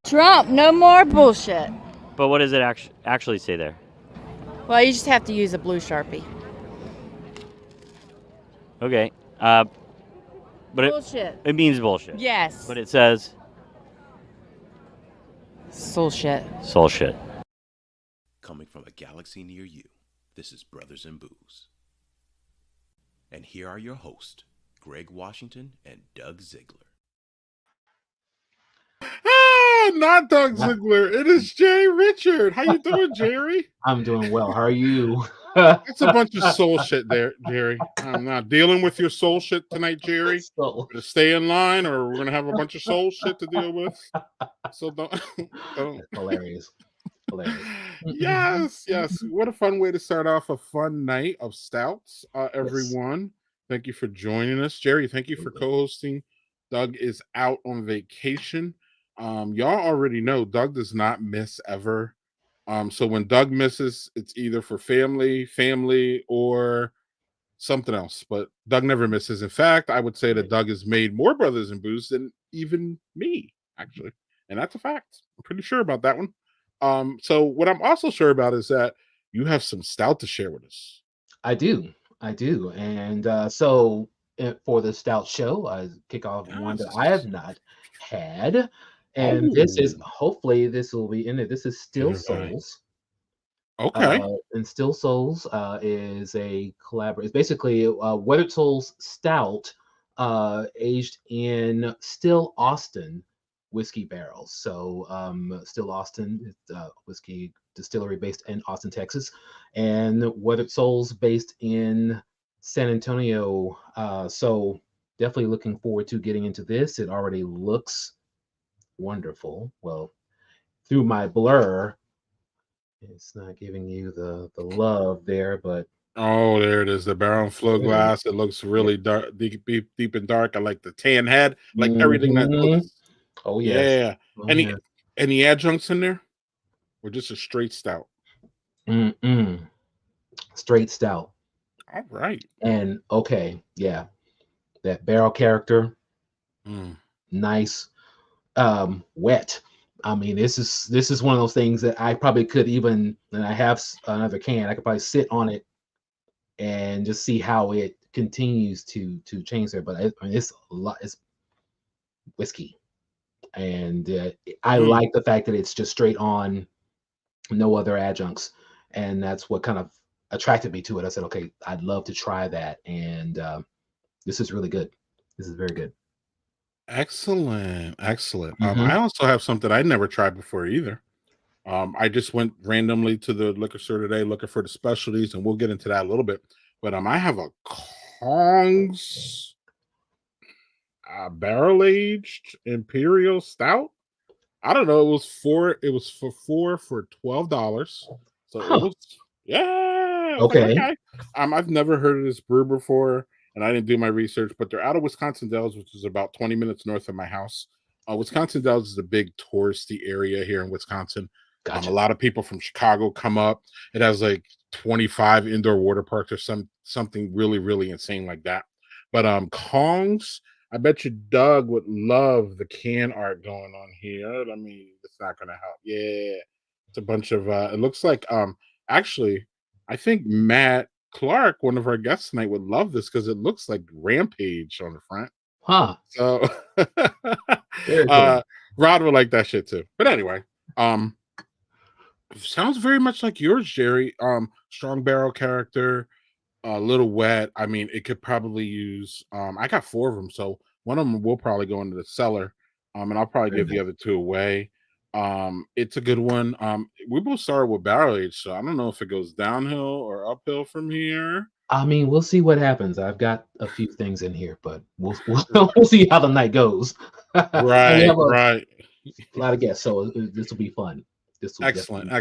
Trump, no more bullshit. But what does it actually say there? Well, you just have to use a blue Sharpie. Okay. But Bullshit. it means bullshit. Yes. But it says Soul shit. soul shit. Coming from a galaxy near you, this is Brothers in Booze. And here are your hosts, Greg Washington and Doug Ziegler. Not Doug Ziegler. It is Jay Richard. How you doing, Jerry? I'm doing well. How are you? That's a bunch of soul shit there, Jerry. I'm not dealing with your soul shit tonight, Jerry. So, We're gonna stay in line, or we're gonna have a bunch of soul shit to deal with. So don't. hilarious. Yes. What a fun way to start off a fun night of stouts, everyone. Thank you for joining us, Jerry. Thank you for co-hosting. Doug is out on vacation. Y'all already know Doug does not miss ever. So when Doug misses, it's either for family, or something else. But Doug never misses. In fact, I would say that Doug has made more Brothers in Booze than even me, actually. And that's a fact. I'm pretty sure about that one. So what I'm also sure about is that you have some stout to share with us. I do. And so for the Stout show, I kick off one that I have not had. And this is, hopefully this will be in it. This is Still Souls. Okay. And Still Souls is a collaboration. It's basically Weathered Souls Stout aged in Still Austin whiskey barrels. So Still Austin, whiskey distillery based in Austin, Texas, and Weathered Souls based in San Antonio. So definitely looking forward to getting into this. It already looks wonderful. Well, through my blur, it's not giving you the love there, but oh, there it is. The barrel and flow glass. It looks really dark, deep and dark. I like the tan head, like everything that looks. Oh yes. Yeah. Any adjuncts in there? Or just a straight stout? Straight stout. All right. And okay, yeah. That barrel character. Nice. Wet. I mean, this is one of those things that I probably could even, and I have another can, I could probably sit on it and just see how it continues to change there. But I mean, it's a lot. It's whiskey, and I like the fact that it's just straight on, no other adjuncts, and that's what kind of attracted me to it. I said, okay, I'd love to try that, and this is really good. This is very good. Excellent. I also have something I never tried before either. I just went randomly to the liquor store today looking for the specialties, and we'll get into that a little bit. But I have a Kong's barrel aged imperial stout. I don't know. It was for $12. So it was, yeah. Okay. Like, okay. I've never heard of this brew before, and I didn't do my research, but they're out of Wisconsin Dells, which is about 20 minutes north of my house. Wisconsin Dells is a big touristy area here in Wisconsin. Gotcha. A lot of people from Chicago come up. It has like 25 indoor water parks or something really, really insane like that. But Kong's, I bet you Doug would love the can art going on here. I mean, it's not going to help. Yeah, it's a bunch of. It looks like actually, I think Matt Clark, one of our guests tonight, would love this because it looks like Rampage on the front. Huh. So Rod would like that shit too. But anyway, sounds very much like yours, Jerry. Strong barrel character, a little wet. I mean, it could probably use. I got 4 of them, so one of them will probably go into the cellar, and I'll probably give the other 2 away. It's a good one. We both started with barrel age, so I don't know if it goes downhill or uphill from here. I mean, we'll see what happens. I've got a few things in here, but we'll see how the night goes. Right. A lot of guests, so this will be fun. Excellent.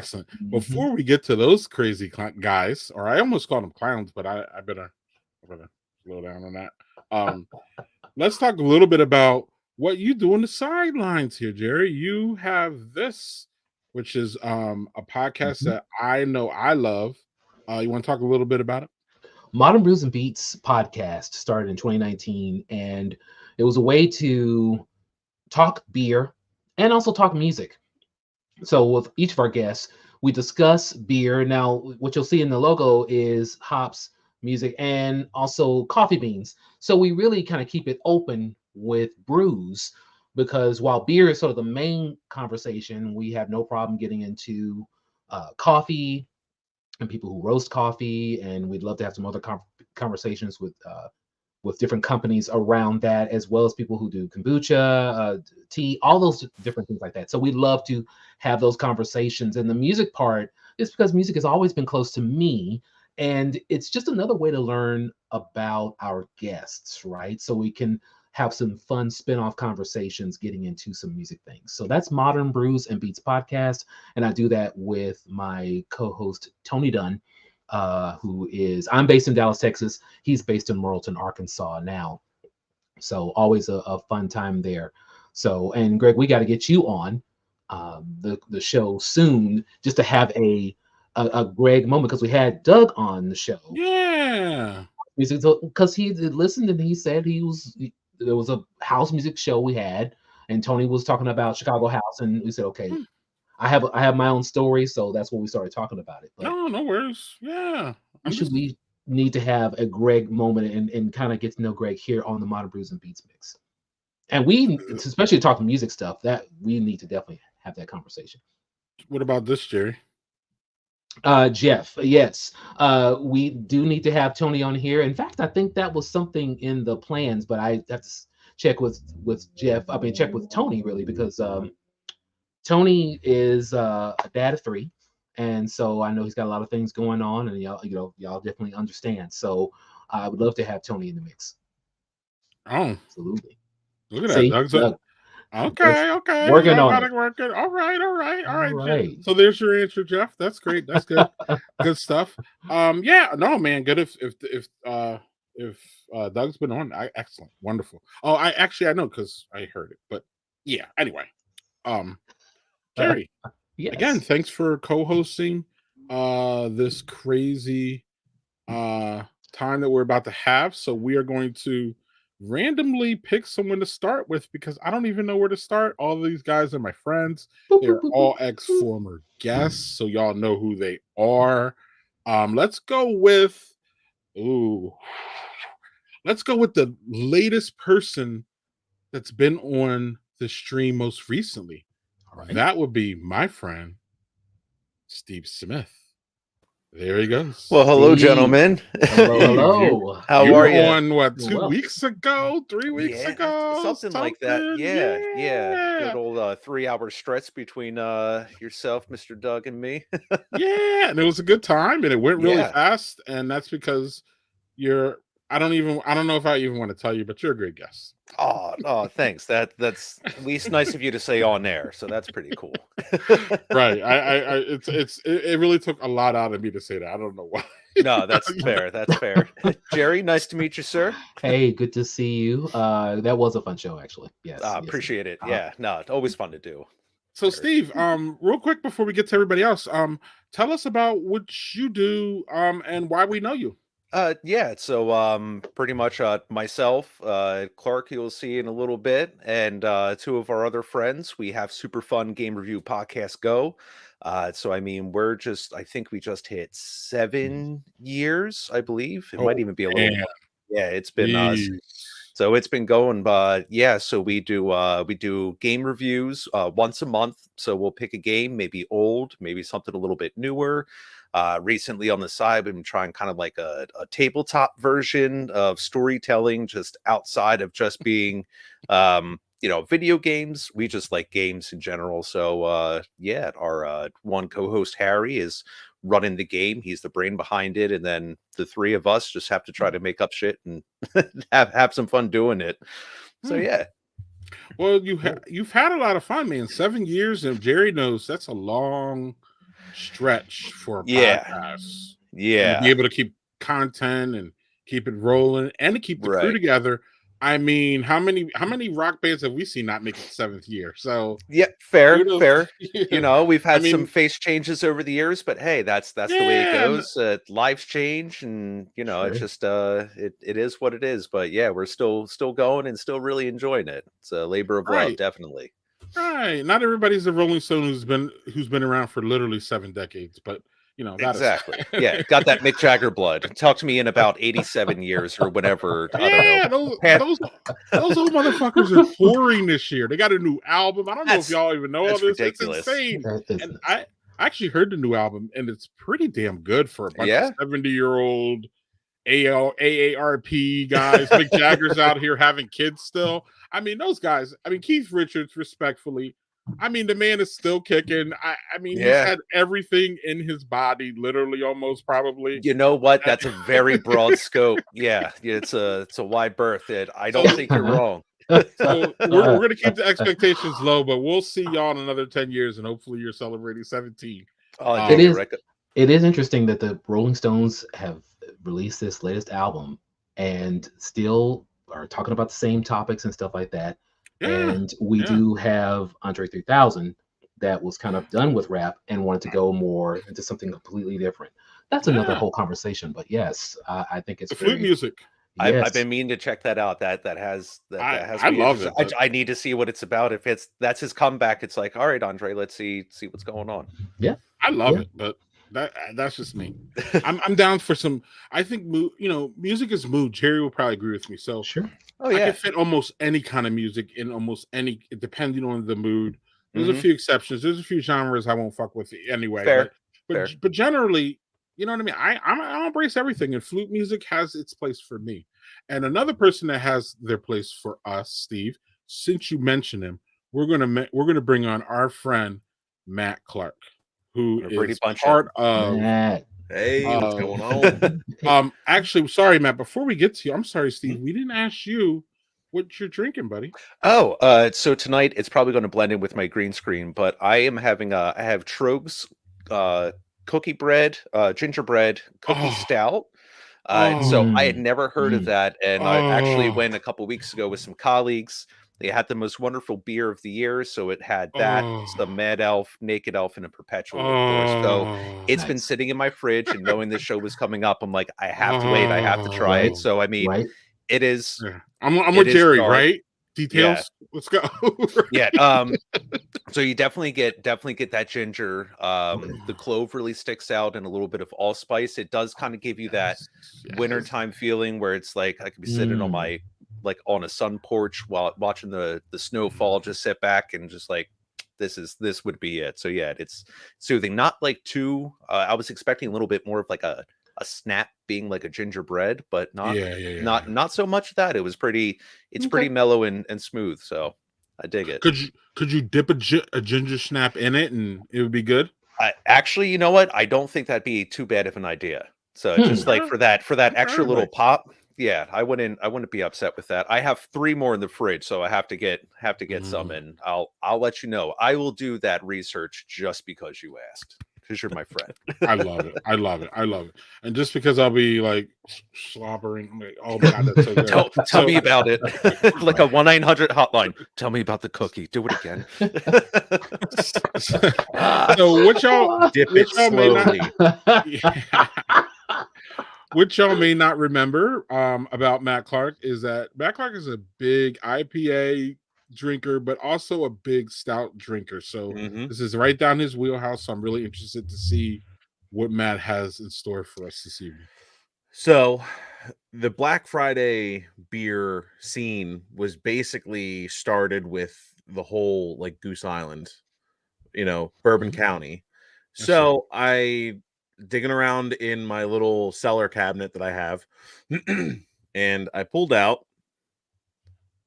Before we get to those crazy guys, or I almost called them clowns, but I better slow down on that. Let's talk a little bit about what you do on the sidelines here, Jerry. You have this, which is a podcast that I know I love. You want to talk a little bit about it? Modern Brews and Beats podcast started in 2019, and it was a way to talk beer and also talk music. So with each of our guests, we discuss beer. Now, what you'll see in the logo is hops, music, and also coffee beans. So we really kind of keep it open with brews because while beer is sort of the main conversation, we have no problem getting into coffee and people who roast coffee, and we'd love to have some other conversations with different companies around that, as well as people who do kombucha, tea, all those different things like that. So we love to have those conversations. And the music part is because music has always been close to me. And it's just another way to learn about our guests, right? So we can have some fun spin-off conversations getting into some music things. So that's Modern Brews and Beats podcast. And I do that with my co-host, Tony Dunn. I'm based in Dallas, Texas. He's based in Morrilton, Arkansas now. So always a fun time there. So, and Greg, we got to get you on the show soon just to have a Greg moment, because we had Doug on the show. Yeah. Because he listened and he said there was a house music show we had, and Tony was talking about Chicago house, and we said, okay, I have my own story, so that's when we started talking about it. But no worries. Yeah. we need to have a Greg moment and kind of get to know Greg here on the Modern Brews and Beats Mix. And we, especially talking music stuff, that we need to definitely have that conversation. What about this, Jerry? Jeff, yes. We do need to have Tony on here. In fact, I think that was something in the plans, but I have to check with Jeff. I mean, check with Tony, really, because Tony is a dad of 3, and so I know he's got a lot of things going on, and y'all definitely understand. So I would love to have Tony in the mix. Oh, absolutely! Look at that, Doug. Okay. Working on it. Working. All right. So there's your answer, Jeff. That's great. That's good. Good stuff. Yeah. No, man. Good. If Doug's been on, excellent, wonderful. Oh, I know because I heard it. But yeah. Anyway. Jerry, yes. Again, thanks for co-hosting this crazy time that we're about to have. So we are going to randomly pick someone to start with because I don't even know where to start. All these guys are my friends. They're all former guests, so y'all know who they are. Let's go with the latest person that's been on the stream most recently. All right. That would be my friend, Steve Smith. There he goes. Well, hello, gentlemen. Hello. How are you? On what, 2 weeks ago, 3 weeks ago? Something like that. Yeah. Good old 3-hour stretch between yourself, Mr. Doug, and me. Yeah, and it was a good time, and it went really fast, and that's because I don't know if I even want to tell you, but you're a great guest. Oh, thanks. That's at least nice of you to say on air. So that's pretty cool. Right. It really took a lot out of me to say that. I don't know why. No, that's fair. That's fair. Jerry, nice to meet you, sir. Hey, good to see you. That was a fun show, actually. Yes. Appreciate it. Yeah. No, always fun to do. So, Steve, real quick before we get to everybody else, tell us about what you do and why we know you. So pretty much myself, Clark, you'll see in a little bit, and 2 of our other friends. We have super fun game review podcast Go. So I mean, I think we just hit 7 years, I believe. It might even be a little. Yeah, it's been so it's been going, but so we do game reviews once a month. So we'll pick a game, maybe old, maybe something a little bit newer. Recently on the side, I've been trying kind of like a tabletop version of storytelling, just outside of just being, video games. We just like games in general. So, our one co-host, Harry, is running the game. He's the brain behind it. And then the 3 of us just have to try to make up shit and have some fun doing it. So, yeah. Well, you've had a lot of fun, man. 7 years, and Jerry knows that's a long stretch for a podcast. Yeah. To be able to keep content and keep it rolling and to keep the crew together. I mean, how many rock bands have we seen not make it 7th year? So fair. Yeah. We've had some face changes over the years, but hey, that's the way it goes. Lives change, and it's just it is what it is. But yeah, we're still going and still really enjoying it. It's a labor of love, definitely. Right. Not everybody's a Rolling Stone who's been around for literally 7 decades, but that Exactly. is Yeah, got that Mick Jagger blood. Talk to me in about 87 years or whatever. I don't yeah, know. those old motherfuckers are touring this year. They got a new album. I don't know if That's y'all even know all that's this. It's ridiculous. insane. That is And nuts. I actually heard the new album, and it's pretty damn good for a bunch Yeah. of 70-year-old AARP guys. Mick Jagger's out here having kids still. I mean, those guys. I mean, Keith Richards, respectfully. I mean, the man is still kicking. I mean, he's Yeah. had everything in his body, literally, almost probably. You know what? That's a very broad scope. Yeah, it's a wide berth. I don't think you're wrong. So we're going to keep the expectations low, but we'll see y'all in another 10 years, and hopefully you're celebrating 17. Oh, It is interesting that the Rolling Stones have released this latest album and still are talking about the same topics and stuff like that. Yeah, And we do have Andre 3000 that was kind of done with rap and wanted to go more into something completely different. That's another whole conversation. But yes, I think it's the flute music. Yes. I've been meaning to check that out. That has I love it. I need to see what it's about. If that's his comeback, it's like, all right, Andre, let's see what's going on. Yeah, I love it, but that's just me. I'm down for some. I think music is mood. Jerry will probably agree with me. So sure. Oh I yeah, can fit almost any kind of music in almost any, depending on the mood. There's a Mhm. few exceptions. There's a few genres I won't fuck with anyway. Fair. But generally, you know what I mean. I embrace everything, and flute music has its place for me. And another person that has their place for us, Steve. Since you mentioned him, we're gonna bring on our friend Matt Clark, who Brady is Bunch part of. Matt. Hey, what's going on? Actually, sorry, Matt. Before we get to you, I'm sorry, Steve. We didn't ask you what you're drinking, buddy. Oh, so tonight it's probably going to blend in with my green screen, but I am having I have Trogs cookie bread, gingerbread cookie stout. So I had never heard of that, and I actually went a couple weeks ago with some colleagues. They had the most wonderful beer of the year, so it had that, some Mad Elf, Naked Elf, and a Perpetual, of course. So it's been sitting in my fridge, and knowing this show was coming up, I'm like, I have to wait, I have to try it. So I mean, it is. Yeah. I'm with Jerry, dark. right? Details. Yeah. Let's go. Yeah. So you definitely get that ginger. The clove really sticks out, and a little bit of allspice. It does kind of give you that wintertime feeling where it's like I could be sitting on my on a sun porch while watching the snowfall, just sit back and just like this would be it. So yeah, it's soothing. Not like too I was expecting a little bit more of like a snap being like a gingerbread, but not so much that. It was pretty mellow and smooth, so I dig it. Could you dip a ginger snap in it and it would be good? Actually, you know what? I don't think that'd be too bad of an idea. So just like for that extra little pop, yeah, I wouldn't be upset with that. I have 3 more in the fridge, so I have to get some, and I'll let you know. I will do that research just because you asked, because you're my friend. I love it. I love it. And just because I'll be like slobbering, like, oh my god, that's so good. Tell me about it. Like a 1-900 hotline. Tell me about the cookie. Do it again. So what y'all dip it slowly. What y'all may not remember about Matt Clark is that Matt Clark is a big IPA drinker, but also a big stout drinker. So this is right down his wheelhouse. So I'm really interested to see what Matt has in store for us this evening. So the Black Friday beer scene was basically started with the whole like Goose Island, Bourbon County. So I digging around in my little cellar cabinet that I have, and I pulled out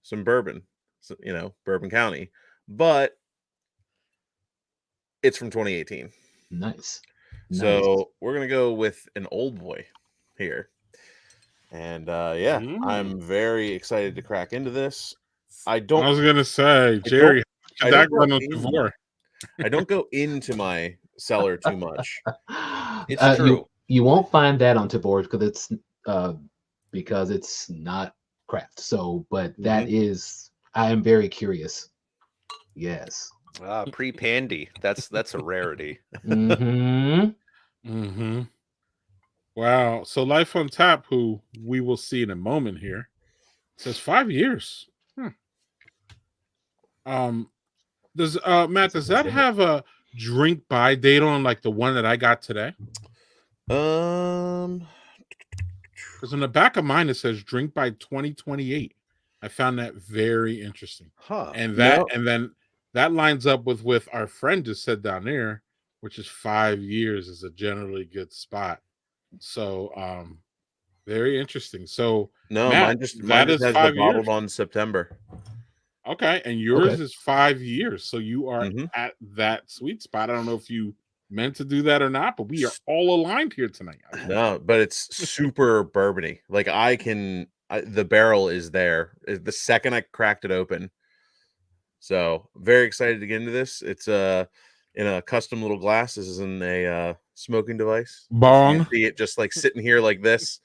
some bourbon, Bourbon County, but it's from 2018. Nice. So we're gonna go with an old boy here, and I'm very excited to crack into this. I was gonna say, Jerry, I don't go into my cellar too much. It's true. You won't find that on Tavore's because it's not craft. So, but that is, I am very curious. Yes. Pre-pandy. That's a rarity. Wow. So Life on Tap, who we will see in a moment here, says 5 years. Does Matt, does that have a drink by date on like the one that I got today? Um, Because on the back of mine it says drink by 2028. I found that very interesting. Huh. And No. then that lines up with our friend just said down there, which is 5 years is a generally good spot. So very interesting. So no, Matt, mine that just is has the 5 years. bottled on September. Okay, and yours Okay. is 5 years. So you are Mhm. at that sweet spot. I don't know if you meant to do that or not, but we are all aligned here tonight. I love No, but it's super bourbony. Like the barrel is there. The second I cracked it open. So very excited to get into this. It's in a custom little glass. This is in a smoking device. You Bong. can't see it just like sitting here like this,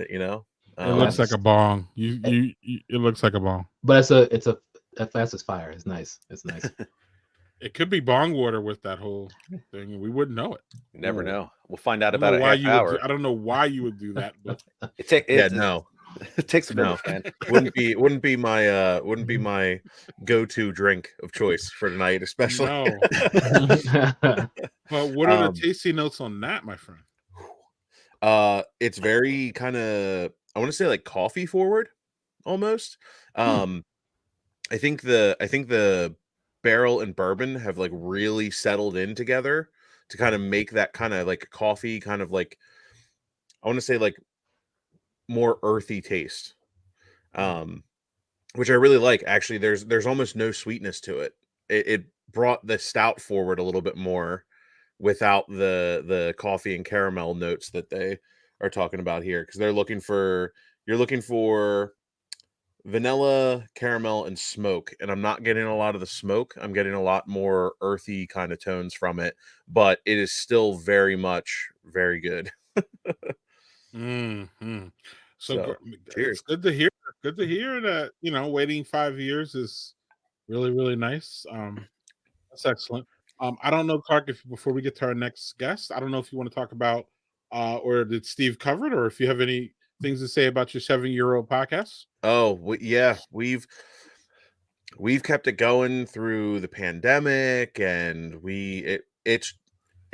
you know. It looks like That's- a bong. You it looks like a bong. But it's a fast as fire. It's nice. It's nice. It could be bong water with that whole thing, and we wouldn't know it. You never Ooh. know. We'll find I out don't about know a why half you would. hour. I don't know why you would do that, but Yeah, no. It takes a No. minute, man. Wouldn't be my go-to drink of choice for tonight, especially. no. But what are the Um, tasty notes on that, my friend? It's very kind of, I want to say like coffee forward almost. I think the barrel and bourbon have like really settled in together to kind of make that kind of like coffee kind of like, I want to say like more earthy taste. Which I really like. Actually, there's almost no sweetness to it. It brought the stout forward a little bit more without the coffee and caramel notes that they are talking about here, because you're looking for vanilla, caramel, and smoke, and I'm not getting a lot of the smoke. I'm getting a lot more earthy kind of tones from it, but it is still very much very good. Mm-hmm. So So, it's cheers. good to hear. Good to hear that waiting 5 years is really really nice. That's excellent. I don't know, Clark, if before we get to our next guest, I don't know if you want to talk about or did Steve cover it, or if you have any things to say about your 7-year-old podcast. Oh, yeah, we've kept it going through the pandemic, and it's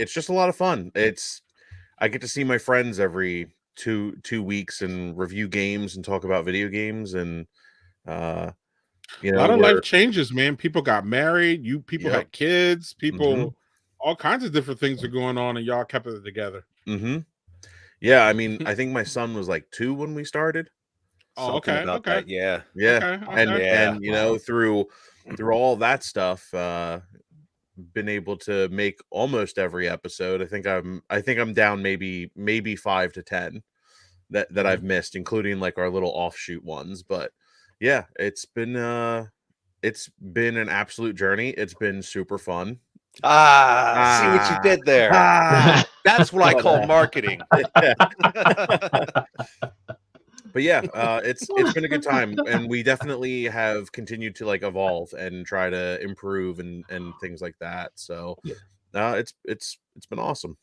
just a lot of fun. I get to see my friends every two weeks and review games and talk about video games, and A lot of life changes, man. People got married, people Yep. had kids, people Mhm. all kinds of different things are going on, and y'all kept it together. Yeah, I mean, I think my son was like 2 when we started. Oh, Something okay, about okay, that. Yeah. Yeah, okay, and okay. Yeah. and through all that stuff, been able to make almost every episode. I think I'm down maybe 5 to 10 that I've missed, including like our little offshoot ones. But yeah, it's been an absolute journey. It's been super fun. See what you did there. That's what I call marketing. But yeah, it's been a good time, and we definitely have continued to like evolve and try to improve and things like that. So it's been awesome.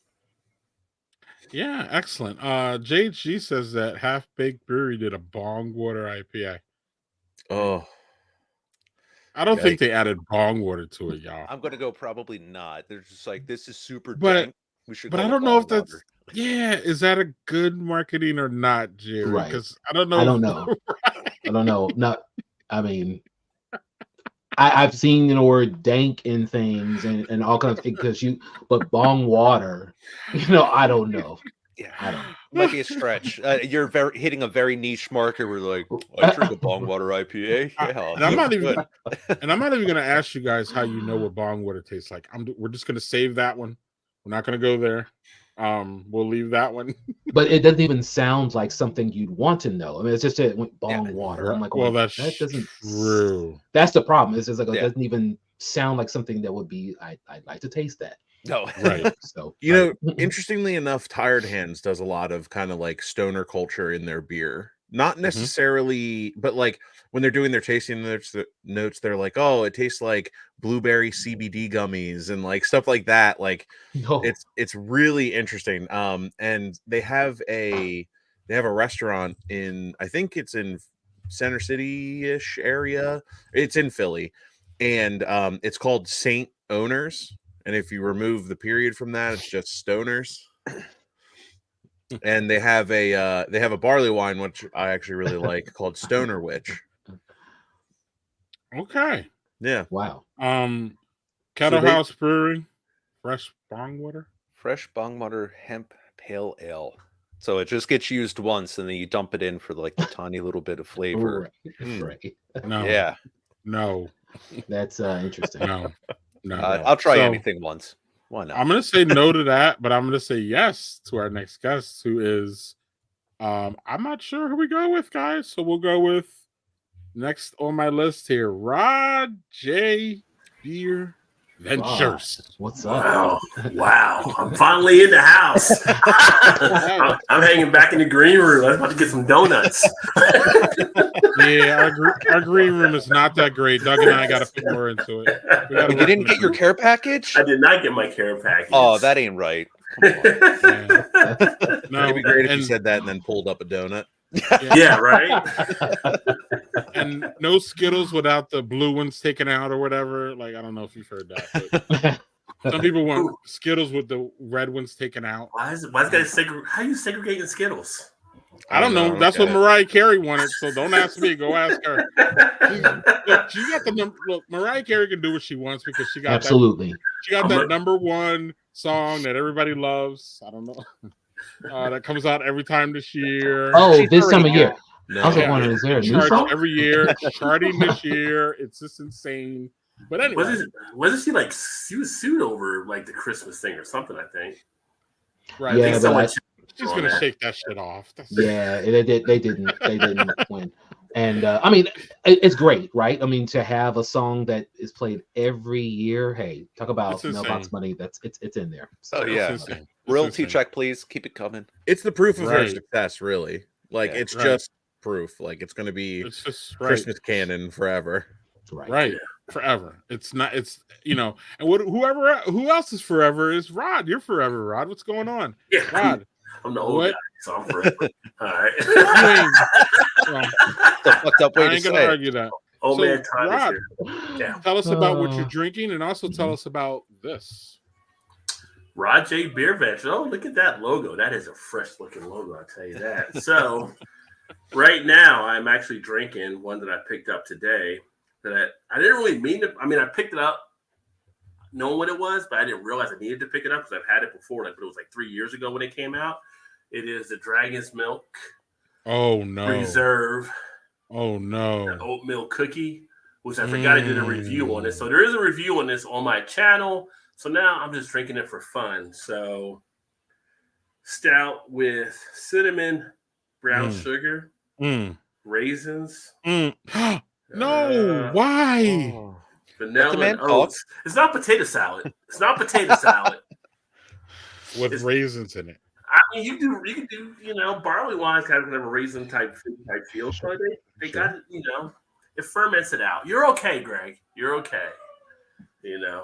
Yeah, excellent. JG says that Half Baked Brewery did a bong water IPA. Oh, I don't think yikes. they added bong water to it, y'all. I'm gonna go probably not. They're just like, this is super But dank. We should but I call it don't know if bong that's water. is that a good marketing or not, Jerry? Right. Because I don't know. I don't know. I don't know. No, I mean, I've seen the word dank in things and all kinds of things but bong water, I don't know. Yeah, I don't know. might be a stretch. You're hitting a very niche market. We're like, I drink a bong water IPA. Yeah, And I'm not good. even and I'm not even going to ask you guys how you know what bong water tastes like. We're just going to save that one. We're not going to go there. We'll leave that one. But it doesn't even sound like something you'd want to know. I mean, it's just bong Yeah. water. I'm like, Well, oh, that's that doesn't. true. That's the problem. It's just like it Yeah. doesn't even sound like something that would be. I'd like to taste that. No, Right. So Interestingly enough, Tired Hands does a lot of kind of like stoner culture in their beer. Not necessarily, but like when they're doing their tasting notes, they're like, oh, it tastes like blueberry CBD gummies and like stuff like that. Like no. it's really interesting. And they have a restaurant I think it's in Center City-ish area. It's in Philly. and it's called Saint Owners. And if you remove the period from that, it's just Stoners. And they have a barley wine, which I actually really like, called Stoner Witch. Okay. Yeah. Wow. Kettle So they- House Brewery, fresh bong water. Fresh Bongmutter hemp pale ale. So it just gets used once, and then you dump it in for like the tiny little bit of flavor. Right. No. Yeah. No. That's interesting. No. No. I'll try So, anything once. Why not? I'm gonna say no to that, but I'm gonna say yes to our next guest, who is I'm not sure who we go with, guys. So we'll go with next on my list here, Rod J. BeerVentures. What's up? Wow. I'm finally in the house. I'm hanging back in the green room. I'm about to get some donuts. Yeah, our green room is not that great. Doug and I got to put more into it. You didn't get your care package? I did not get my care package. Oh, that ain't right. Come on. Yeah. No, It'd be great if and- you said that and then pulled up a donut. Yeah, right. And no Skittles without the blue ones taken out or whatever. Like, I don't know if you've heard that. But some people want Skittles with the red ones taken out. Why is guys how are you segregating Skittles? I don't know. That's what Mariah Carey wanted. So don't ask me. Go ask her. She got the number. Look, Mariah Carey can do what she wants because she got Absolutely. She got that #1 song that everybody loves. I don't know. That comes out every time this year. Oh, this time of year. No. I was like, wondering, is there a new Charts song? every year. It's charting this year. It's just insane. But anyway, Wasn't she like she was sued over like the Christmas thing or something? I think. right? Yeah, but She's gonna shake that shit off. Yeah, they didn't win. And I mean, it's great, right? I mean, to have a song that is played every year. Hey, talk about mailbox money. It's in there. So, yeah, royalty check, please. Keep it coming. It's the proof of her Right. success, really. Like Yeah, it's right. just proof. Like it's going to be It's just Christmas canon forever. Right. Forever. It's not. It's and who else is forever is Rod. You're forever, Rod. What's going on? Yeah, Rod. I'm the old guy, so I'm forever. All right. Fucked up way I to ain't gonna say it. argue that. Old man time Rod, is here. Yeah. tell us about what you're drinking, and also tell us about this. Rod J. BeerVentures. Oh, look at that logo. That is a fresh looking logo, I'll tell you that. So right now I'm actually drinking one that I picked up today that I didn't really mean to. I mean, I picked it up knowing what it was, but I didn't realize I needed to pick it up because I've had it before. But it was like 3 years ago when it came out. It is the Dragon's Milk Oh no. Reserve Oh no. oatmeal cookie, which I forgot I did a review on it. So there is a review on this on my channel. So now I'm just drinking it for fun. So stout with cinnamon, brown sugar, raisins. No, why? Vanilla and oats. It's not potato salad. It's not potato salad. With raisins in it. I mean, you can do, barley wines kind of have a raisin type feel. So they got it, it ferments it out. You're okay, Greg. You're okay.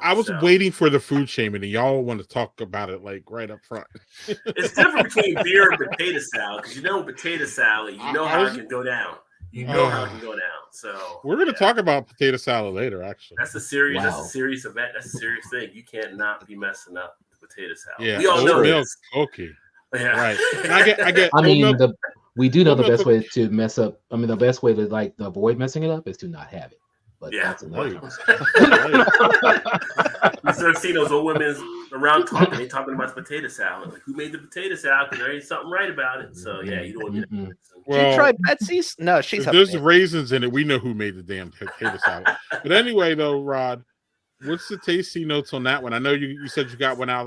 I was waiting for the food shaming, and y'all want to talk about it like right up front. It's different between beer and potato salad because potato salad, how it can go down. You know how it can go down. So we're going to talk about potato salad later. Actually, that's a serious. That's a serious event. That's a serious thing. You can't not be messing up the potato salad. Yeah, we all know this. Okay. Yeah. Right. And I get. I mean, we do know the best way to mess up. I mean, the best way to to avoid messing it up is to not have it. But that's another You start seeing those old women around talking. They talking about potato salad. Like, who made the potato salad? Because there ain't something right about it. So yeah, you don't want to. Well, you tried Betsy's? No, she's. If there's raisins in it, we know who made the damn potato salad. But anyway, though, Rod, what's the tasty notes on that one? I know you said you got one out.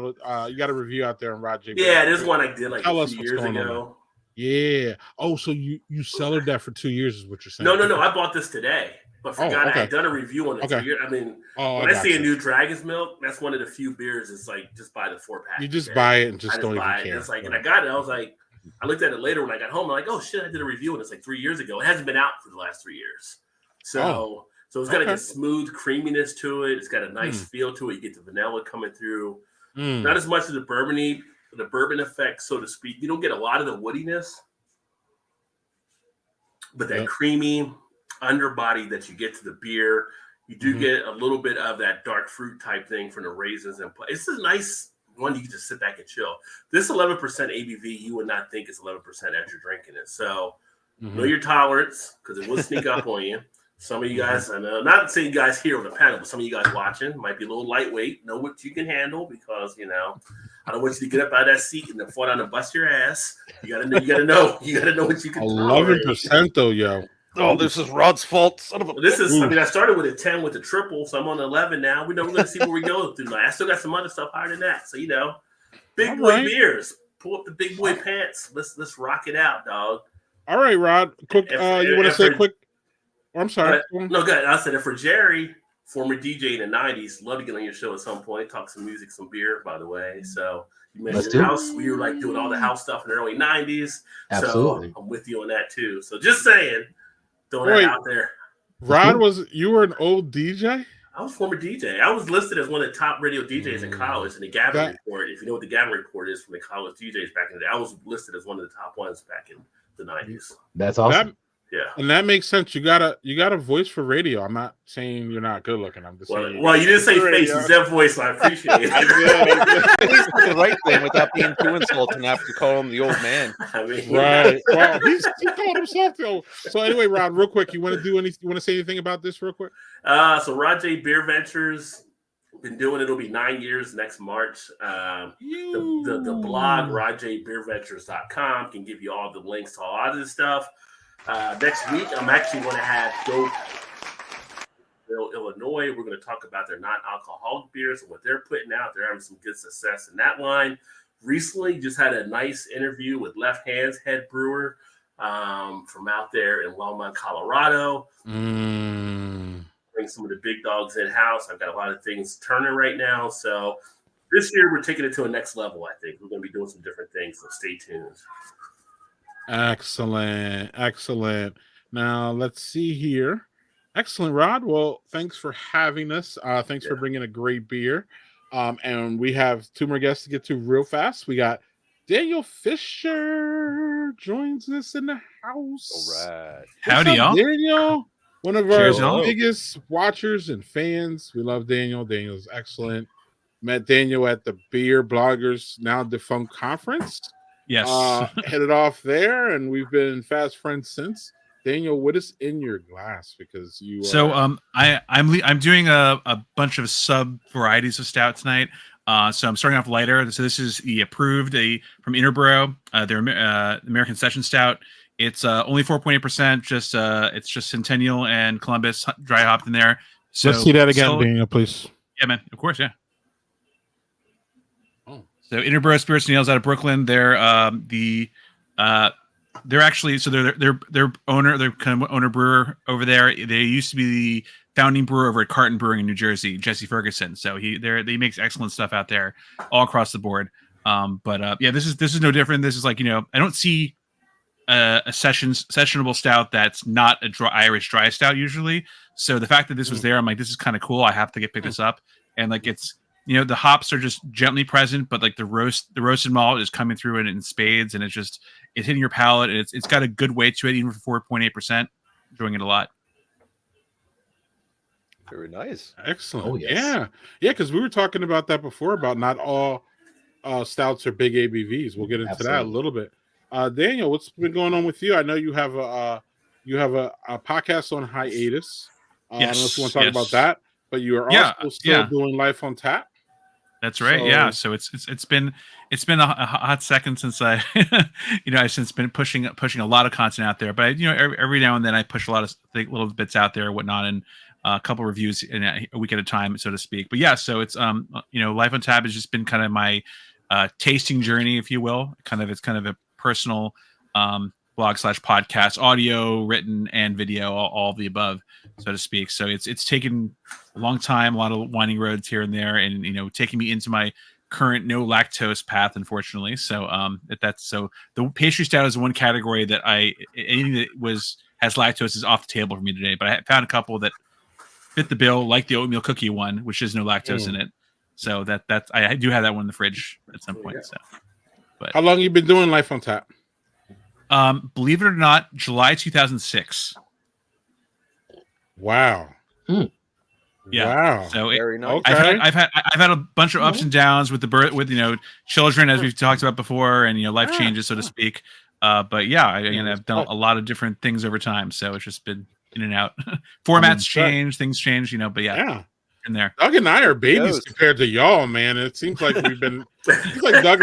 You got a review out there on Rod J. Yeah, this one I did like Tell a few years ago. Yeah. Oh, so you cellared that for 2 years is what you're saying? No. I bought this today, but forgot I had done a review on it 2 years. I mean, when I see a new Dragon's Milk, that's one of the few beers. It's like just buy the 4-pack. You just buy it and just don't even care. It's like, and I got it. I was like, I looked at it later when I got home. I'm like, oh shit, I did a review and it's like 3 years ago. It hasn't been out for the last 3 years. So it's got a smooth creaminess to it. It's got a nice feel to it. You get the vanilla coming through. Not as much of the bourbon effect, so to speak. You don't get a lot of the woodiness, but that creamy underbody that you get to the beer, You do get a little bit of that dark fruit type thing from the raisins, and it's a nice one. You can just sit back and chill. This 11% ABV, you would not think it's 11% as you're drinking it. So know your tolerance, because it will sneak up on you. Some of you guys, I know, not saying you guys here on the panel, but some of you guys watching might be a little lightweight. Know what you can handle, because I don't want you to get up out of that seat and then fall down and bust your ass. You gotta know what you can. 11% though, yo. Oh, this is Rod's fault. Son of a. This is. I mean, I started with a 10 with the triple, so I'm on 11 now. We know we're gonna see where we go through. I still got some other stuff higher than that. So big boy beers. Pull up the big boy pants. Let's rock it out, dog. All right, Rod. Quick. You want to say quick? Oh, I'm sorry. No, good. I said it for Jerry, former DJ in the 90s. Love to get on your show at some point. Talk some music, some beer, by the way. So you mentioned house. We were like doing all the house stuff in the early 90s. Absolutely. So I'm with you on that too. So just saying, throwing that out there. Rod, you were an old DJ? I was a former DJ. I was listed as one of the top radio DJs in college in the Gavin Report. If you know what the Gavin Report is from the college DJs back in the day, I was listed as one of the top ones back in the 90s. That's awesome. Yeah, and that makes sense. You got a voice for radio. I'm not saying you're not good looking. I'm just saying. Well, you didn't say face. You said voice. So I appreciate it. The right thing without being too insulting after calling him the old man. I mean, right. Well, he called himself though. So anyway, Rod, real quick, you want to say anything about this real quick? So Rod J BeerVentures, been doing it. It'll be 9 years next March. The blog rodjbeerventures.com can give you all the links to all of this stuff. Next week, I'm actually going to have Dope Illinois. We're going to talk about their non-alcoholic beers and what they're putting out. They're having some good success in that line. Recently, just had a nice interview with Left Hand's head brewer from out there in Longmont, Colorado. Bring some of the big dogs in-house. I've got a lot of things turning right now. So this year, we're taking it to a next level, I think. We're going to be doing some different things, so stay tuned. Excellent. Now let's see here. Excellent, Rod. Well, thanks for having us. Thanks for bringing a great beer. And we have two more guests to get to real fast. We got Daniel Fisher joins us in the house. All right. Howdy, y'all. Daniel, one of our y'all. biggest watchers and fans. We love Daniel. Daniel's excellent. Met Daniel at the Beer Bloggers Now Defunct Conference. Yes. Headed off there, and we've been fast friends since. Daniel, what is in your glass? Because you So I'm doing a bunch of sub varieties of stout tonight. So I'm starting off lighter. So this is the approved from Interborough, their American Session Stout. It's only 4.8%. It's just Centennial and Columbus dry hopped in there. So let's see that again, Daniel, please. Yeah, man. Of course, yeah. So Interborough Spirits and Ales out of Brooklyn. They're actually they're kind of owner brewer over there. They used to be the founding brewer over at Carton Brewing in New Jersey, Jesse Ferguson. So he makes excellent stuff out there all across the board. This is no different. This is like, I don't see a sessionable stout that's not a Irish dry stout usually. So the fact that this was there, I'm like, this is kind of cool. I have to pick this up, and like it's. The hops are just gently present, but like the roasted malt is coming through in spades, and it's hitting your palate, and it's got a good weight to it, even for 4.8%. Enjoying it a lot. Very nice. Excellent. Oh, yes. Yeah, because we were talking about that before, about not all stouts are big ABVs. We'll get into that a little bit. Daniel, what's been going on with you? I know you have a podcast on hiatus. I don't know if you want to talk about that, but you are also still doing Life on Tap. That's right. So it's been a hot second since I I've since been pushing a lot of content out there. But every now and then I push a lot of little bits out there, whatnot, and a couple reviews in a week at a time, so to speak. But so it's Life on Tap has just been kind of my tasting journey, if you will. It's kind of a personal blog/podcast, audio, written, and video, all of the above, so to speak. So it's taken a long time, a lot of winding roads here and there, and taking me into my current no lactose path, unfortunately. So so the pastry stout is one category that anything that has lactose is off the table for me today. But I found a couple that fit the bill, like the oatmeal cookie one, which is no lactose in it. So that's I do have that one in the fridge at some point. So, but how long have you been doing Life on Tap? Believe it or not, July 2006. Wow. Yeah. Wow. So Very nice. Okay. I've had a bunch of ups and downs with the birth, with children, as we've talked about before, and life changes, so to speak. But yeah, I've done a lot of different things over time, so it's just been in and out. Formats change, things change, but yeah, in there. Doug and I are babies compared to y'all, man. It seems like Doug and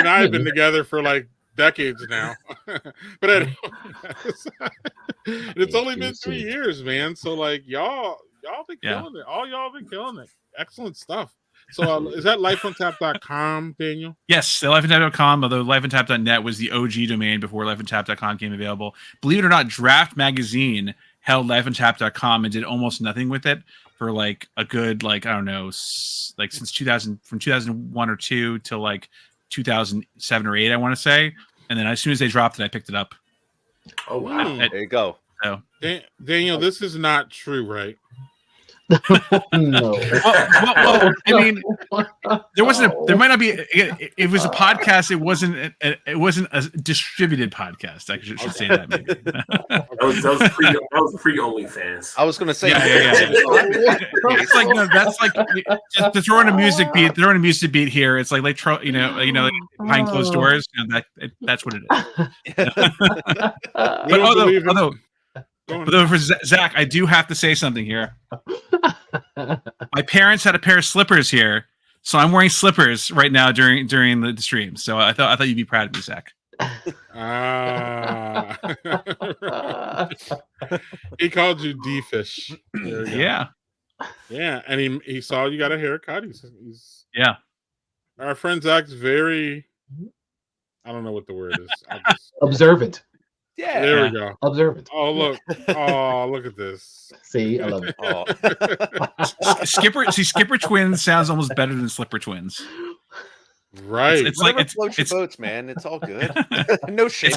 I have been together for like decades now. But anyway, it's only been 3 years, man. So like y'all been killing it. All y'all been killing it. Excellent stuff. So is that lifeontap.com, Daniel? Yes, lifeontap.com, although lifeontap.net was the OG domain before lifeontap.com came available. Believe it or not, Draft Magazine held lifeontap.com and did almost nothing with it for like a good, I don't know, like since 2000, from 2001 or 2 till like 2007 or 8, I want to say. And then as soon as they dropped it, I picked it up. Oh, wow. There you go. So. Daniel, this is not true, right? No. Well, I mean, there might not be. It was a podcast. It wasn't a distributed podcast. I should say that maybe. that was pre OnlyFans. I was going to say, it's like that's like to throw in a music beat. Throwing a music beat here. It's like behind closed doors. That's what it is. But for Zach, I do have to say something here. My parents had a pair of slippers here, so I'm wearing slippers right now during the stream. So I thought you'd be proud of me, Zach. He called you D-fish. Yeah, and he saw you got a haircut. He's Our friend Zach's very, I don't know what the word is. Observant. Yeah, there we go. Observant. Oh look! Oh look at this. See, I love it. Skipper Twins sounds almost better than Slipper Twins. Right. It's like floats your boats, man. It's all good. No shame.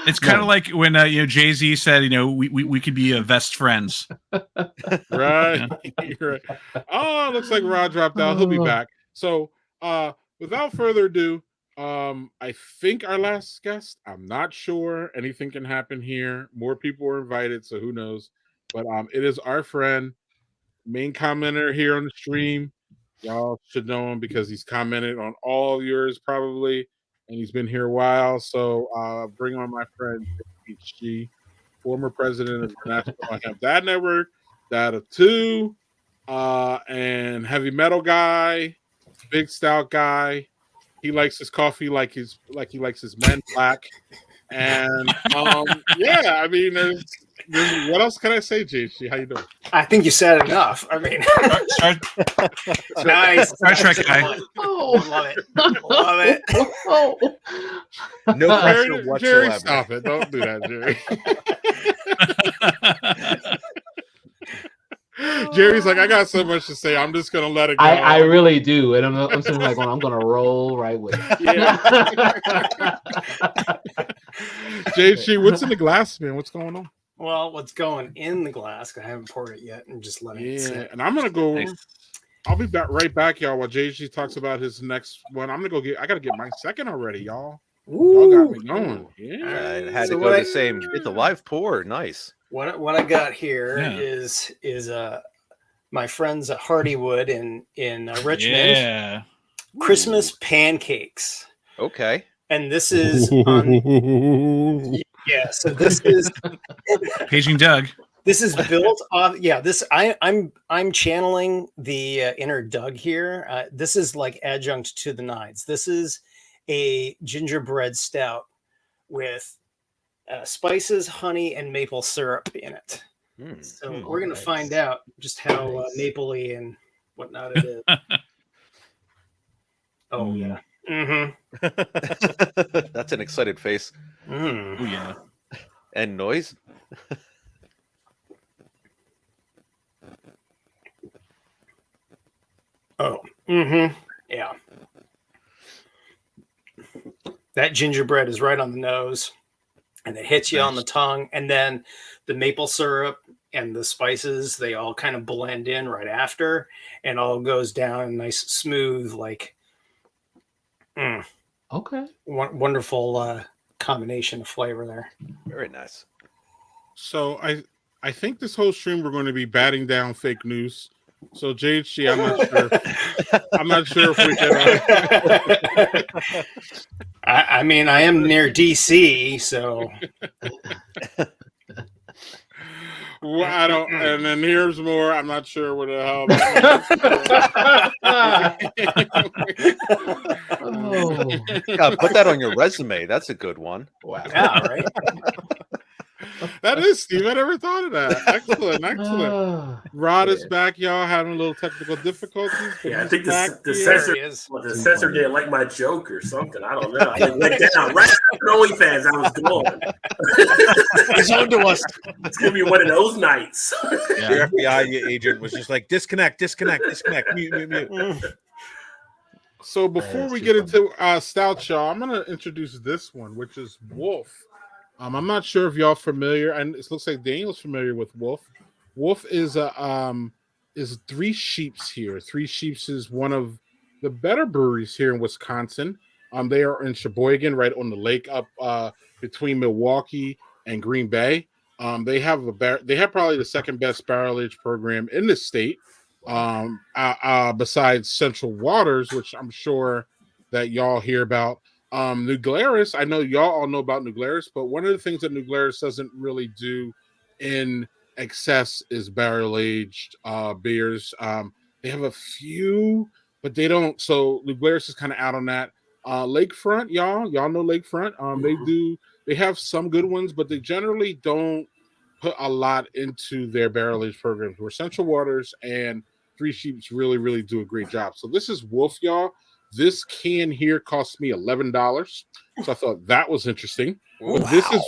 It's kind of like when Jay-Z said, we could be best friends. Right. Right. Oh, looks like Rod dropped out. He'll be back. So, without further ado. I think our last guest, I'm not sure. Anything can happen here. More people were invited, so who knows? But it is our friend, main commenter here on the stream. Y'all should know him because he's commented on all of yours probably, and he's been here a while. So bring on my friend HG, former president of the National Hemp Dad Network, Data 2, and heavy metal guy, big stout guy. He likes his coffee like he likes his men black, and I mean, there's what else can I say, JC? How you doing? I think you said enough. I mean, nice. Star Trek guy. Love it. No pressure whatsoever. Jerry, stop it! Don't do that, Jerry. Jerry's like, I got so much to say. I'm just gonna let it go. I really do, and I'm sitting like, I'm gonna roll right with it. Yeah. JC, what's in the glass, man? What's going on? Well, what's going in the glass? I haven't poured it yet, and just letting it sit. And I'm gonna go. Nice. I'll be right back, y'all. While JC talks about his next one, I'm gonna go I gotta get my second already, y'all. Ooh. Y'all got me going. Yeah, I had to go the same. It's a live pour. Nice. What I got here is my friends at Hardywood in Richmond. Yeah. Christmas pancakes. Okay. And this is so this is Paging Doug. This is built off. Yeah, I'm channeling the inner Doug here. This is like adjunct to the nines. This is a gingerbread stout with spices, honey, and maple syrup in it. So we're gonna find out just how mapley and whatnot it is. Oh yeah. Mm-hmm. That's an excited face. Oh yeah. And noise. Oh. Mm-hmm. Yeah. That gingerbread is right on the nose. And it hits you on the tongue, and then the maple syrup and the spices, they all kind of blend in right after, and all goes down nice, smooth, like wonderful combination of flavor there. Very nice. So I think this whole stream we're going to be batting down fake news. So JHG, I'm not sure. I'm not sure if we can. I mean, I am near DC, so Well, I don't. And then here's more. I'm not sure what the hell. God, put that on your resume. That's a good one. Wow. yeah, right. That is, Steve. I never thought of that. Excellent, excellent. Ah, Rod is yes. back, y'all. Having a little technical difficulties. But Yeah, I he's think back the here. censor, There he is. the censor didn't like my joke or something. I don't know. I went down right after OnlyFans. I was gone. He's on to us. It's gonna be one of those nights. The FBI agent was just like, disconnect, mute. So before That's we too get into Stouts, y'all, I'm gonna introduce this one, which is Wolf. I'm not sure if y'all familiar, and it looks like Daniel's familiar with Wolf. Wolf is Three Sheeps here. Three Sheeps is one of the better breweries here in Wisconsin. They are in Sheboygan, right on the lake, up between Milwaukee and Green Bay. They have probably the second best barrel age program in the state, besides Central Waters, which I'm sure that y'all hear about. New Glarus, I know y'all all know about New Glarus, but one of the things that New Glarus doesn't really do in excess is barrel aged beers. They have a few, but they don't. So New Glarus is kind of out on that. Lakefront, y'all know Lakefront. They have some good ones, but they generally don't put a lot into their barrel aged programs. Where Central Waters and Three Sheeps really, really do a great job. So this is Wolf, y'all. This can here cost me $11, so I thought that was interesting. But this is,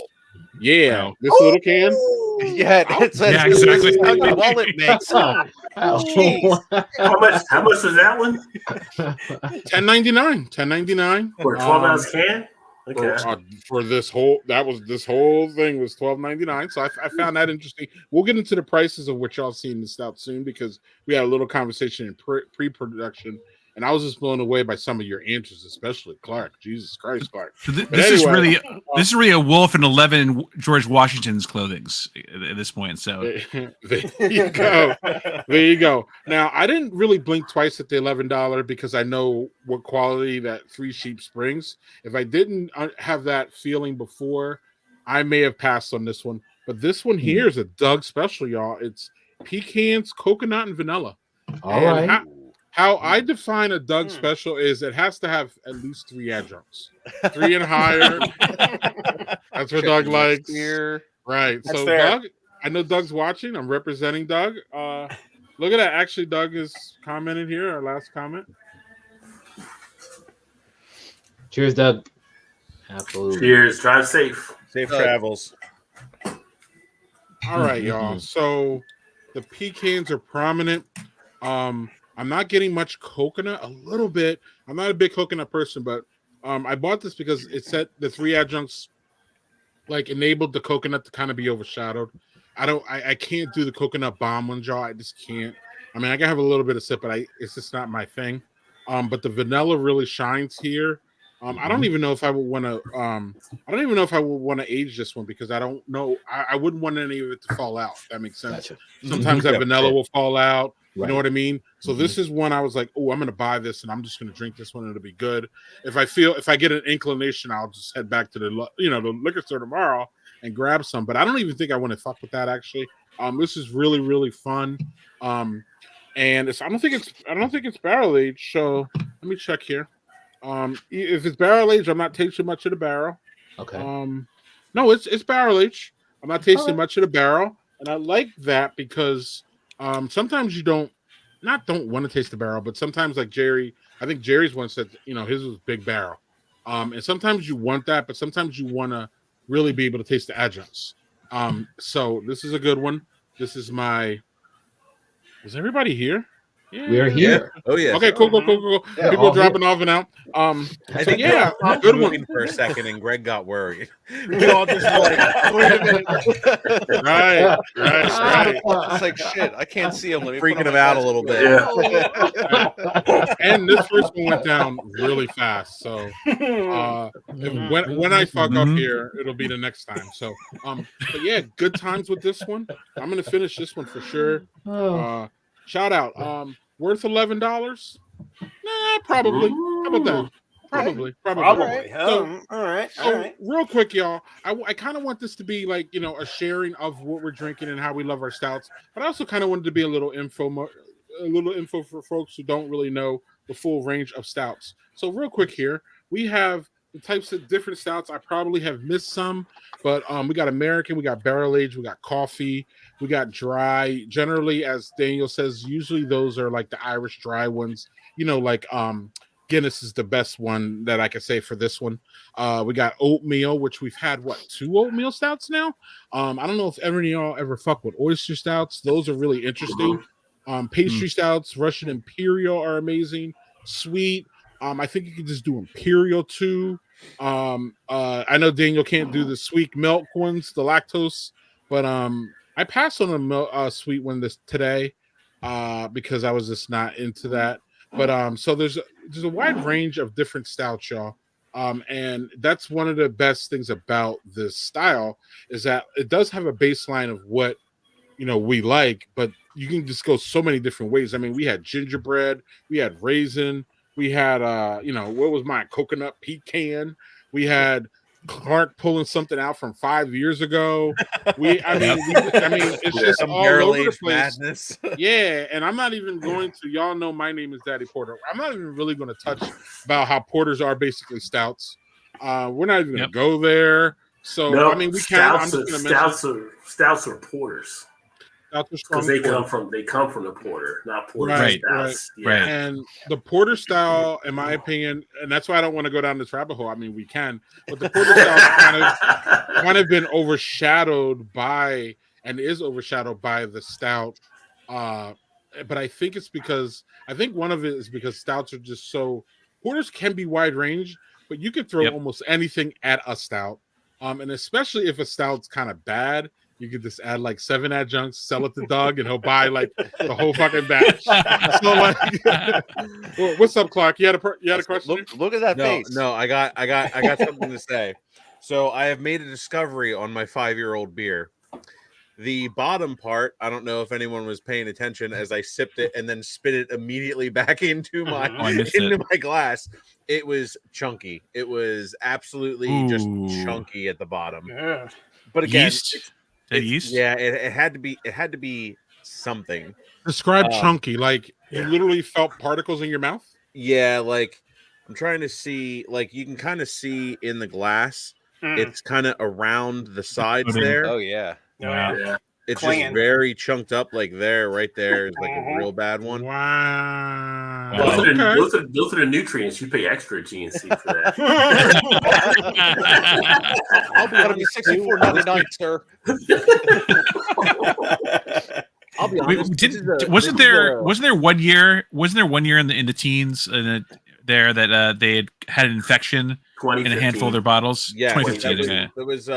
this little can. Yeah, it's Yeah, exactly. how your wallet makes. Wow. How much was that one? $10.99 For a 12-ounce can? Okay. for this whole thing was $12.99. So I found that interesting. We'll get into the prices of what y'all see in the stout soon, because we had a little conversation in pre-production, and I was just blown away by some of your answers, especially Clark. Jesus Christ, Clark. So this is really a wolf in 11 George Washington's clothings at this point. So there you go. There you go. Now, I didn't really blink twice at the $11 because I know what quality that Three Sheeps brings. If I didn't have that feeling before, I may have passed on this one. But this one here is a Doug special, y'all. It's pecans, coconut, and vanilla. All right. How I define a Doug special is it has to have at least 3 adjuncts, 3 and higher. That's what Doug likes. Right. That's so fair. Doug, I know Doug's watching. I'm representing Doug. Look at that. Actually, Doug is commented here. Our last comment. Cheers, Doug. Absolutely. Cheers. Drive safe. Safe travels. All right, y'all. So the pecans are prominent. I'm not getting much coconut, a little bit. I'm not a big coconut person, but I bought this because it said the 3 adjuncts like enabled the coconut to kind of be overshadowed. I can't do the coconut bomb ones, y'all. I just can't. I mean, I can have a little bit of sip, but it's just not my thing. But the vanilla really shines here. I don't even know if I would want to. I don't even know if I would want to age this one, because I don't know. I wouldn't want any of it to fall out. If that makes sense. Gotcha. Sometimes that vanilla will fall out. You Right. know what I mean? So this is one I was like, oh, I'm going to buy this and I'm just going to drink this one and it'll be good. If I get an inclination, I'll just head back to the liquor store tomorrow and grab some. But I don't even think I want to fuck with that, actually. This is really, really fun. And I don't think it's barrel aged. So let me check here. If it's barrel aged, I'm not tasting much of the barrel. Okay. No, it's barrel aged. I'm not tasting much of the barrel, and I like that because sometimes you don't want to taste the barrel, but sometimes, like Jerry, I think Jerry's one said, his was big barrel. And sometimes you want that, but sometimes you want to really be able to taste the adjuncts. So this is a good one. This is is everybody here? Yeah. We're here. Oh yeah. Okay, cool. Yeah, People all dropping off and out. I So think yeah, Greg good was one. moving for a second, and Greg got worried. We all just like, wait a minute. Right. It's like, shit, I can't see him. Let me put Freaking on him my out a glasses. little bit. Yeah. And this first one went down really fast. So when I fuck up here, it'll be the next time. So but yeah, good times with this one. I'm gonna finish this one for sure. Shout out. Worth $11? Nah, probably. How about that? Probably. Probably. So, All right. real quick, y'all. I kind of want this to be like, a sharing of what we're drinking and how we love our stouts. But I also kind of wanted to be a little info for folks who don't really know the full range of stouts. So, real quick here, we have the types of different stouts. I probably have missed some, but we got American, we got barrel aged, we got coffee, we got dry. Generally, as Daniel says, usually those are like the Irish dry ones. Like Guinness is the best one that I can say for this one. We got oatmeal, which we've had 2 oatmeal stouts now. I don't know if any of y'all ever fuck with oyster stouts. Those are really interesting. Pastry stouts, Russian Imperial are amazing. Sweet. I think you could just do Imperial too. I know Daniel can't do the sweet milk ones, the lactose, but I passed on a sweet one today because I was just not into that. But so there's a wide range of different stouts, y'all. And that's one of the best things about this style is that it does have a baseline of what we like, but you can just go so many different ways. I mean, we had gingerbread, we had raisin, we had what was mine? Coconut pecan. We had Clark pulling something out from 5 years ago. I mean, it's just all over the place. Madness. Yeah, and I'm not even going to. Y'all know my name is Daddy Porter. I'm not even really going to touch about how porters are basically stouts. We're not even going to go there. So I mean, we can. I'm just going to mention stouts are porters. Because they come from the porter, not porter stouts. Right. And the porter style, in my opinion, and that's why I don't want to go down this rabbit hole. I mean, we can, but the porter style kind of been overshadowed by the stout. But I think it's because one of it is because stouts are just so porters can be wide range, but you could throw almost anything at a stout. And especially if a stout's kind of bad. You could just add like 7 adjuncts, sell it to Doug, and he'll buy like the whole fucking batch. So like, well, what's up, Clark? You had a question? Look at that face. No, I got something to say. So I have made a discovery on my 5-year-old beer. The bottom part, I don't know if anyone was paying attention as I sipped it and then spit it immediately back into my my glass. It was chunky. It was absolutely just chunky at the bottom. Yeah. But again, yeast? Yeah, it had to be something. Describe chunky, like you literally felt particles in your mouth? Yeah, like I'm trying to see, like you can kind of see in the glass, it's kind of around the sides there. Oh yeah. Wow. Yeah. It's just very chunked up, like right there is like a real bad one. Wow. Those are the nutrients. You pay extra GNC for that. I'll be honest, $64.99, sir. I'll be honest. Wasn't there 1 year in the teens there that they had an infection in a handful of their bottles? Yeah, 2015. It was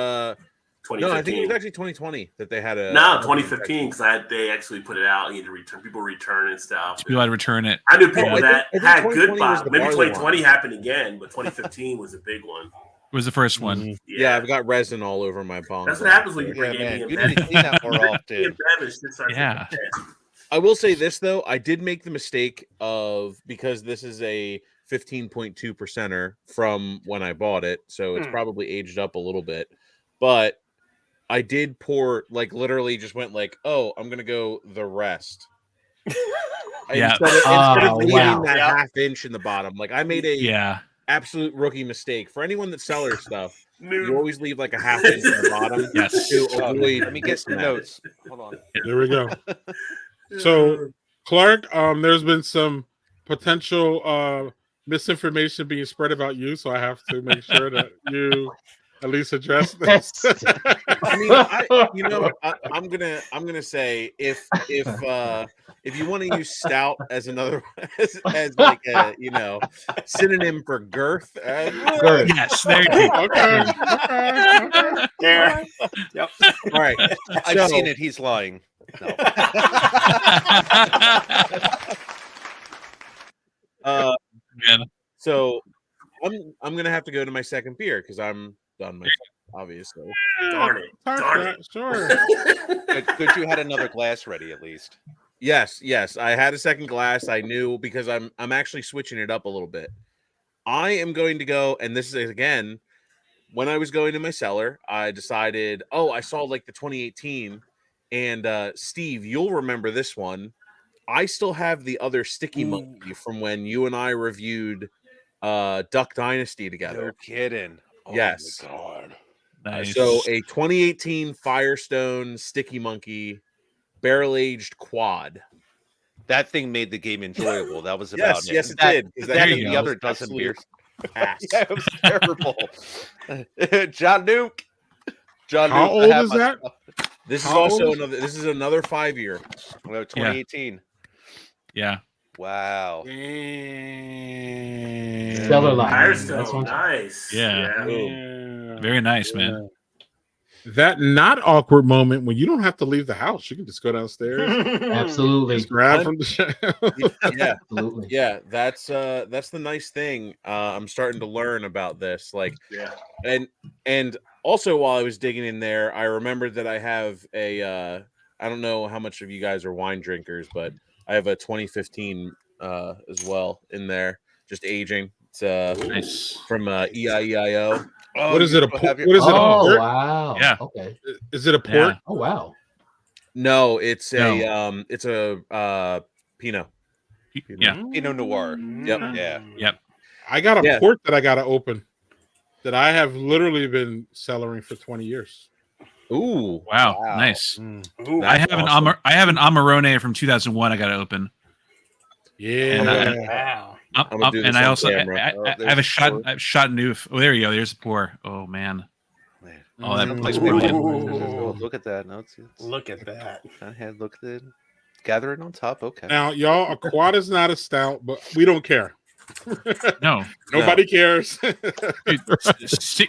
no, I think it was actually 2020 that they had a. No, 2015 because they actually put it out. You had to people return and stuff. People had to return it. I knew people that had good bottles. Maybe 2020 happened again, but 2015 was a big one. It was the first one. Mm-hmm. Yeah, I've got resin all over my palms. That's what happens when you bring in. You need to clean that more often. Yeah. I will say this though, I did make the mistake of, because this is a 15.2%er from when I bought it, so it's probably aged up a little bit, but I did pour, like literally just went like, oh, I'm gonna go the rest. Instead of leaving that half inch in the bottom, like I made a absolute rookie mistake. For anyone that sellers stuff, you always leave like a half inch in the bottom. Yes. Let me get some notes. Hold on. There we go. So, Clark, there's been some potential misinformation being spread about you, so I have to make sure that you at least address this. I mean, I'm gonna say if you want to use stout as another as like a synonym for girth, girth. Yes, there you go. Okay. There. Yep. All right. I've seen it. He's lying. No. So I'm gonna have to go to my second beer because I'm done myself, obviously. Darn it. Sure. Good you had another glass ready at least. Yes, yes. I had a second glass. I knew because I'm actually switching it up a little bit. I am going to go, and this is again when I was going to my cellar. I decided, oh, I saw like the 2018, and Steve, you'll remember this one. I still have the other sticky monkey from when you and I reviewed Duck Dynasty together. No kidding. Oh Yes. my god. Nice. So a 2018 Firestone sticky monkey barrel-aged quad. That thing made the game enjoyable. That was about Yes, it. yes, it That- did. 'Cause That There and you the go. other dozen Absolute beers. ass. Yeah, it was terrible. John Duke. John How Duke, I old have is my that? stuff. This is How also old is- another. This is another 5-year. Well, 2018. Yeah. Wow. Cellar life. That's Firestone, what- nice. Yeah. Yeah. Very nice, man. That not awkward moment when you don't have to leave the house. You can just go downstairs, Absolutely. just grab from the shelf. Yeah, Absolutely. yeah. That's the nice thing. I'm starting to learn about this. Like, Yeah. and also while I was digging in there, I remembered that I have a. I don't know how much of you guys are wine drinkers, but I have a 2015 as well in there, just aging. It's Nice. from EIEIO. Oh, What is you it? A still por- have your- what is it? A Oh port? wow. Yeah. Okay. Is it a port? Yeah. Oh wow. No, it's No. a Pinot. Yeah. Pinot Noir. Yep. Yeah. Yep. I got a Yeah. port that I got to open that I have literally been cellaring for 20 years. Ooh. Wow. Wow. Nice. Ooh, I That's have awesome. I have an Amarone from 2001. I got to open. Yeah. And wow. I'm gonna do this And I on also camera. I have a shot noof. Oh, there you go. There's a pour. Oh man. Man. Oh, that Mm. looks Like, brilliant. oh, look at that. No, it's Look at that. go ahead, look at it. Gather it on top. Okay. Now, y'all, a quad is not a stout, but we don't care. No. Nobody cares. Dude,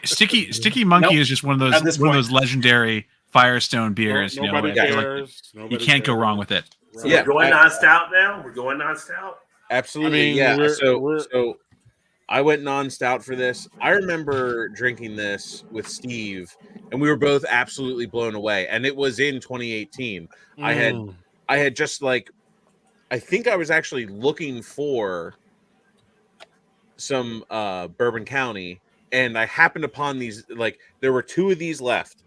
Sticky Monkey Nope. is just one of At this those legendary Firestone beers. Nobody you know, like, cares. you Nobody can't go cares. wrong with it. So Yeah, we're going non-stout now? We're going non-stout? Absolutely. I mean, yeah. we're- So I went non-stout for this. I remember drinking this with Steve, and we were both absolutely blown away. And it was in 2018. I had just like, I think I was actually looking for some Bourbon County, and I happened upon these. Like, there were 2 of these left.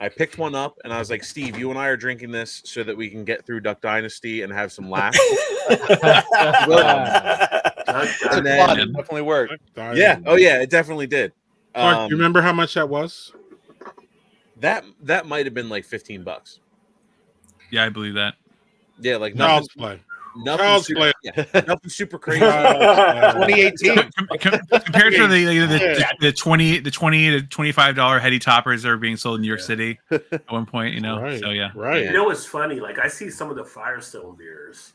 I picked one up, and I was like, Steve, you and I are drinking this so that we can get through Duck Dynasty and have some laughs. It's And then- fun. It definitely worked. Yeah. Oh, yeah. It definitely did. Mark, you remember how much that was? That might have been like $15. Yeah, I believe that. Yeah, like Child's play. nothing Child's super, play. yeah, nothing super crazy. 2018. Compared to the $20 to $25 heady toppers that are being sold in New York City at one point, you know. Right. So yeah. Right. You know what's funny? Like, I see some of the Firestone beers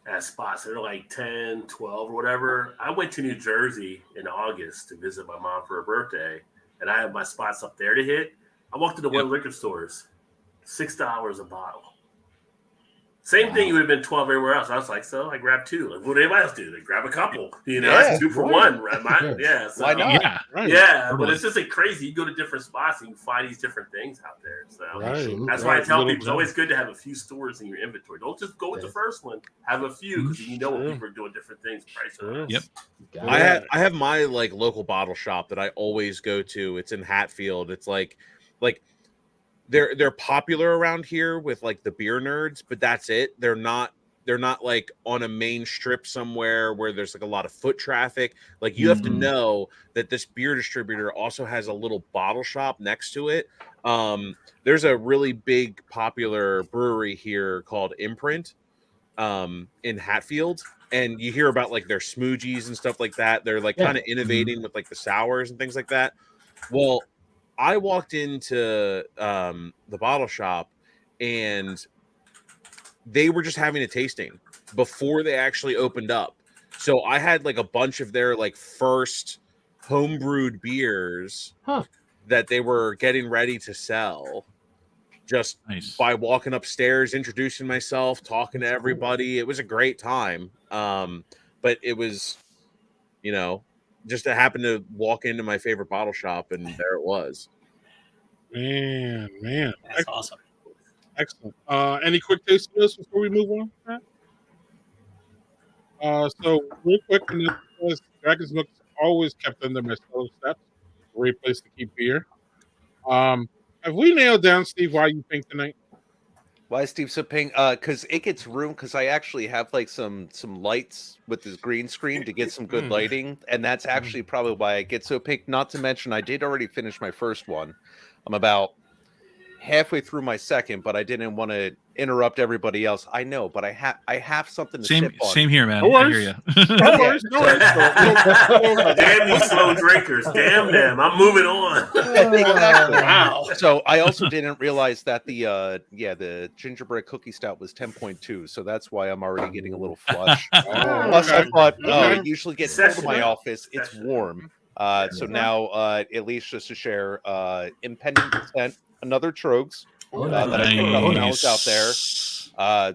at spots. They're like 10, 12 or whatever. I went to New Jersey in August to visit my mom for her birthday, and I have my spots up there to hit. I walked into one liquor stores, $6 a bottle. Same thing, you would have been 12 everywhere else. I was like, so I grabbed 2. Like, what did anybody else do? They grab a couple. You know, Yeah, it's 2 for right. 1. Right? Yeah. So, Why not? Yeah. Right. Yeah, but Totally. it's just like crazy. You go to different spots and you find these different things out there. So Right. that's why I tell Little people it's always gems. good to have a few stores in your inventory. Don't just go with the first one. Have a few because you know when Sure. people are doing different things. Price Sure. Yep. I have my like local bottle shop that I always go to. It's in Hatfield. It's like they're popular around here with like the beer nerds, but that's it. They're not like on a main strip somewhere where there's like a lot of foot traffic. Like, you have to know that this beer distributor also has a little bottle shop next to it. There's a really big popular brewery here called Imprint in Hatfield, and you hear about like their smoogies and stuff like that. They're like kind of innovating with like the sours and things like that. Well, I walked into the bottle shop, and they were just having a tasting before they actually opened up. So I had like a bunch of their like first homebrewed beers that they were getting ready to sell, just Nice. by walking upstairs, introducing myself, talking to everybody. It was a great time. But it was, just to happen to walk into my favorite bottle shop, and there it was. Man. That's awesome. Excellent. Any quick taste of this before we move on? Matt? So real quick, and this was Dragon's Milk's always kept under my solo steps. Great place to keep beer. Have we nailed down, Steve, why you think tonight? Why is Steve so pink? Because it gets room. Because I actually have like some lights with this green screen to get some good lighting, and that's actually probably why I get so pink. Not to mention, I did already finish my first one. I'm about halfway through my second, but I didn't want to interrupt everybody else. I know, but I have something to sip on. Same here, man. No I worries. hear you. No worries. No worries. Damn you slow drinkers. Damn them. I'm moving on. Wow. So I also didn't realize that the gingerbread cookie stout was 10.2, so that's why I'm already getting a little flush. Plus, I thought, it usually gets cold in my office. It's warm. So now, at least just to share, impending descent, another Trogs that I picked up when I was out there.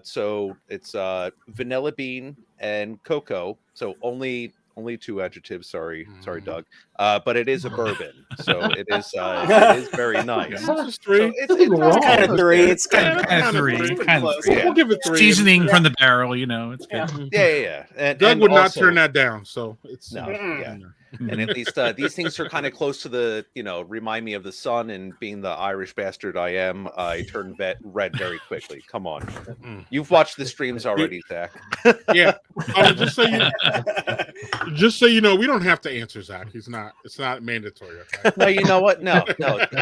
So it's vanilla bean and cocoa. So only two adjectives. Sorry, Doug. But it is a bourbon, so it is very nice. It's just three. So it's kind of three. It's kind Kind of three. Kind of three. We'll give it three. Seasoning from the barrel, it's good. Yeah. Doug would not turn that down. So it's no, yeah. And at least these things are kind of close to the, remind me of the sun, and being the Irish bastard I am, I turn red very quickly. Come on. You've watched the streams already, Zach. Yeah. Just so you know, we don't have to answer Zach. It's not mandatory. Okay? No, you know what? No.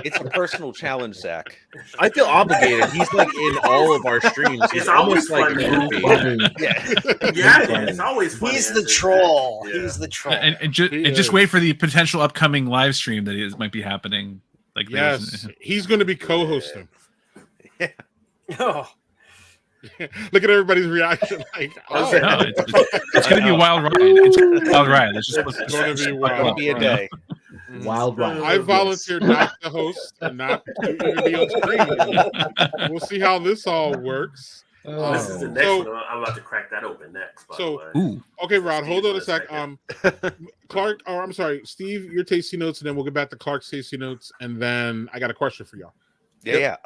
It's a personal challenge, Zach. I feel obligated. He's like in all of our streams. He's almost like funny. a movie. It's always funny. He's the troll. Yeah. He's the troll. And just wait for the potential upcoming live stream that might be happening. Like yes, he's going to be co-hosting. Yeah. Oh. Look at everybody's reaction. Like, no, it's going to be a wild ride. It's going to be a wild ride. It's going to be wild. It's going to be a day. Wild ride. I volunteered not to host and not to even be on screen. We'll see how this all works. This is the next one. I'm about to crack that open next. Okay, Rod, hold on a sec. Clark, I'm sorry, Steve, your tasty notes, and then we'll get back to Clark's tasty notes, and then I got a question for y'all. Yeah.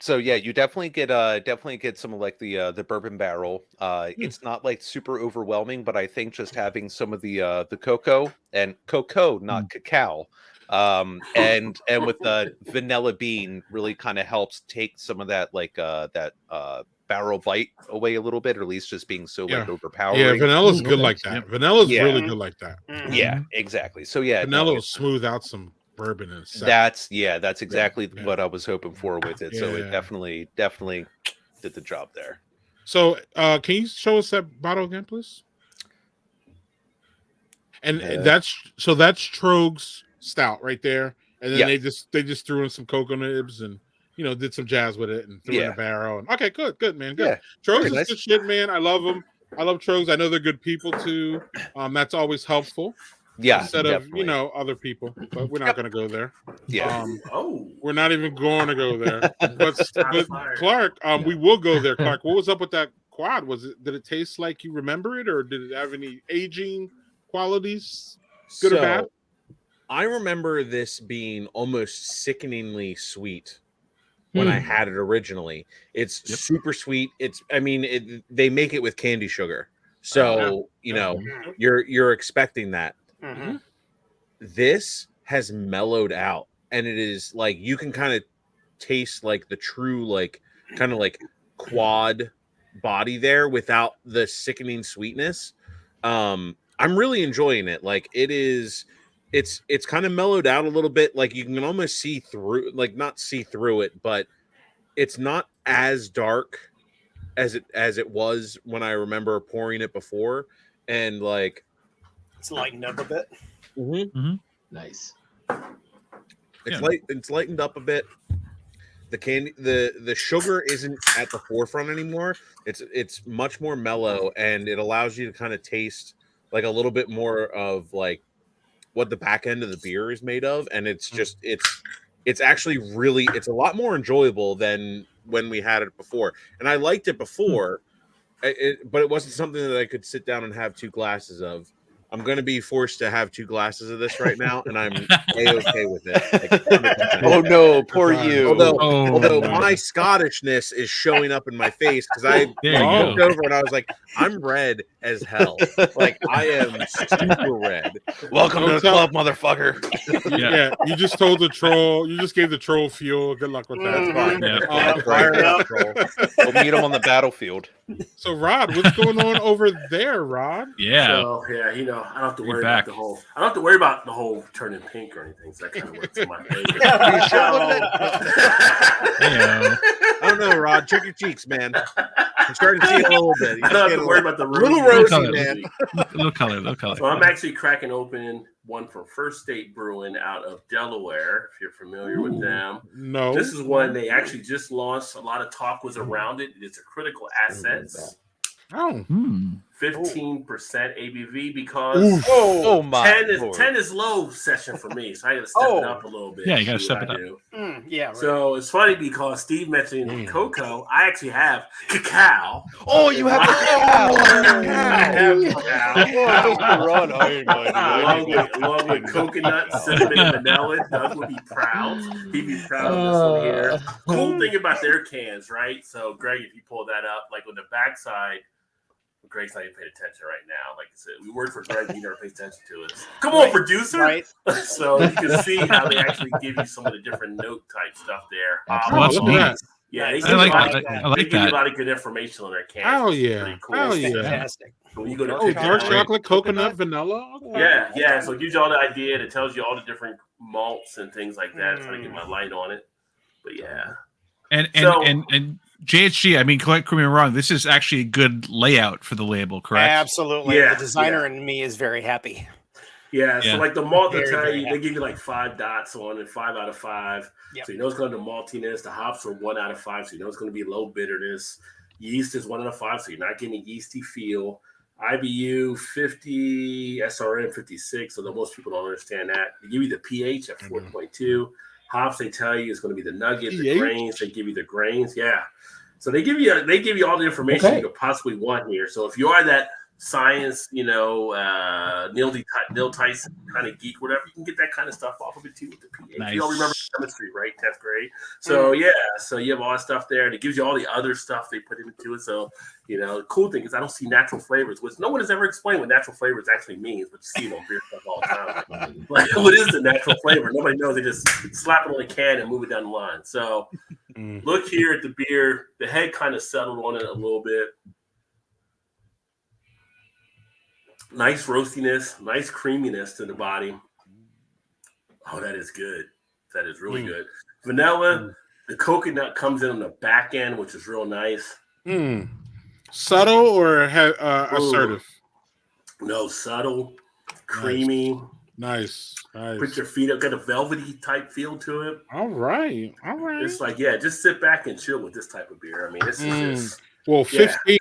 So you definitely get some of like the bourbon barrel. It's not like super overwhelming, but I think just having some of the cocoa, not cacao, and with the vanilla bean really kind of helps take some of that that barrel bite away a little bit, or at least just being so like overpowering. Yeah, vanilla's good like that. Vanilla's really good like that. Yeah, exactly. So vanilla will smooth out some bourbon in a second. That's exactly what I was hoping for with it. So it definitely did the job there. So can you show us that bottle again, please? And that's Trogs stout right there. And then they just threw in some cocoa nibs and did some jazz with it and threw in a barrel. And, okay, good, man. Good. Trogs is good shit, man. I love them. I love Trogs. I know they're good people too. That's always helpful. Yeah. Instead of other people, but we're not going to go there. Yeah. We're not even going to go there. But Clark, we will go there. Clark, what was up with that quad? Did it taste like you remember it, or did it have any aging qualities, good or bad? I remember this being almost sickeningly sweet when I had it originally. It's super sweet. They make it with candy sugar, so you're expecting that. Mm-hmm. This has mellowed out, and it is like you can kind of taste like the true kind of quad body there without the sickening sweetness. I'm really enjoying it. Like it's kind of mellowed out a little bit. Like you can almost see through, not see through it, but it's not as dark as it was when I remember pouring it before, and it's lightened up a bit. Nice. It's lightened up a bit. The candy, the sugar isn't at the forefront anymore. It's much more mellow, and it allows you to kind of taste a little bit more of what the back end of the beer is made of, and it's actually really, it's a lot more enjoyable than when we had it before. And I liked it before, but it wasn't something that I could sit down and have two glasses of. I'm going to be forced to have 2 glasses of this right now, and I'm a-okay with it. Like, 100%. Oh no, poor you. Although my Scottishness is showing up in my face because I looked over and I was like, I'm red as hell. Like I am super red. Welcome to the club, motherfucker. Yeah, you just told the troll. You just gave the troll fuel. Good luck with that. Fire up, troll. We'll meet him on the battlefield. So, Rod, what's going on over there, Rod? Yeah. So, yeah, I don't have to worry about the whole. I don't have to worry about the whole turning pink or anything. So that kind of works in my favor. I don't know, Rod. Check your cheeks, man. I'm starting to see it a little bit. I don't have to worry about the little rosy, man. Little color. So I'm actually cracking open one from First State Brewing out of Delaware. If you're familiar with them, no. This is one they actually just launched. A lot of talk was around it. It's a critical assets. 15% ABV because 10 is low session for me, so I got to step it up a little bit. Yeah, you got to step it up. Yeah. Right. So it's funny because Steve mentioned cocoa. I actually have cacao. Oh, you have cacao. I have cacao. Along with coconut, cinnamon, and vanilla. Doug would be proud. He'd be proud of this one here. Cool thing about their cans, right? So, Greg, if you pull that up, like on the backside. Greg's not even paying attention right now. Like I said, we work for Greg. He never pays attention to us. Come on, producer. Right. So you can see how they actually give you some of the different note type stuff there. Yeah, they give I like give you a that. lot of good information on their cans. Hell yeah. Pretty cool. Hell yeah. Fantastic. When you go to Dark chocolate, coconut, vanilla. Yeah. So it gives you all the idea. And it tells you all the different malts and things like that. Trying to get my light on it. But yeah. And JHG, I mean, correct me wrong. This is actually a good layout for the label, correct? Absolutely. Yeah, The designer in me is very happy. Yeah, so like the malt, they tell Very you, they give you like 5 dots on it, 5 out of 5. Yep. So you know it's going to be maltiness. The hops are 1 out of 5, so you know it's going to be low bitterness. Yeast is 1 out of 5, so you're not getting a yeasty feel. IBU 50, SRM 56, so that most people don't understand that. They give you the pH at 4.2. Hops, they tell you it's going to be the nugget, the grains. They give you the grains. Yeah. So they give you all the information you could possibly want here. So if you are that science, Neil Tyson kind of geek, whatever, you can get that kind of stuff off of it too with the pH. Nice. You don't remember chemistry, right? 10th grade. So so you have all that stuff there, and it gives you all the other stuff they put into it. So the cool thing is I don't see natural flavors, which no one has ever explained what natural flavors actually means, but you see it on beer stuff all the time. Like, what is the natural flavor? Nobody knows. They just slap it on a can and move it down the line. So look here at the beer. The head kind of settled on it a little bit. Nice roastiness, nice creaminess to the body. Oh, that is good. That is really good. Vanilla, the coconut comes in on the back end, which is real nice. Subtle or assertive? No, subtle, creamy. Nice. Put your feet up, got a velvety type feel to it. All right. It's like, just sit back and chill with this type of beer. I mean, this is just... Well, 15.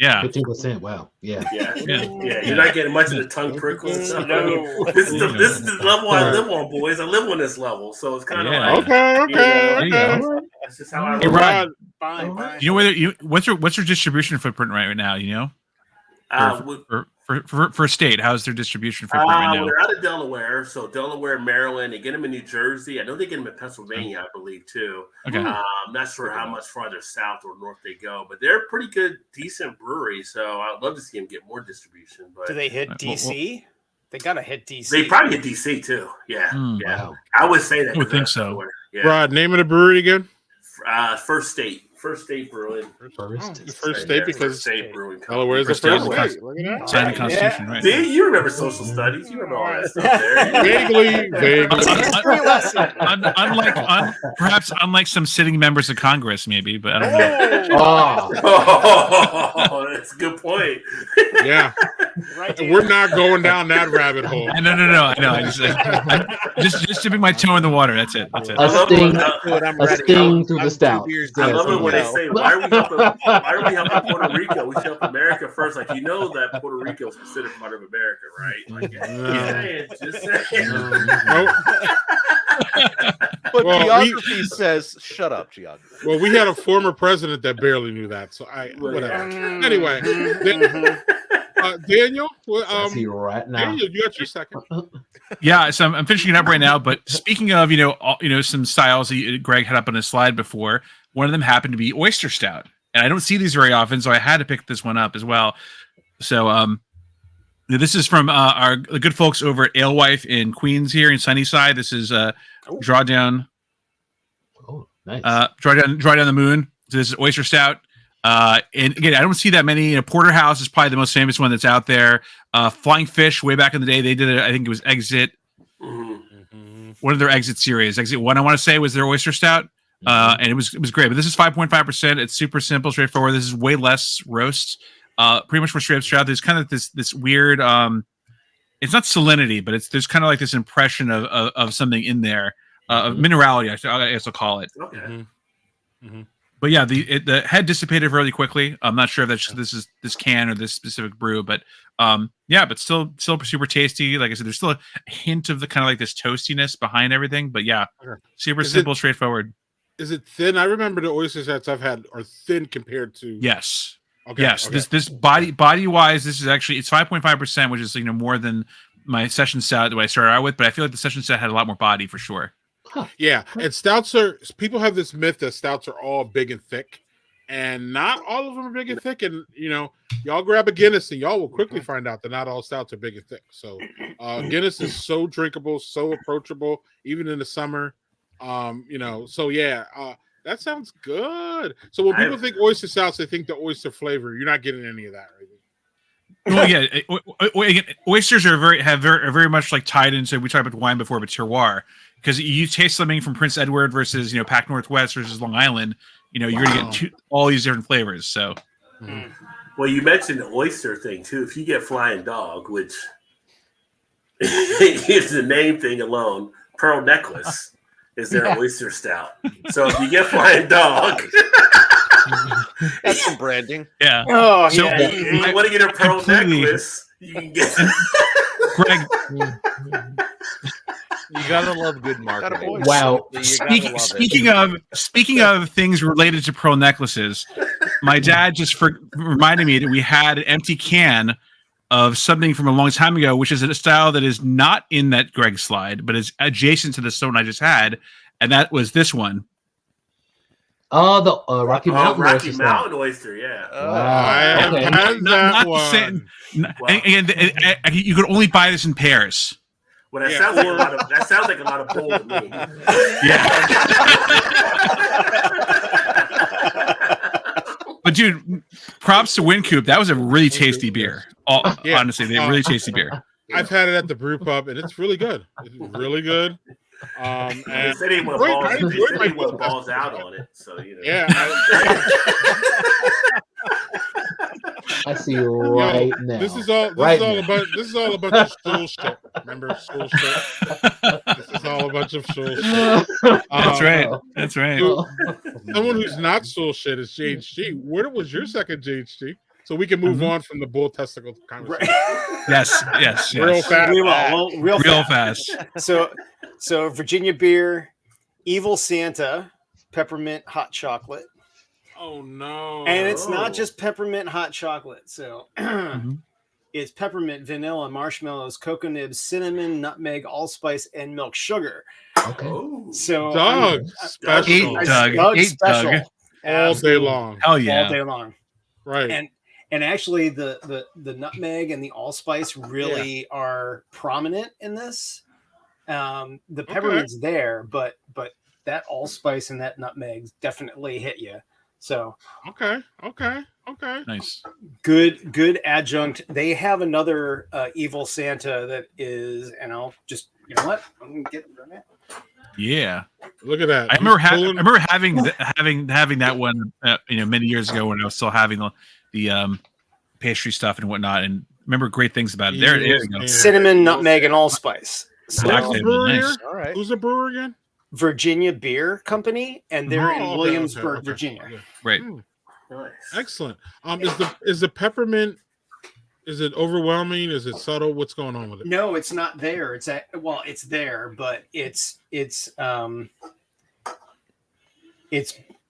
Yeah. 15%. Wow. Yeah. You're not getting much of the tongue prickle and stuff. I mean, this is the level I live on, boys. I live on this level, so it's kind of like okay. That's just how I Hey, roll. Rod, Fine. you know what's your distribution footprint right now? For state, how's their distribution footprint right now? They're out of Delaware, so Delaware, Maryland. They get them in New Jersey. I know they get them in Pennsylvania, I believe, too. Okay. I'm not sure how much farther south or north they go, but they're a pretty good, decent brewery. So I'd love to see them get more distribution. But Do they hit DC? They gotta hit DC. They probably hit DC too. Yeah. Wow. I would say that. I would think so. Yeah. Rod, name of the brewery again? First State Brewing. First State because First State Brewing. Delaware's the State. first state. Look at that. Sign the Constitution, right? See, you remember social studies. You remember all that stuff there. Vaguely. Perhaps unlike some sitting members of Congress, maybe, but I don't know. Oh, that's a good point. Yeah. We're not going down that rabbit hole. No. I know. I'm just dipping my toe in the water. That's it. A sting through the stout. I love it when they say, why are we helping Puerto Rico? We should help America first. Like, that Puerto Rico is considered part of America, right? Like, just saying. But geography says, shut up, geography. Well, we had a former president that barely knew that, so whatever. Anyway, Daniel, I see right now. Daniel, you got your second. Yeah, so I'm finishing it up right now. But speaking of, some styles that Greg had up on his slide before, one of them happened to be oyster stout, and I don't see these very often, so I had to pick this one up as well. So, this is from the good folks over at Alewife in Queens here in Sunnyside. This is Drawdown. Oh, nice. Drawdown the Moon. So this is oyster stout. And again, I don't see that many. Porterhouse is probably the most famous one that's out there. Flying Fish, way back in the day, they did it. I think it was Exit. One of their Exit series. Exit 1, I want to say, was their oyster stout. And it was great. But this is 5.5%. It's super simple, straightforward. This is way less roast. Pretty much for straight up stout. There's kind of this weird. It's not salinity, but there's kind of like this impression of something in there, of minerality. I guess I'll call it. Okay. But yeah, the head dissipated really quickly. I'm not sure if that's this is this can or this specific brew, but but still super tasty. Like I said, there's still a hint of the kind of like this toastiness behind everything. But yeah, super simple, straightforward. Is it thin? I remember the oyster stouts I've had are thin compared to. Yes. Okay. Yes. Okay. This body wise, this is actually it's 5.5%, which is more than my session stout that I started out with. But I feel like the session stout had a lot more body for sure. Yeah, and stouts people have this myth that stouts are all big and thick, and not all of them are big and thick. And y'all grab a Guinness and y'all will quickly find out that not all stouts are big and thick. So Guinness is so drinkable, so approachable, even in the summer. So yeah, that sounds good. So when people think oyster stouts, they think the oyster flavor. You're not getting any of that, right? Well, yeah, oysters are very much like tied into. We talked about wine before, but terroir. Because you taste something from Prince Edward versus Pac Northwest versus Long Island, you're gonna get all these different flavors. So, well, you mentioned the oyster thing too. If you get Flying Dog, which is the name thing alone, pearl necklace is their oyster stout. So if you get Flying Dog, that's some branding. Yeah. Oh, so yeah. You want to get a pearl necklace, you can get. Greg. You gotta love good marketing. Wow. Speaking of things related to pearl necklaces, my dad just reminded me that we had an empty can of something from a long time ago, which is a style that is not in that Greg slide, but is adjacent to the stone I just had, and that was this one. Oh, the Rocky Mountain Rocky Mountain oyster, yeah. I okay. had that one. And you could only buy this in pairs. Well, that sounds like a lot of bull to me. Yeah. But dude, props to Wincoop. That was a really tasty beer. Honestly, they really tasty beer. I've had it at the brew pub, and it's really good. It's really good. And they said he went balls out on it, so Yeah. I see right now. This is all a bunch of stool shit. Remember stool shit? This is all a bunch of stool shit. That's right. That's right. Someone who's not stool shit is JHG. Where was your second JHG? So we can move on from the bull testicle conversation. Yes. Real fast. Real fast. So Virginia beer, Evil Santa, peppermint hot chocolate. Oh no! And it's not just peppermint hot chocolate. So it's peppermint, vanilla, marshmallows, cocoa nibs, cinnamon, nutmeg, allspice, and milk sugar. Okay. So Doug special. Doug special. All day long. Hell yeah. All day long. Right. And actually the nutmeg and the allspice really are prominent in this. The peppermint's there, but that allspice and that nutmeg definitely hit you. So okay. Nice. Good adjunct. They have another Evil Santa that is, and I'll just I'm gonna get it. Yeah. Look at that. I remember having that one many years ago when I was still having the pastry stuff and whatnot, and remember great things about it. There you go. Cinnamon, nutmeg, and allspice. Exactly. Nice. All right. Who's the brewer again? Virginia Beer Company, and they're in Williamsburg, Virginia. Right. Nice. Excellent. Is the peppermint? Is it overwhelming? Is it subtle? What's going on with it? No, it's not there. It's there, but it's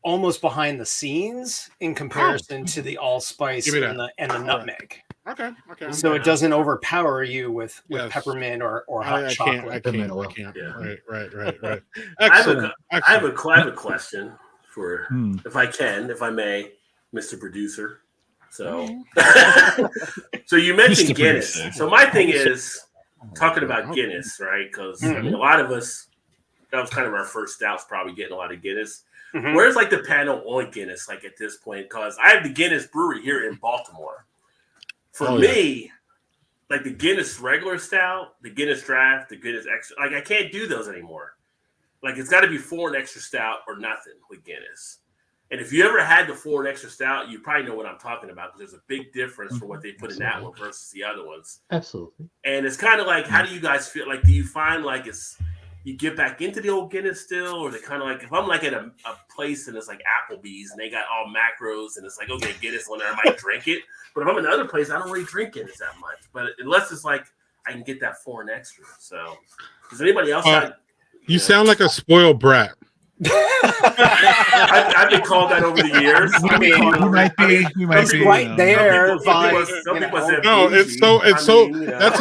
almost behind the scenes in comparison to the allspice and the nutmeg. Okay. Okay. So it doesn't overpower you with Yes. peppermint or hot I chocolate. can't. Yeah. Right. I have Excellent. a question for, if I may, Mr. Producer. So, so you mentioned Mr. Guinness. Producer. So my thing is talking about Guinness, right? Because I mean, a lot of us, that was kind of our first stouts, probably getting a lot of Guinness. Where's like the panel on Guinness, like at this point? Because I have the Guinness Brewery here in Baltimore. For me, like the Guinness regular stout, the Guinness draft, the Guinness extra, like I can't do those anymore. Like it's got to be 4 and extra stout or nothing with Guinness. And if you ever had the 4 and extra stout, you probably know what I'm talking about because there's a big difference for what they put in that one versus the other ones. Absolutely. And it's kind of like, how do you guys feel? Like, do you find like you get back into the old Guinness still, or they kind of like, if I'm like at a place and it's like Applebee's and they got all macros and it's like, okay, Guinness on there, I might drink it. But if I'm in another place, I don't really drink Guinness that much. But unless it's like I can get that 4 and extra. So, does anybody else? You sound like a spoiled brat. I've been called that over the years. You might be right there. No, it's so. That's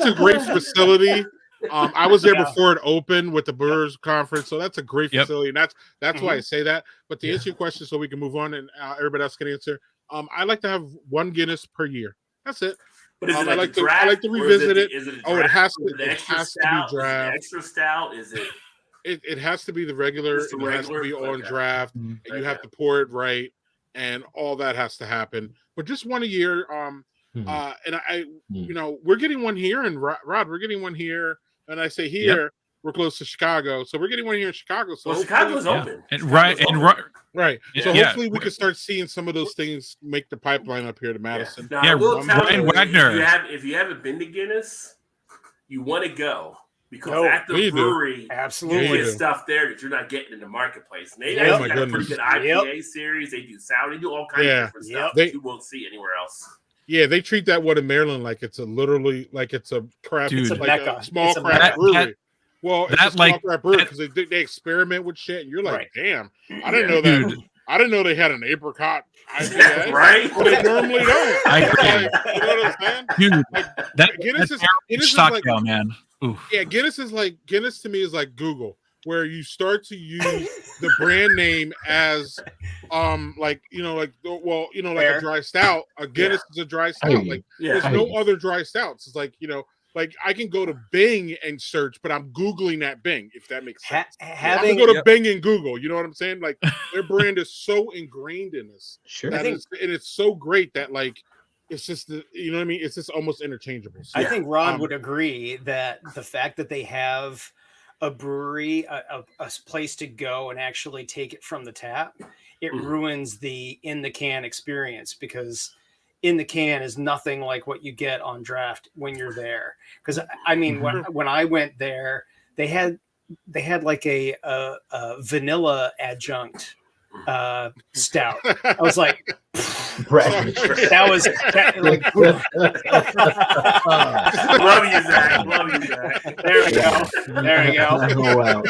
a great facility. I was there before it opened with the Brewers Conference, so that's a great facility, and that's why I say that. But to answer your question, so we can move on and everybody else can answer. I like to have 1 Guinness per year. That's it. But is it I like to revisit it. Is it It has to. It has to be draft. Extra stout? Is it? It has to be the regular. It has to be on draft, and you have to pour it right, and all that has to happen. But just 1 a year. And I we're getting one here, and Rod, we're getting one here. And I say here, we're close to Chicago, so we're getting one here in Chicago. So Chicago's open, right. So hopefully we can start seeing some of those things make the pipeline up here to Madison. Now, Ryan Wagner. If you haven't been to Guinness, you want to go because at the brewery, absolutely, you get stuff there that you're not getting in the marketplace. And they actually got a pretty good IPA series. They do sour. They do all kinds of different stuff that you won't see anywhere else. Yeah, they treat that one in Maryland like it's a craft, Dude, it's like a small craft brewery. Well, it's a small craft brewery because they experiment with shit, and you're like, damn, I didn't know that. Dude. I didn't know they had an apricot IPA, right? Well, they normally don't. I agree. You know what I'm saying? Dude, Like, Guinness is like, man. Oof. Yeah, Guinness to me is like Google, where you start to use the brand name as like a dry stout. A Guinness is a dry stout. Like there's no other dry stouts. It's like, like I can go to Bing and search, but I'm Googling that Bing, if that makes sense. I can go to Bing and Google, you know what I'm saying? Like their brand is so ingrained in this. Sure. And it's so great that like it's just you know what I mean? It's just almost interchangeable. So, I think Rod would agree that the fact that they have a brewery, a place to go and actually take it from the tap, it ruins the in the can experience, because in the can is nothing like what you get on draft when you're there. Because I mean, when I went there, they had like a vanilla adjunct stout. I was like, that was like, love you, Zach. There we go. Oh, wow.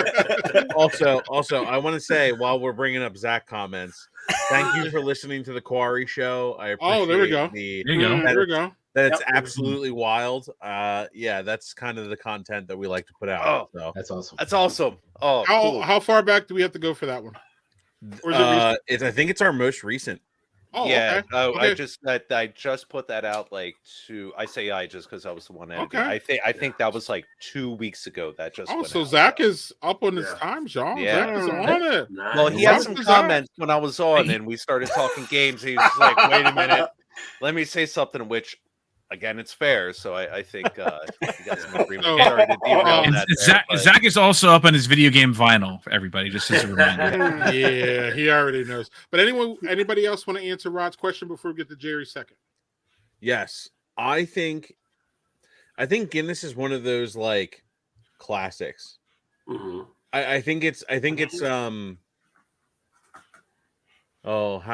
Also, I want to say, while we're bringing up Zach comments, thank you for listening to the Quarry Show. I appreciate there we go. There we go. That it's absolutely wild. Yeah, that's kind of the content that we like to put out. So that's awesome. That's awesome. Oh, cool. How far back do we have to go for that one? Or is it I think it's our most recent. Oh, yeah. okay. I just put that out just because I was the one editing. Okay. I think that was like 2 weeks ago. That just went so out. Zach is up on his time, John. Yeah. Zach is on it. Nice. Well, he had some comments when I was on, and we started talking games. He was like, "Wait a minute, let me say something." Which, again, it's fair. So I think you got some agreement. Sorry to derail that. Zach is also up on his video game vinyl for everybody, just as a reminder. Yeah, he already knows. But anybody else want to answer Rod's question before we get to Jerry's second? Yes, I think Guinness is one of those like classics. Mm-hmm. I think it's how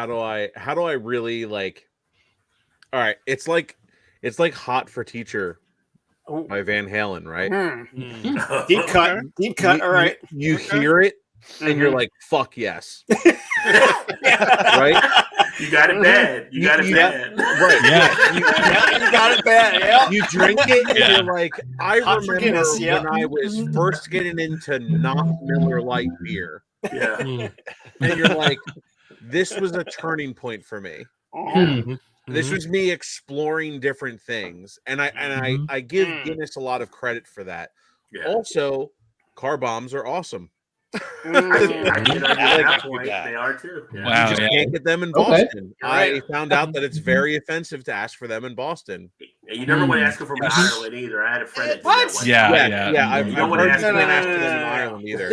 do I really like? All right, it's like Hot for Teacher by Van Halen, right? Deep cut. All right, you hear it and you're like, "Fuck yes," right? You got it bad. You got it bad. Right. Yeah. You got it bad. Yeah. You drink it and Yeah. you're like, I Hot for remember Guinness, yeah. when I was first getting into not Miller Lite beer. Yeah. And you're like, this was a turning point for me. Mhm. This was me exploring different things. And I give Guinness a lot of credit for that. Yeah. Also, car bombs are awesome. I can argue that do point. that. They are too. Yeah. Wow. You just Yeah. can't get them in Okay. Boston. You're I right. found out that it's very offensive to ask for them in Boston. And you never want to ask them from Ireland either. I had a friend that did What? that one Yeah. time. I've You don't heard want to you ask can't them. ask for them in Ireland either.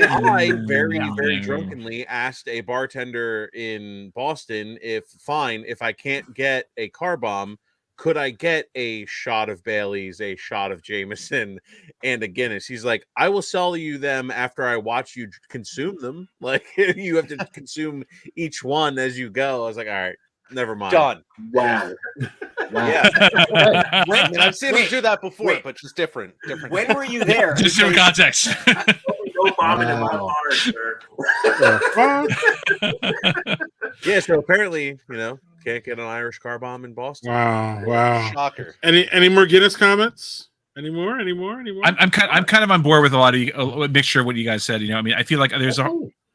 I very drunkenly asked a bartender in Boston if I can't get a car bomb, could I get a shot of Bailey's, a shot of Jameson, and a Guinness? He's like, I will sell you them after I watch you consume them. Like you have to consume each one as you go. I was like, all right, never mind. Done. Wow. Wow. Yeah. I When, mean, I've seen him wait, do that before, wait. but just different. when were you there? Just different context. No bombing in my Wow. bar, sir. Yeah, so apparently, can't get an Irish car bomb in Boston. Wow. Shocker. Any more Guinness comments? Any more? I'm kind of on board with a lot of a mixture of what you guys said. I mean, I feel like there's a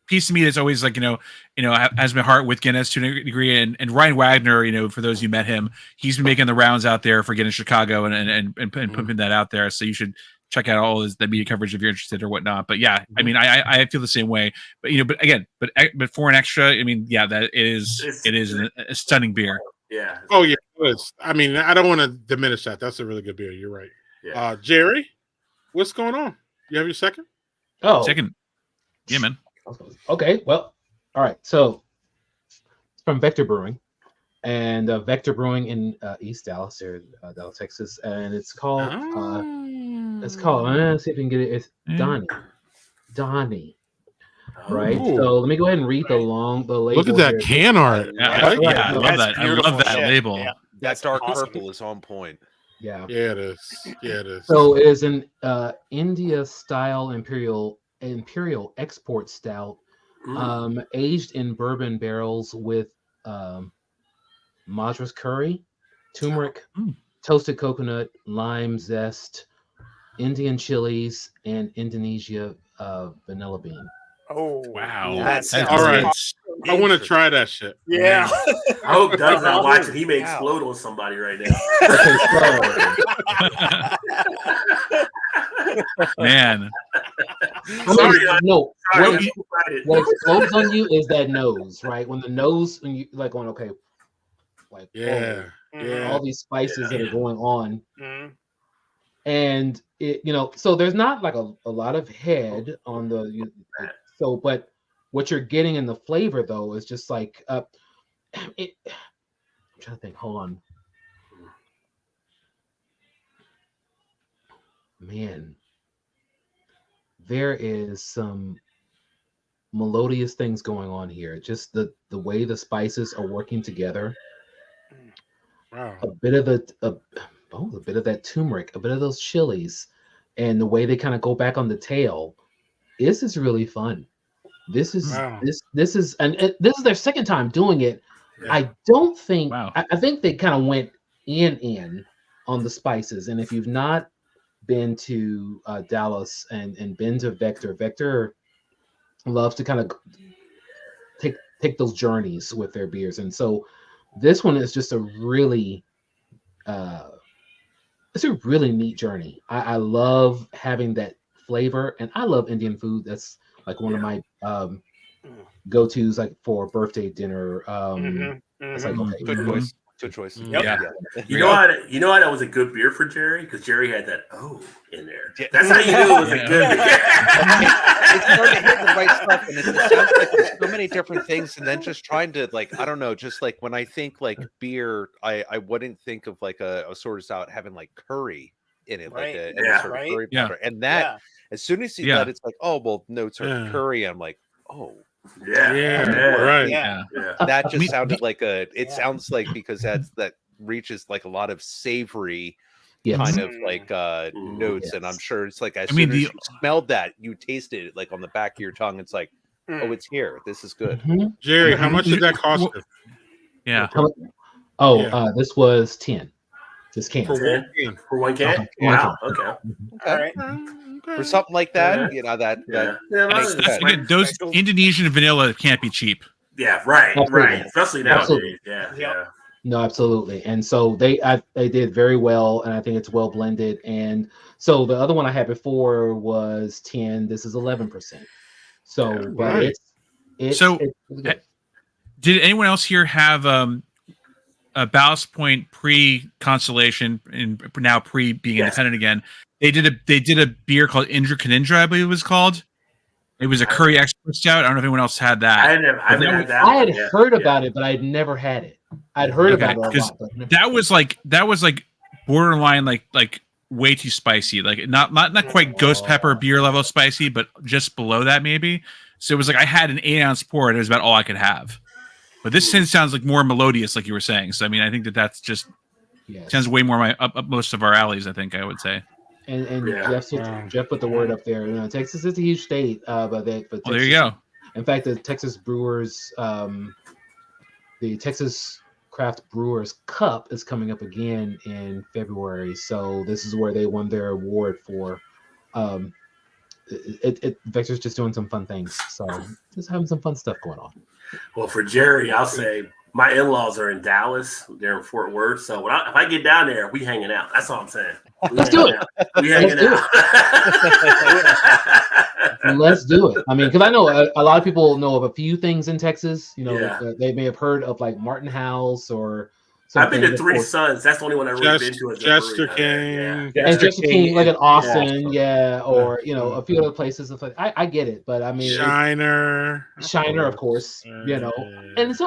piece of me that's always like has my heart with Guinness to a degree, and Ryan Wagner, for those who met him, he's been making the rounds out there for Guinness Chicago and pumping that out there. So you should check out all the media coverage if you're interested or whatnot. But yeah, I mean, I feel the same way. But but for an extra, I mean, yeah, that is a stunning beer. Yeah. Oh yeah, it is. I mean, I don't want to diminish that. That's a really good beer. You're right. Yeah. Jerry, what's going on? You have your second? Oh, Second, yeah, man. okay. Well, all right. So it's from Vector Brewing, and Vector Brewing in East Dallas, or Dallas, Texas, and it's called. Let's see if we can get it. It's Donnie. Right. Ooh. So let me go ahead and read the label. Look at that here. can art. Yeah, I love That's that. I love beautiful that shit. label. Yeah. That dark awesome. purple is on point. Yeah. Yeah, it is. Yeah, it is. So it is an India style imperial export stout, aged in bourbon barrels with madras curry, turmeric, toasted coconut, lime zest, Indian chilies, and Indonesia vanilla bean. Oh Wow. That's all right. I want to try that shit. Yeah. I hope Doug's not watching. He may explode on somebody right now. Man. Sorry, No, sorry, what explodes on you is that nose, right? When you like going, okay, like Yeah. all these spices that are going on. Mhm. And it, so there's not like a lot of head on but what you're getting in the flavor though is just like I'm trying to think. Hold on, man. There is some melodious things going on here. Just the way the spices are working together. Wow. A bit of that turmeric, a bit of those chilies, and the way they kind of go back on the tail. This is really fun. This is this is their second time doing it. Yeah. I don't think Wow. I think they kind of went in on the spices. And if you've not been to Dallas and been to Vector loves to kind of take those journeys with their beers. And so this one is just a really it's a really neat journey. I love having that flavor, and I love Indian food. That's like one of my go-tos, like for birthday dinner. It's like, okay, Good choice. Good choice. Yeah. You know how that was a good beer for Jerry? Because Jerry had that in there. That's how you knew it was a good beer. It's hard to hit the right stuff, and it just sounds like there's so many different things, and then just trying to I don't know, just like when I think like beer, I wouldn't think of like a sort of stout having like curry in it, Right. like Yeah. a sort of Right. curry Yeah. powder, and that as soon as you that, it's like, oh well, notes are curry. I'm like, oh. Right. Yeah. That just sounded like it sounds like, because that reaches like a lot of savory kind of like notes, and I'm sure it's like as soon as you smelled that, you tasted it like on the back of your tongue. It's like, Oh, it's here. This is good. Mhm. Jerry, how much did that cost Well, you? Yeah. Oh, Yeah. this was 10. This can. For one can. For one can? Uh-huh. Wow. One Okay. All right. For something like that, Yeah. you know that Yeah. Yeah, makes well, sense. Again, those Special. Indonesian vanilla can't be cheap. Yeah, right, Absolutely. right. Especially Absolutely. nowadays. Yeah, Yep. yeah. No, absolutely. And so they did very well, and I think it's well blended. And so the other one I had before was 10. This is 11%. So, but Right. it's So, good. Did anyone else here have a Ballast Point pre-Constellation and now pre being Yes. independent again? They did a beer called Indra Canindra, I believe it was called. It was a curry expert stout. I don't know if anyone else had that. I've never had that. I had one, yeah. heard about it, but I'd never had it. I'd heard Okay, about it a 'cause lot, but never. that was like borderline like way too spicy. Like not quite ghost pepper beer level spicy, but just below that maybe. So it was like I had an 8-ounce pour, and it was about all I could have. But this sounds like more melodious, like you were saying. So I mean, I think that's just Yes. sounds way more up most of our alleys. I think I would say. And Yeah. Jeff put the word up there. You know, Texas is a huge state, but Well, there you go. In fact, the Texas Brewers, the Texas Craft Brewers Cup is coming up again in February. So this is where they won their award for. Vector's just doing some fun things. So just having some fun stuff going on. Well, for Jerry, I'll say my in-laws are in Dallas. They're in Fort Worth. So if I get down there, we hanging out. That's all I'm saying. Let's do it. We hanging out. Let's do it. I mean, because I know a lot of people know of a few things in Texas. You know, Yeah. they may have heard of like Martin House or I've been something. to Three Sons. That's the only one I've really been to. As a Jester brewery. King. Yeah. And Jester King, like in Austin, Yeah. or you know, a few other places. It's like I get it, but I mean, Shiner. Shiner, of course, you know, and so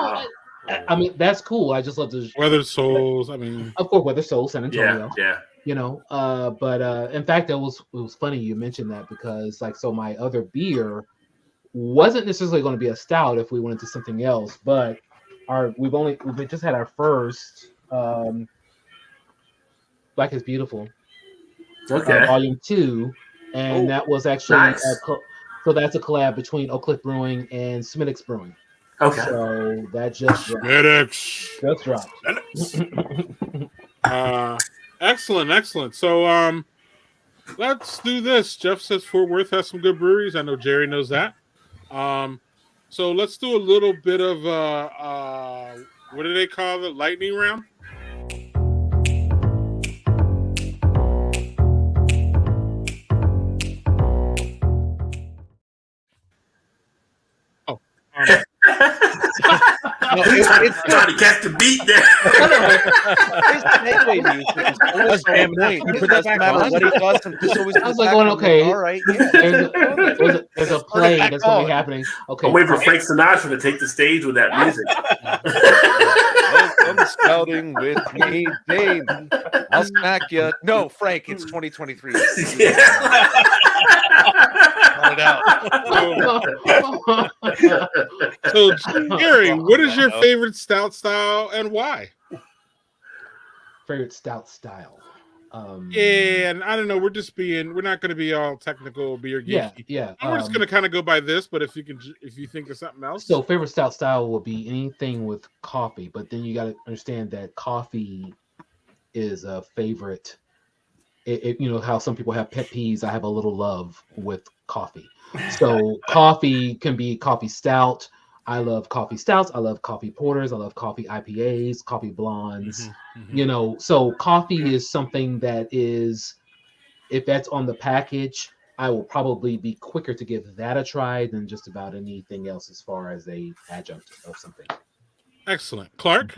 I mean that's cool. I just love to Weathered Souls. I mean, of course, Weather Soul, San Antonio. Yeah. You know, but in fact, it was funny you mentioned that because like so my other beer wasn't necessarily going to be a stout if we went into something else, but we've just had our first Black is Beautiful, Okay. volume 2, and that was actually Nice. so that's a collab between Oak Cliff Brewing and Smittix Brewing. Okay. So that just dropped. FedEx. Just dropped. Excellent. So let's do this. Jeff says Fort Worth has some good breweries. I know Jerry knows that. So let's do a little bit of what do they call it? Lightning round? Oh. No, it's trying to catch the beat there. His segue music is always so great. You put that back on? What he does, and this always I was goes like back going, to, okay. all right, yeah. There's a play that's going to be happening. Okay. I'm waiting for Frank Sinatra to take the stage with that music. Welcome scouting with me, Dave. I'll smack you. No, Frank, it's 2023. Cut it out. So Jerry, what is your favorite stout style and why? Favorite stout style. And I don't know. We're not going to be all technical beer geeky. Yeah. We're just going to kind of go by this. But if you think of something else. So favorite stout style will be anything with coffee, but then you got to understand that coffee is a favorite. You know how some people have pet peeves. I have a little love with coffee. So coffee can be coffee stout. I love coffee stouts. I love coffee porters. I love coffee IPAs, coffee blondes. You know, so coffee is something that is, if that's on the package, I will probably be quicker to give that a try than just about anything else as far as a adjunct of something. Excellent. Clark?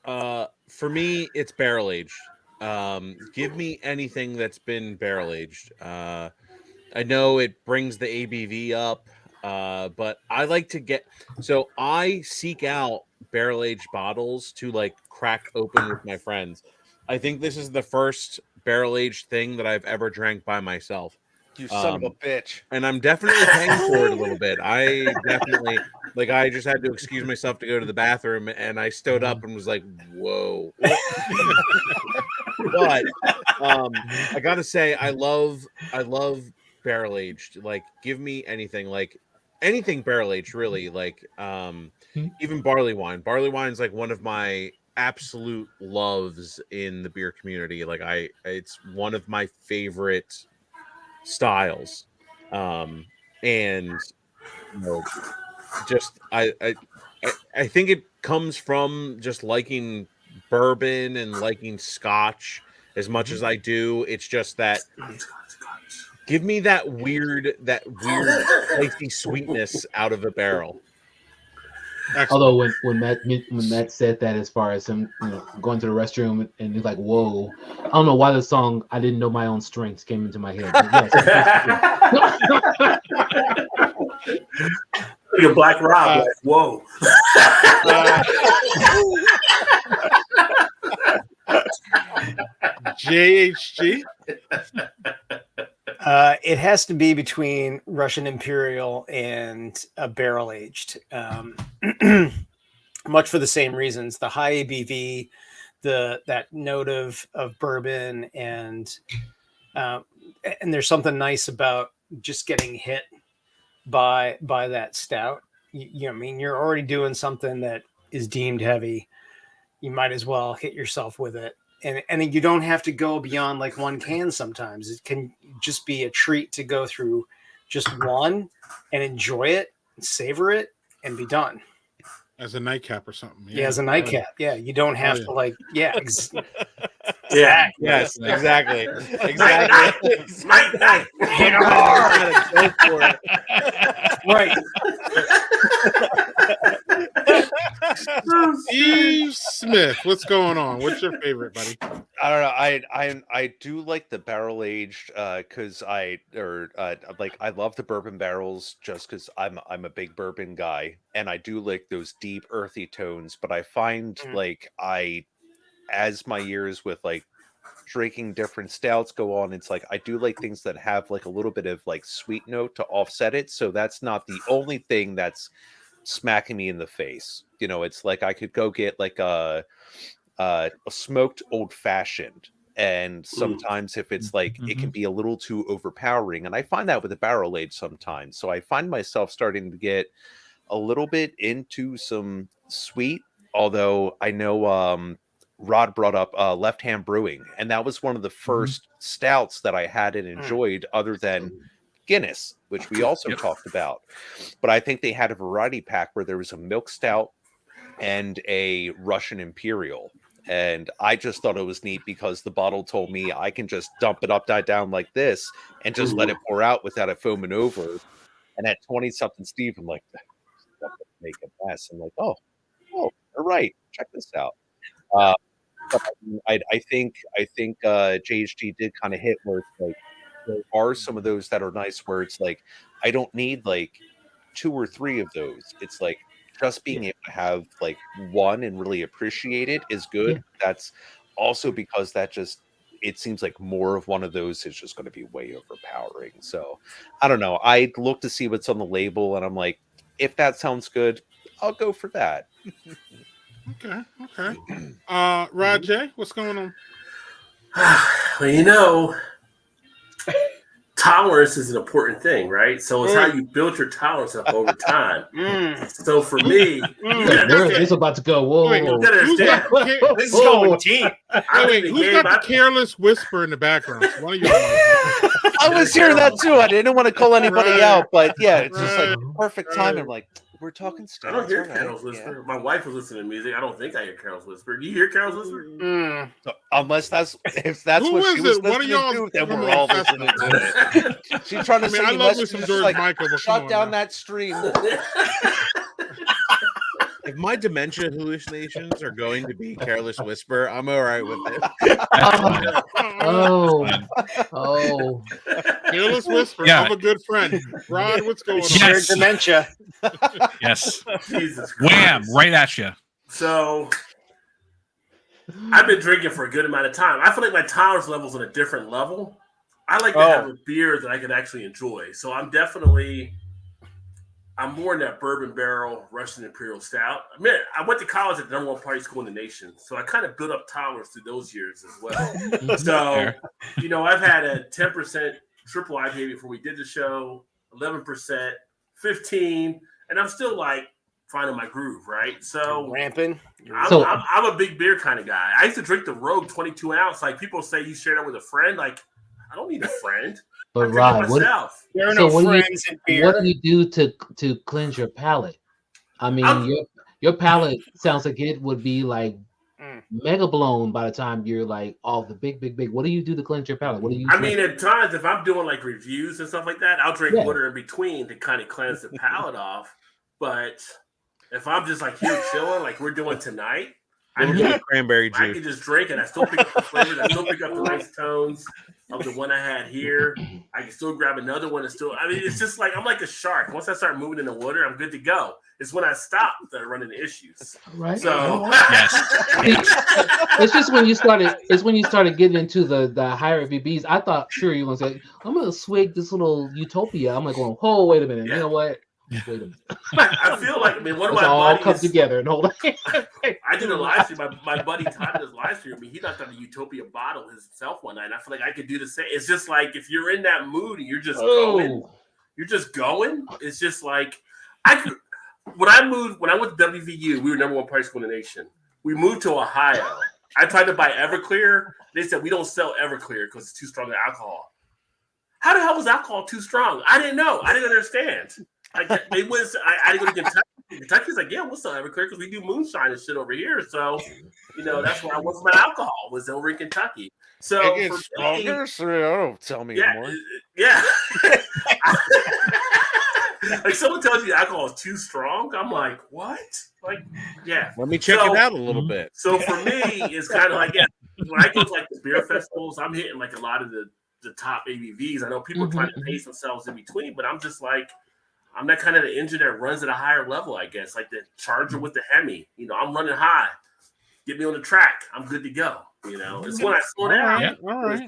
For me, it's barrel aged. Give me anything that's been barrel aged. I know it brings the ABV up, but I like to I seek out barrel aged bottles to like crack open with my friends. I think this is the first barrel aged thing that I've ever drank by myself. You son of a bitch. And I'm definitely paying for it a little bit. I definitely I just had to excuse myself to go to the bathroom, and I stood up and was like, whoa. But I gotta say, I love barrel aged. Like, give me anything, like anything barrel aged, really. Like, even barley wine. Barley wine is like one of my absolute loves in the beer community. Like, it's one of my favorite styles. And you know, just I think it comes from just liking bourbon and liking scotch as much as I do. It's just that give me that weird spicy sweetness out of a barrel. Excellent. Although when Matt said that, as far as him, going to the restroom and he's like, "Whoa," I don't know why the song "I Didn't Know My Own Strengths" came into my head. But yes, Like a Black Rob, like, whoa. JHG. It has to be between Russian Imperial and a barrel aged. Much for the same reasons. The high ABV, that note of bourbon, and there's something nice about just getting hit by that stout. I mean, you're already doing something that is deemed heavy. You might as well hit yourself with it. And you don't have to go beyond like one can sometimes. It can just be a treat to go through just one and enjoy it and savor it and be done. As a nightcap or something. Yeah, as a nightcap. Yeah, you don't have to like, Yeah, Yes, exactly. Exactly. Hit hard. Go for it. Right. Steve Smith, what's going on? What's your favorite, buddy? I don't know. I do like the barrel aged because I love the bourbon barrels just because I'm a big bourbon guy, and I do like those deep earthy tones. But I find as my years with like drinking different stouts go on, it's like I do like things that have like a little bit of like sweet note to offset it. So that's not the only thing that's smacking me in the face. It's like I could go get like a smoked old fashioned, and sometimes if it's like it can be a little too overpowering, and I find that with a barrel aged sometimes. So I find myself starting to get a little bit into some sweet, although I know Rod brought up Left Hand Brewing, and that was one of the first stouts that I had and enjoyed, other than Guinness, which we also talked about. But I think they had a variety pack where there was a milk stout and a Russian Imperial. And I just thought it was neat because the bottle told me I can just dump it upside down like this and just let it pour out without it foaming over. And at 20-something Steve, I'm like, make a mess. I'm like, oh, all right, check this out. But I think JHG did kind of hit where it's like there are some of those that are nice where it's like I don't need like 2 or 3 of those. It's like just being able to have like one and really appreciate it is good. Yeah. That's also because it seems like more of one of those is just going to be way overpowering. So I don't know. I look to see what's on the label and I'm like, if that sounds good, I'll go for that. Okay. Rajay, what's going on? Well, tolerance is an important thing, right? So it's how you build your tolerance up over time. So for me, it's about to go. Whoa! This is going deep. Who's got the careless whisper in the background? One of y'all. I was hearing that too. I didn't want to call anybody out, but yeah, it's just like perfect time. I'm like, we're talking I don't hear Carol's whisper. My wife was listening to music. I don't think I hear Carol's whisper. Do you hear Carol's whisper? So, unless that's what she was listening to, then we're all listening to it. She's trying to say, I love me some George Michael. Shut down that stream. If my dementia hallucinations are going to be careless whisper, I'm all right with it. Oh. Careless whisper of a good friend. Rod, what's going on? Shared dementia. Yes. Jesus Christ. Wham! Right at you. So I've been drinking for a good amount of time. I feel like my tolerance level's on a different level. I like to have a beer that I can actually enjoy. So I'm more in that bourbon barrel Russian Imperial Stout. I mean, I went to college at the #1 party school in the nation, so I kind of built up tolerance through those years as well. So, I've had a 10% triple IPA before we did the show, 11%, 15, and I'm still like finding my groove, right? So ramping. I'm a big beer kind of guy. I used to drink the Rogue 22 ounce. Like people say, you share that with a friend. Like I don't need a friend. But Rod, there are no friends in beer. What do you do to cleanse your palate? I mean, your palate sounds like it would be like mega blown by the time you're like all the big. What do you do to cleanse your palate? What do you? I mean, at times if I'm doing like reviews and stuff like that, I'll drink water in between to kind of cleanse the palate off. But if I'm just like here chilling, like we're doing tonight, cranberry juice. I can just drink and I still pick up the flavors. I still pick up the nice tones of the one I had here. I can still grab another one and still. I mean, it's just like I'm like a shark. Once I start moving in the water, I'm good to go. It's when I stop that I run into issues. Right. So it's just when you started. It's when you started getting into the higher VBs. I thought sure you were gonna say I'm gonna swig this little Utopia. I'm like going, oh wait a minute. You know what? Wait a minute. I feel like one of my all buddies come together and hold on. I did a live stream. My buddy Todd did a live stream. I mean, he knocked out a Utopia bottle himself one night. And I feel like I could do the same. It's just like if you're in that mood and you're just going. It's just like I could. When I went to WVU, we were number one price school in the nation. We moved to Ohio. I tried to buy Everclear. They said we don't sell Everclear because it's too strong in alcohol. How the hell was alcohol too strong? I didn't know. I didn't understand. I had to go to Kentucky. Kentucky's like, yeah, we'll sell Everclear because we do moonshine and shit over here. So, that's where I was. My alcohol was over in Kentucky. So it gets stronger. Don't tell me anymore. Yeah. Like someone tells you alcohol is too strong, I'm like, what? Like, yeah. Let me check it out a little bit. So for me, it's kind of like, when I go to like the beer festivals, I'm hitting like a lot of the top ABVs. I know people are trying to pace themselves in between, but I'm just like, I'm that kind of the engine that runs at a higher level, I guess, like the Charger with the Hemi. I'm running high. Get me on the track. I'm good to go. It's when I slow down. Yeah. All right.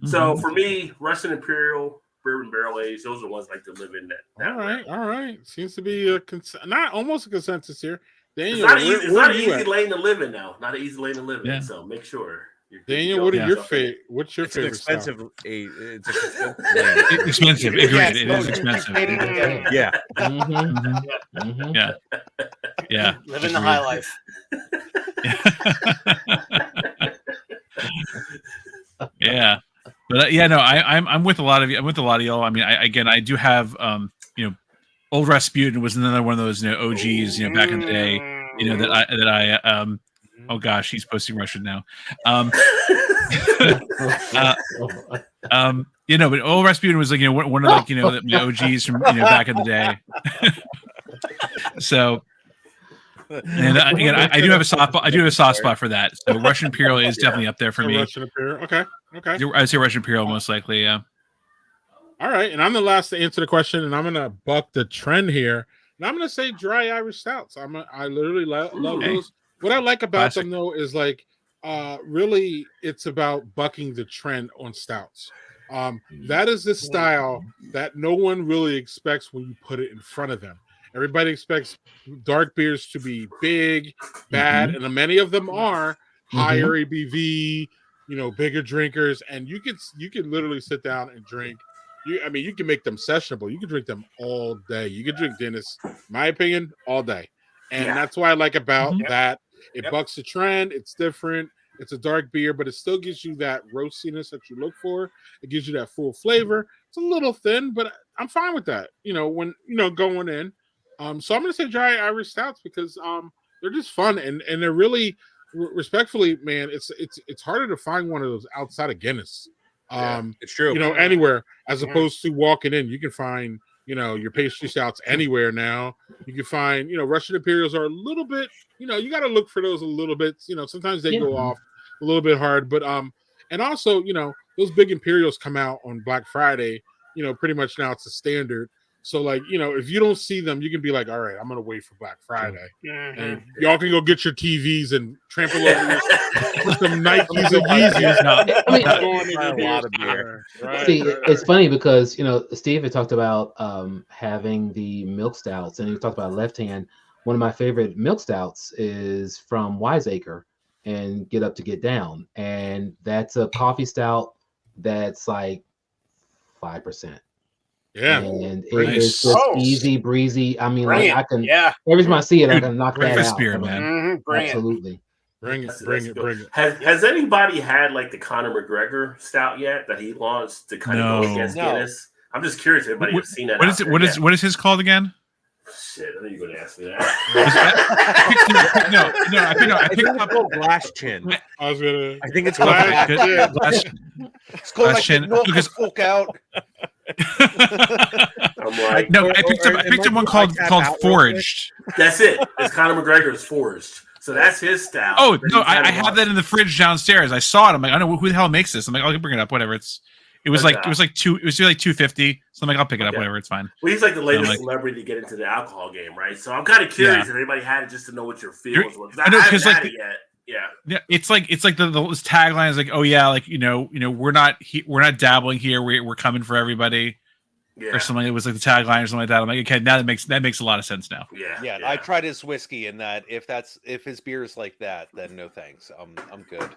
So for me, Russian Imperial, bourbon barrel aged, those are the ones like to live in that. All right. Seems to be not almost a consensus here. Daniel, it's not an easy lane to live in now. Not an easy lane to live in. So make sure. Daniel, what are your favorite? What's your favorite? Expensive. It's expensive. Agreed. It is expensive. Yeah. Yeah. Living the high life. Yeah. But I'm with a lot of you. I'm with a lot of y'all. I mean, I do have Old Rasputin was another one of those OGs back in the day. That I oh gosh, he's posting Russian now. But Old Rasputin was like one of the OGs from back in the day. So. And again, I do have a soft spot. I do have a soft spot for that. So Russian Imperial is definitely up there for me. Russian Imperial, okay. I'd say Russian Imperial most likely, yeah. All right, and I'm the last to answer the question, and I'm gonna buck the trend here, and I'm gonna say dry Irish stouts. I literally love those. What I like about them though is like, really, it's about bucking the trend on stouts. That is the style that no one really expects when you put it in front of them. Everybody expects dark beers to be big, bad, and many of them are higher ABV, bigger drinkers, and you can literally sit down and drink. You can make them sessionable. You can drink them all day. You can drink Dennis, in my opinion, all day, and that's what I like about that. It bucks the trend. It's different. It's a dark beer, but it still gives you that roastiness that you look for. It gives you that full flavor. It's a little thin, but I'm fine with that. When going in. So I'm going to say dry Irish stouts because they're just fun and they're really respectfully, man. It's harder to find one of those outside of Guinness. It's true. Anywhere as opposed to walking in. You can find your pastry stouts anywhere now. You can find Russian Imperials are a little bit you got to look for those a little bit. Sometimes they go off a little bit hard, but and also those big Imperials come out on Black Friday. Pretty much now it's a standard. So, if you don't see them, you can be like, all right, I'm going to wait for Black Friday. And y'all can go get your TVs and trample over with some Nikes and Yeezys. A lot of beer. See, it's funny because, Steve had talked about having the milk stouts, and he talked about left hand. One of my favorite milk stouts is from Wiseacre and Get Up to Get Down. And that's a coffee stout that's like 5%. Yeah. And it Bring it. is just Oh. easy breezy. I mean, Bring like it. I can Yeah. every time I see it, I Dude, can knock that breakfast out. beer, I mean, man. Bring it. absolutely. Bring it. That's Bring it. good. Bring it. Has anybody had like the Conor McGregor stout yet that he launched to kind of go No. against No. Guinness? I'm just curious if anybody What- has seen that. What out is it? there What is yet. what is his called again? Shit, I know you're going to ask me No, that. I I picked think up it's called glass chin. I was gonna. I think it's called Glass glass chin. Glass- It's called Glass like chin. the knock the Because- fuck out. I'm like, No, Or- I picked or up it might one be called ICAP out real quick. Foraged. that's it. It's Conor McGregor's Forged. So that's his stout. Oh that no, he kinda I have launched. that in the fridge downstairs. I saw it. I'm like, I don't know who the hell makes this. I'm like, I'll bring it up. Whatever. It was Okay. like $250. So I'm like, I'll pick it up. Okay. Whatever. It's fine. Well, he's like the latest like- celebrity to get into the alcohol game, right? So I'm kind of curious if anybody had it just to know what your feelings were. 'Cause I know, haven't 'cause, had like, it yet. Yeah. Yeah, it's like the tagline is like, oh yeah, like we're not dabbling here. We're coming for everybody, Yeah. or something. It was like the tagline or something like that. I'm like, okay, now that makes a lot of sense now. Yeah. Yeah, I tried his whiskey, and that if his beer is like that, then no thanks. I'm good.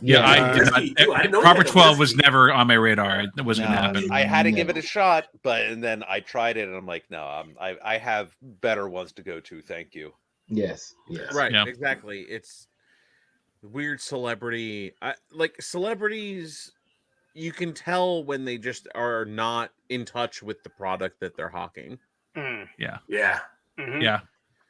Yeah, I did Whiskey, too. I didn't know not. Proper he had a 12 was whiskey. never on my radar. It wasn't gonna happen. I had to give No. it a shot, and then I tried it, and I'm like, no, I have better ones to go to. Thank you. Yes. Right, Yeah. exactly. It's weird celebrity. Like celebrities, you can tell when they just are not in touch with the product that they're hawking. Yeah. Mhm. Yeah.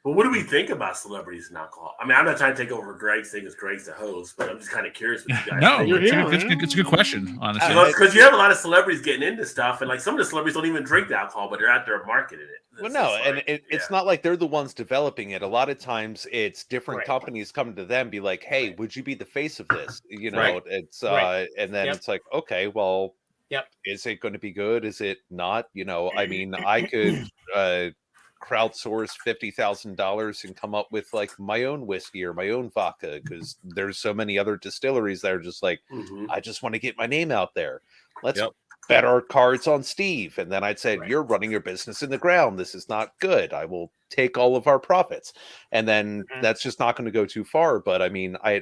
But what do we think about celebrities and alcohol? I mean, I'm not trying to take over Greg's thing because Greg's the host, but I'm just kind of curious what you guys No, think. it's a good question, honestly. Because you have a lot of celebrities getting into stuff, and like some of the celebrities don't even drink the alcohol, but they're out there marketing it. Well, no, and it's not like they're the ones developing it. A lot of times, it's different companies coming to them, be like, "Hey, would you be the face of this?" You know, Right. it's Right. and then Yep. it's like, okay, well, Yep. is it going to be good? Is it not? You know, I mean, I could crowdsource $50,000 and come up with like my own whiskey or my own vodka because there's so many other distilleries that are just like, I just want to get my name out there. Let's bet our cards on Steve. And then I'd say, you're running your business in the ground. This is not good. I will take all of our profits. And then that's just not going to go too far. But I mean, I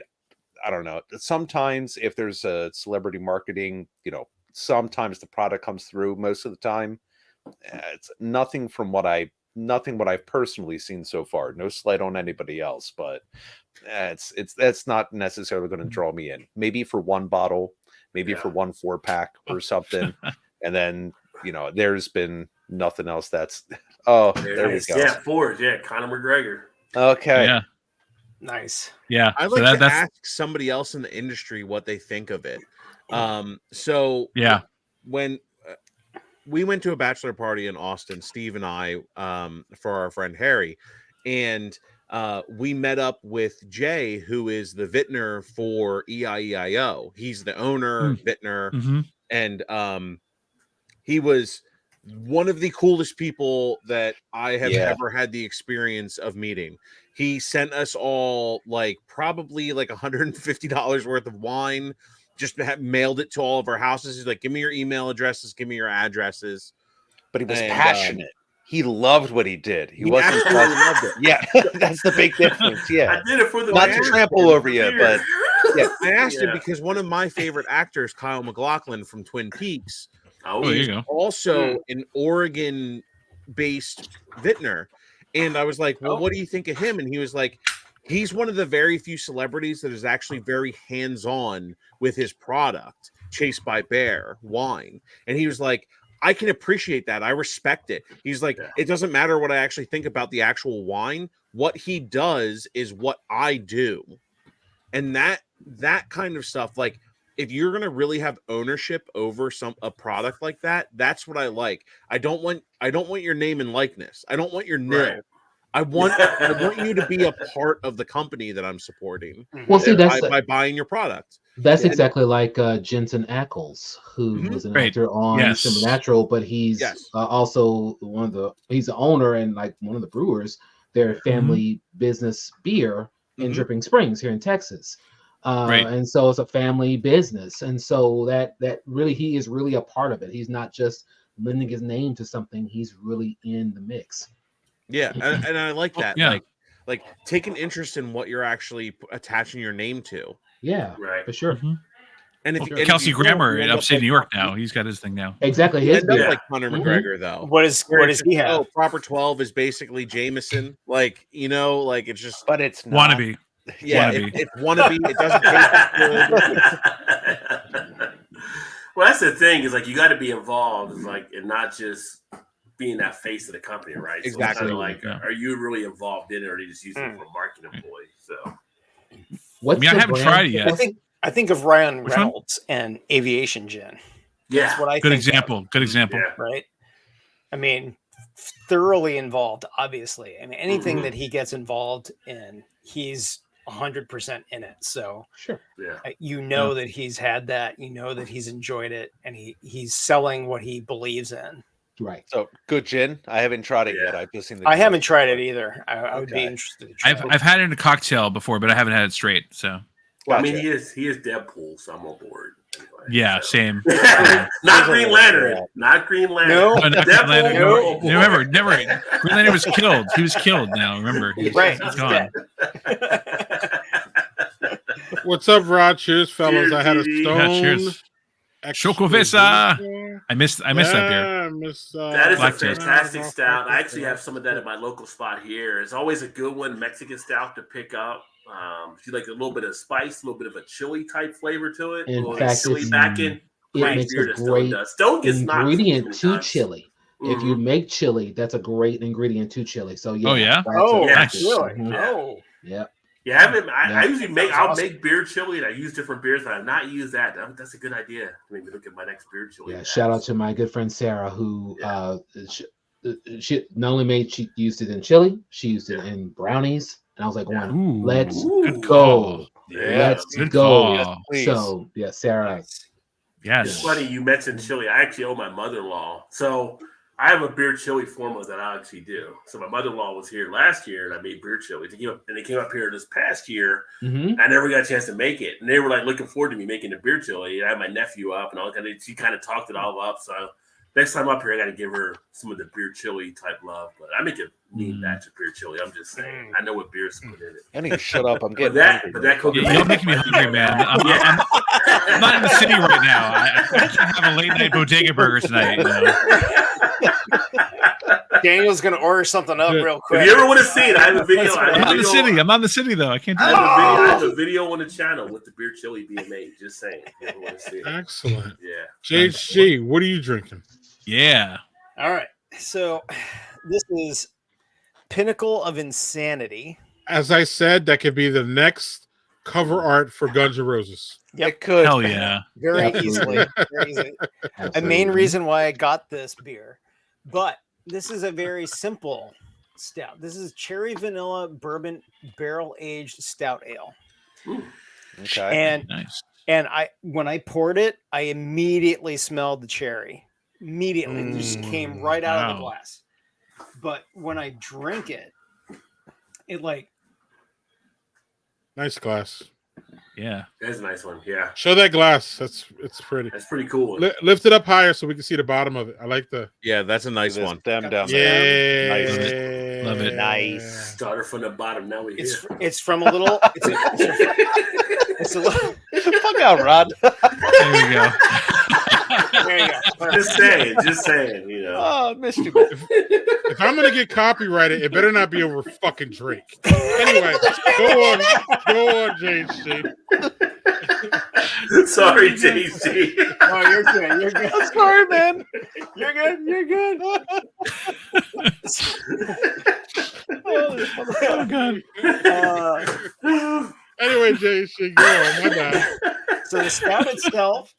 don't know. Sometimes if there's a celebrity marketing, you know, sometimes the product comes through. Most of the time, it's nothing what I've personally seen so far. No slight on anybody else, but that's not necessarily going to draw me in. Maybe for one bottle, maybe for one 4-pack or something, and then you know, there's been nothing else. That's there we go. Yeah, Forge. Yeah, Conor McGregor. Okay. Yeah. Nice. Yeah. I'd like to ask somebody else in the industry what they think of it. So yeah, when we went to a bachelor party in Austin, Steve and I, for our friend Harry, and we met up with Jay, who is the vintner for EIEIO. He's the owner, vintner, and he was one of the coolest people that I have ever had the experience of meeting. He sent us all probably $150 worth of wine. Just mailed it to all of our houses. He's like, give me your email addresses, give me your addresses. But he was passionate. He loved what he did. He wasn't absolutely loved it. Yeah, that's the big difference. Yeah, I did it for the not to trample over you, but yeah, I asked him because one of my favorite actors, Kyle MacLachlan from Twin Peaks, there you go. also an Oregon-based vintner. And I was like, well, what do you think of him? And he was like, he's one of the very few celebrities that is actually very hands-on with his product, Chased by Bear wine. And he was like, I can appreciate that. I respect it. He's like, it doesn't matter what I actually think about the actual wine. What he does is what I do. And that kind of stuff, like, if you're going to really have ownership over a product like that, that's what I like. I don't want your name and likeness. I don't want your nil. Right. I want you to be a part of the company that I'm supporting. Well, see, that's by buying your product. That's exactly like Jensen Ackles, who was an actor on Supernatural, but he's also he's the owner and like one of the brewers. Their family business beer in Dripping Springs here in Texas. And so it's a family business. And so that really, he is really a part of it. He's not just lending his name to something. He's really in the mix. Yeah. And I like that. Yeah. Like take an interest in what you're actually attaching your name to. Yeah, right. for sure. And if, Well, and if Kelsey you don't, Grammer you in end up upstate like- New York now. He's got his thing now. Exactly. You His end up beer. like Conor Mhm. McGregor, though. What does he have? Oh, proper 12 is basically Jameson. Like, like it's just But it's not. Wannabe. yeah, wannabe. it's wannabe. It doesn't taste as good. Well, that's the thing is like you got to be involved, is like, and not just being that face of the company, right? Exactly. So it's kind of like, Yeah. are you really involved in it, or are they just using it for marketing employees? So What's I mean, I the haven't brand? tried it yet. I think of Ryan Which one? Reynolds and Aviation Gin. yeah, That's what I Good think of, example. Good example. yeah. right? I mean, thoroughly involved, obviously. I mean, anything Mhm. that he gets involved in, he's 100% in it. So Sure. Yeah. you know that he's had that, you know that he's enjoyed it, and he's selling what he believes in. Right. So good gin. I haven't tried it yet. Yeah. I've just seen the. I haven't commercials, tried it but- either. I would be Okay. interested to try it. I've had it in a cocktail before, but I haven't had it straight. So Well, I mean, Gotcha. he is Deadpool, so I'm on board. Anyway, yeah, so. same. Not Green Lantern. Not Green Lantern. No. No, not Deadpool, Green Lantern. no. No, remember, never. Green Lantern was killed. He was killed. Now remember, he's, Right, he's he's gone. What's up, Rod? Cheers, fellas. Cheers, I had a DD. Stone. Yeah, cheers. Chocovesa. I missed that beer. I miss, That is Black a tea. fantastic stout. I actually have some of that at my local spot here. It's always a good one, Mexican stout to pick up. If you like a little bit of spice, a little bit of a chili type flavor to it, In a little fact, chili it's- backing. It Great makes beer a that Stone great does. Stone gets knocked ingredient many to times. chili. If you Mhm. make chili, that's a great ingredient to chili. So yeah. Oh, yeah? that's Oh, a- Yes. really? Mhm. Yeah. Oh, Yeah. Yeah, I haven't. I Yeah. usually make. Sounds I'll awesome. make beer chili, and I use different beers, but I've not used that. That's a good idea. Maybe look at my next beer chili. Yeah. Shout out to my good friend Sarah, who she not only she used it in chili, she used it in brownies, and I was like, Yeah. Ooh, let's Ooh. go. Yeah. Let's Good go. call. Yes, please. So yeah, Sarah. It's Yes. funny you mentioned chili. I actually owe my mother-in-law. So I have a beer chili formula that I actually do. So my mother-in-law was here last year, and I made beer chili. They came up here this past year. Mhm. I never got a chance to make it, and they were like looking forward to me making the beer chili. And I had my nephew up, and all kind of. She kind of talked it all up. So next time up here, I got to give her some of the beer chili type love. But I make a mean batch of beer chili. I'm just saying. I know what beer's put in it. I need to shut up. I'm But getting that, hungry. but that coconut. You're making me hungry, man. I'm not in the city right now. I can't have a late night bodega burger tonight. You know? Daniel's gonna order something up real quick. If you ever want to see it, I have a video. I have I'm a not in the video- city. I'm not in the city though. I can't do I that. have a video on the channel with the beer chili being made. Just saying. If you ever want to see it. Excellent. Yeah. JHG, what are you drinking? Yeah. All right. So this is Pinnacle of Insanity. As I said, that could be the next cover art for Guns N' Roses. It could. Hell yeah. Very Absolutely. easily. Very easily. A main reason why I got this beer. But this is a very simple stout. This is cherry vanilla bourbon barrel aged stout ale. Okay. And Nice. when I poured it, I immediately smelled the cherry. Immediately. It just came right out of the Wow. glass. But when I drink it, it like Nice glass. Yeah. That's a nice one. Yeah. Show that glass. It's pretty. That's pretty cool. Lift it up higher so we can see the bottom of it. I like the. Yeah, that's a nice There's one. them down there. Yeah. Nice. Love it. Nice. Started from the bottom. Now we here. it's from a little it's a little Fuck out, Rod. There we go. there you go. Just saying. Just saying. You know. Oh, missed you, man. If I'm gonna get copyrighted, it better not be over fucking Drake. Anyway, go on, JC. Sorry, JC. Oh, you're good. You're good. I'm sorry, man. You're good. You're good. Oh god. Anyway, JC, go on. My bad. So the stout itself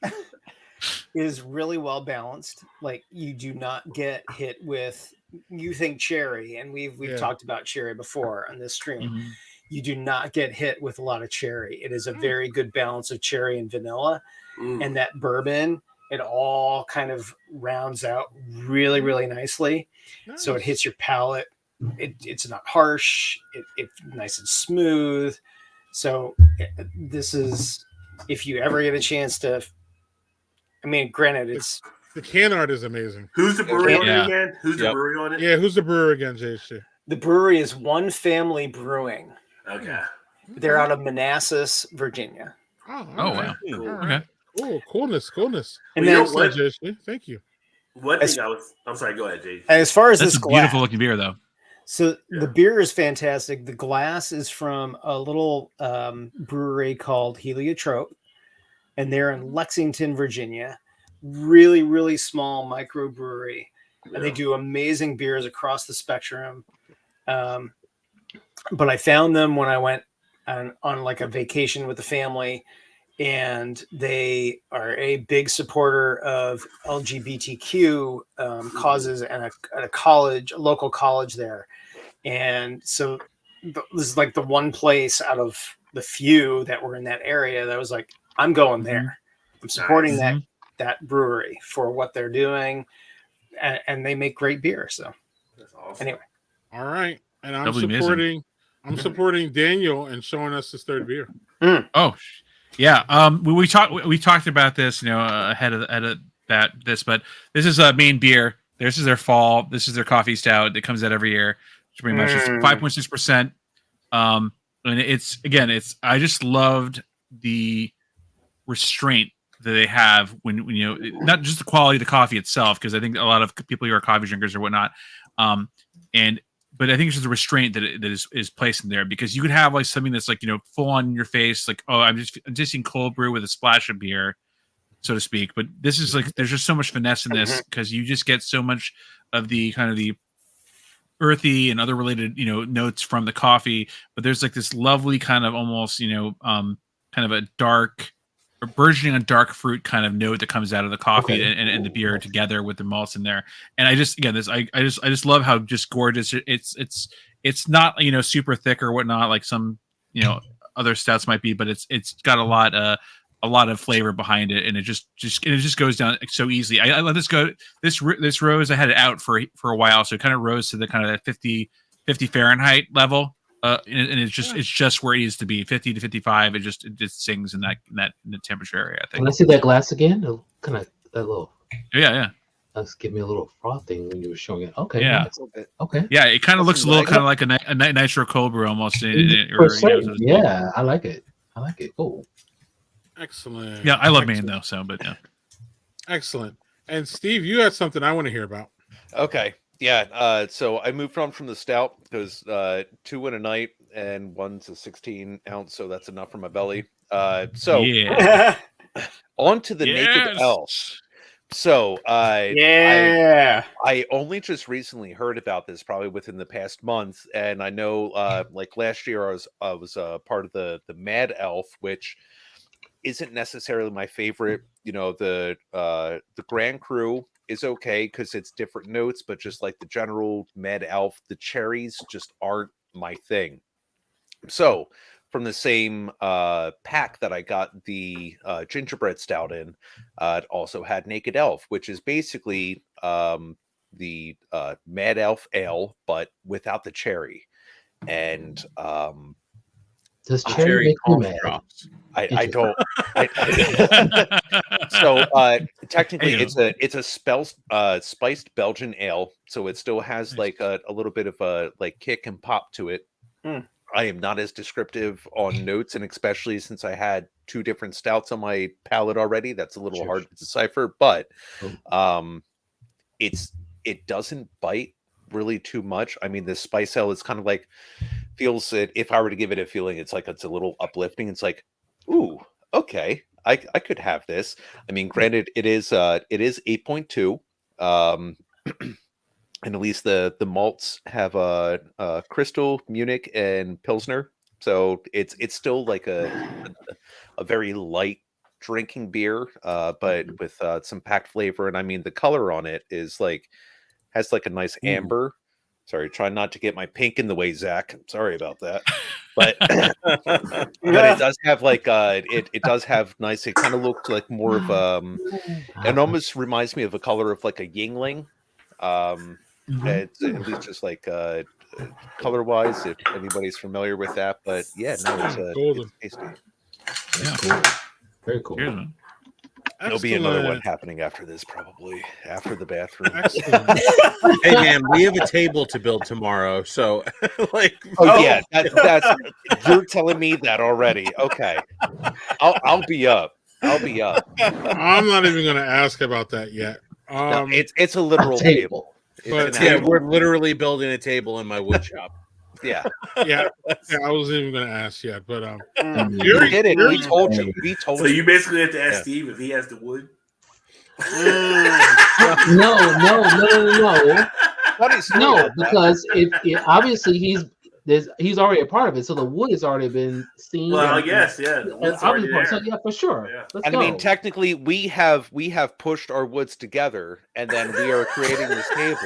is really well balanced. Like you do not get hit with you think cherry, and we've Yeah. talked about cherry before on this stream. Mhm. You do not get hit with a lot of cherry. It is a very good balance of cherry and vanilla, and that bourbon. It all kind of rounds out really, really nicely. So it hits your palate. It's not harsh. It's nice and smooth. So this is, if you ever get a chance to, I mean, granted, it's The can art is amazing. Who's the brewery on Yeah. it again? Who's the Yep. brewery on it? Yeah, who's the brewer again, JC? the brewery is One Family Brewing. Okay. They're out of Manassas, Virginia. Oh, Oh wow. Cool. Okay. Oh, coolness. And Well, then you know Excellent, what? JC. Thank you. One As- thing I'm sorry. Go ahead, Jay. as far as That's this a glass, beautiful looking beer, though. so Yeah. the beer is fantastic. The glass is from a little brewery called Heliotrope, and they're in Lexington, Virginia. Really, really small microbrewery, and they Yeah. do amazing beers across the spectrum. But I found them when I went on like a vacation with the family, and they are a big supporter of LGBTQ causes at a college, a local college there. And so this is like the one place out of the few that were in that area that was like, I'm going there. I'm supporting Nice. that brewery for what they're doing, and they make great beer. So That's awesome. anyway, All right. And I'm Doubly amazing. supporting Daniel and showing us his third beer. Oh, yeah. We talked about this, ahead of this, but this is a main beer. This is their fall. This is their coffee stout that comes out every year. Which pretty much it's 5.6%. And I just loved the restraint that they have when not just the quality of the coffee itself, because I think a lot of people who are coffee drinkers or whatnot, but I think it's just the restraint that is placed in there, because you could have like something that's like full on in your face, like, oh, I'm just eating cold brew with a splash of beer, so to speak. But this is like, there's just so much finesse in this, because you just get so much of the kind of the earthy and other related notes from the coffee, but there's like this lovely kind of almost kind of a dark or burgeoning on dark fruit kind of note that comes out of the coffee and the beer together with the malts in there. And I just love how just gorgeous it's not super thick or whatnot like some other stouts might be, but it's got a lot of flavor behind it, and it just goes down so easily. I let this go. This rose, I had it out for a while, so it kind of rose to the kind of that 50 Fahrenheit level. And it's just where it needs to be, 50 to 55. It just sings in that temperature area, I think. Can I see that glass again? Kind of that little. Yeah. Let's give me a little frothing when you were showing it. Okay. Yeah. Nice. Okay. Yeah, it kind of looks a little kind of like a nitro cold brew almost. Yeah, I like it. Cool. Excellent. Yeah, I love Maine though. So, but yeah. Excellent. And Steve, you had something I want to hear about. Okay. Yeah. So I moved on from the stout because 2 in a night and one's a 16 ounce, so that's enough for my belly. So yeah. On to the Naked Elf. So yeah, I only just recently heard about this, probably within the past month, and I know like last year I was part of the Mad Elf, which isn't necessarily my favorite. The Grand Cru is okay because it's different notes, but just like the general Mad Elf, the cherries just aren't my thing. So from the same pack that I got the gingerbread stout in, it also had Naked Elf, which is basically the Mad Elf ale, but without the cherry. And does cherry make you mad? I don't. So technically, it's a spiced Belgian ale, so it still has like a little bit of a like kick and pop to it. I am not as descriptive on notes, and especially since I had 2 different stouts on my palate already, that's a little hard to decipher. But it doesn't bite really too much. I mean, the spice ale is kind of like feels it. If I were to give it a feeling, it's like it's a little uplifting. It's like, ooh, okay, I could have this. I mean, granted, it is 8.2. And at least the malts have a Crystal, Munich, and Pilsner, so it's still like a very light drinking beer, but with some packed flavor. And I mean, the color on it is like has like a nice amber. Sorry, try not to get my pink in the way, Zach. Sorry about that, but but it does have like it does have nice. It kind of looks like more of it almost reminds me of a color of like a Yingling. It's at least just like color wise, if anybody's familiar with that. But yeah, no, it's tasty. Yeah, cool. Very cool. Here's There'll be another one happening after this, probably after the bathroom. Hey man, we have a table to build tomorrow, so like. Yeah, that's you're telling me that already. Okay, I'll be up. I'll be up. I'm not even going to ask about that yet. No, it's a literal table. But Yeah, we're literally building a table in my wood shop. Yeah. Yeah, I wasn't even going to ask yet, but We did it. We told you. We told So you. you basically have to ask Yeah. Steve if he has the wood. No, Funny story no, about that. because obviously he's already a part of it, so the wood has already been seen. Well, and- yes, yeah, the and wood's already obviously, so there. yeah, for sure. Yeah. Let's And go. I mean, technically, we have pushed our woods together, and then we are creating this table.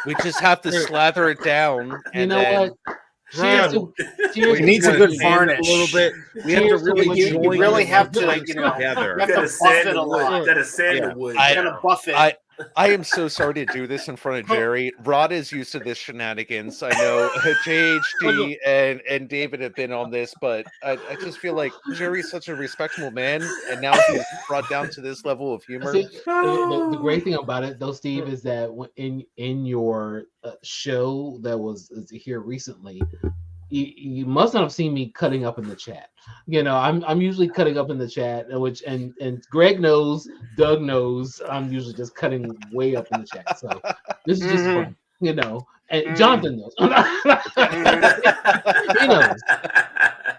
We just have to slather it down. And you know then, what? Cheers Rod, cheers It needs a good varnish. A little bit. We have to Cheers to really what you join really the have to, planks you know, together. you have Gotta to buff sand it the a wood. lot. Gotta sand Yeah. the wood. You down. gotta buff it. I am so sorry to do this in front of Jerry. Rod is used to this shenanigans. I know JHD and David have been on this, but I just feel like Jerry's such a respectable man, and now he's brought down to this level of humor. See, the great thing about it, though, Steve, is that in your show that was here recently, you must not have seen me cutting up in the chat. You know, I'm usually cutting up in the chat, which and Greg knows, Doug knows, I'm usually just cutting way up in the chat. So this is just fun, you know. And Jonathan knows. He knows.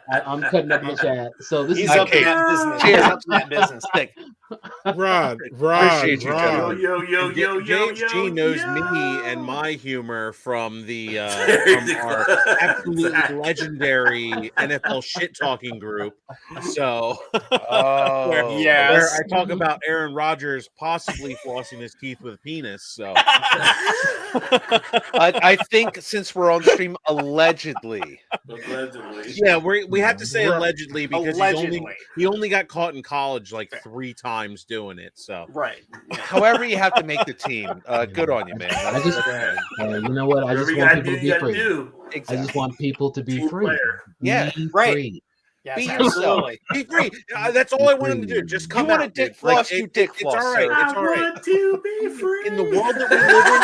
I'm cutting up in the chat. So this He's is up in that business. He's up in that business. Rod, Appreciate you, Rod. Yo. James G knows me and my humor from the There from you our go. absolutely Exactly. legendary NFL shit talking group. So Oh, where I talk about Aaron Rodgers possibly flossing his teeth with a penis. So I think since we're on stream, allegedly. yeah, we have to say allegedly because Allegedly. he only got caught in college like 3 times doing it. So Right. However, you have to make the team. Good on you, man. I just, you know what? I just want people to be free. I just want people to be free. Yeah, Be right. free. Yes, Be absolutely. be free. That's all I want him to do. Just come You want out. a dick dude. floss, Like, you dick it's floss, all right. sir. It's all right. I want to be free. In the world that we live in,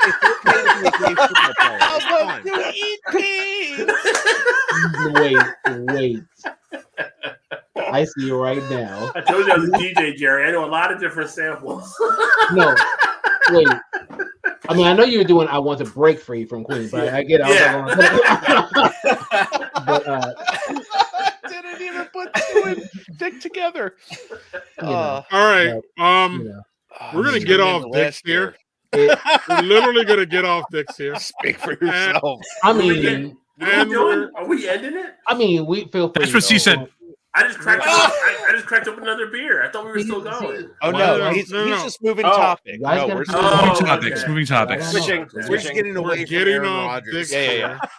it's okay to be a gay football player. It's fine. Wait. I see you right now. I told you I was a DJ, Jerry. I know a lot of different samples. No, wait. I mean, I know you were doing "I Want to Break Free" from Queen, but I get it. But Didn't even put two and dick together. All right. We're gonna get off dicks here. We're literally gonna get off dicks here. Speak for yourself. I mean, Are we ending it? I mean, we feel free. That's what she said. I just cracked. I just cracked open another beer. I thought we were still going. Oh no, he's just moving topic. No, we're moving topics. Moving topics. Switching. We're just getting away from Getting Aaron off Rodgers. dicks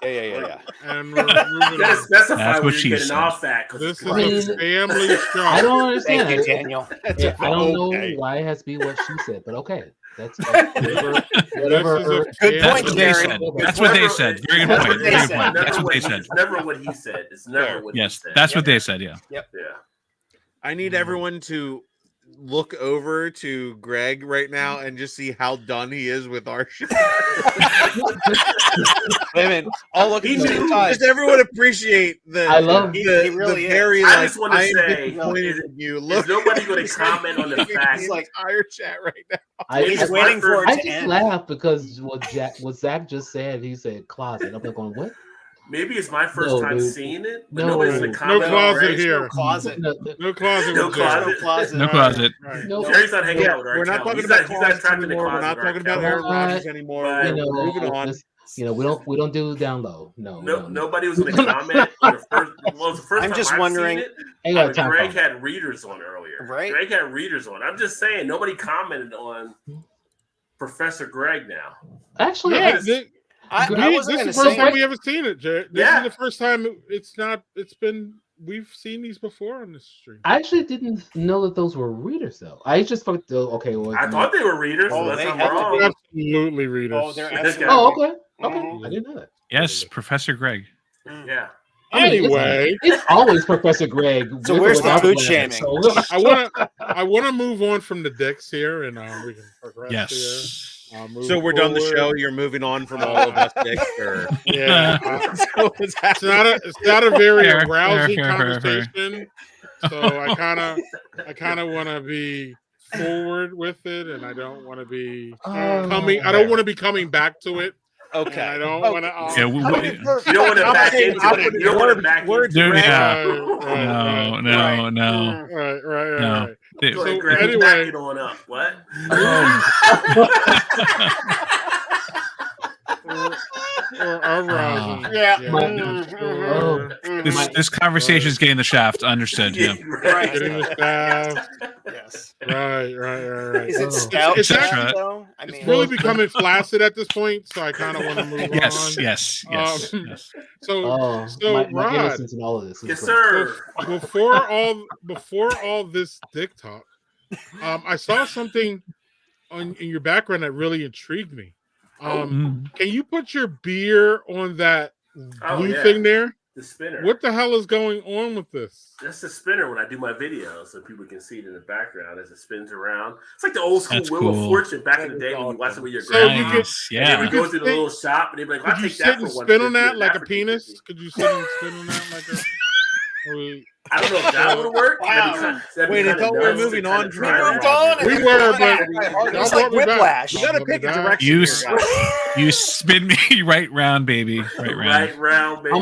Yeah. And we're moving Gotta on. specify That's when what you're she getting said. off that. This I mean, is a family show. I don't understand. Thank you, Daniel. I don't know why it has to be what she said, but okay. That's whatever. Good That's point, what they Jerry. said. That's what they said. Very good point. Very good point. That's what they said. It's never what he said. It's never what he Yes, said. that's what they said. Yeah. Yeah. I need everyone to look over to Greg right now and just see how done he is with our shit. Wait a minute. I'll look at the same time. Just everyone appreciate the. I love he the really is. very. I Like, just want to I am say, disappointed is, in you. is Look, nobody going to comment on the fact? He's like entire chat right now. He's waiting for it I to just end. laughed because what Zach just said. He said closet. I'm like going, what? Maybe it's my first No, time dude. seeing it, but No. nobody's going No to comment. closet already. here. No closet. No closet. No with Jerry. closet. Closet. No closet. Right. No. Jerry's not hanging Yeah, out with our we're not account. talking He's about not closets trapped in the anymore. closet. We're not with our talking about account. Aaron Rodgers anymore. But- You We're know, moving on. we don't do down low. No. Nobody was going to comment on the first. Well, it was the first I'm time just I've wondering- seen it. Ain't got time Greg for it. had readers on earlier. Right. Greg had readers on. I'm just saying, nobody commented on Professor Greg now. Actually, Yeah, I this wasn't is going the to first say time we ever seen it, Jared. This Yeah. is the first time it's been we've seen these before on this stream. I actually didn't know that those were readers though. I just thought, okay, well, I thought they were readers, Oh, unless they I'm have to wrong. be. Absolutely readers. Oh, they're Okay. absolutely. Oh, okay. Mhm. I didn't know that. Yes, Professor Greg. Yeah. I mean, Anyway, it's always Professor Greg. So with or where's the without food Greg, shaming? so- I wanna move on from the dicks here, and we can progress Yes. here. Move So we're done the forward. show. You're moving on from all of us, Dick. Or... Yeah, So what's it's not a very Fair, arousing fair. conversation. So I kind of want to be forward with it, and I don't want to be coming. I don't want to be coming back to it. Okay. And I don't want to. Yeah, You don't want to back into it. You don't want to back into it. Yeah. Right. No. Right. Go ahead, So Greg, anyway, back it on up. What? This conversation is getting the shaft. Understood. Yeah. Right. Getting the staff. Yes. Right. Is it stout? It's actually, though? I mean, it's really becoming flaccid at this point, so I kind of want to move on. Yes. So my Rod, innocence in all of this. Yes, sir. Before all this dick talk, I saw something in your background that really intrigued me. Can you put your beer on that blue thing there? The spinner. What the hell is going on with this? That's the spinner when I do my videos, so people can see it in the background as it spins around. It's like the old school Wheel of Fortune back in the day when you watch it with your grandma. Yeah. You go through the little shop and they'd be like, Could you sit and spin on that like a penis? Could you sit and spin on that like a... I don't know if that would work. Wow. Wait, I thought we were moving on. We moved on. We were, but it's like whiplash. You gotta pick a direction. You spin me right round, baby. Right round. Baby. I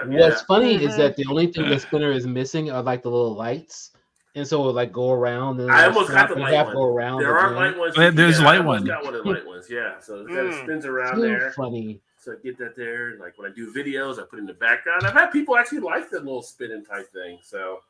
mean, what's funny is Mm-hmm. that the only thing the spinner is missing are like the little lights, and so it'll like go around. And I almost got the and light have one. to go around There are again. light ones. There's a light I almost one. got one of the light ones. Yeah, so it kind of spins around there. Funny. So I get that there, and like when I do videos, I put it in the background. I've had people actually like the little spinning type thing. So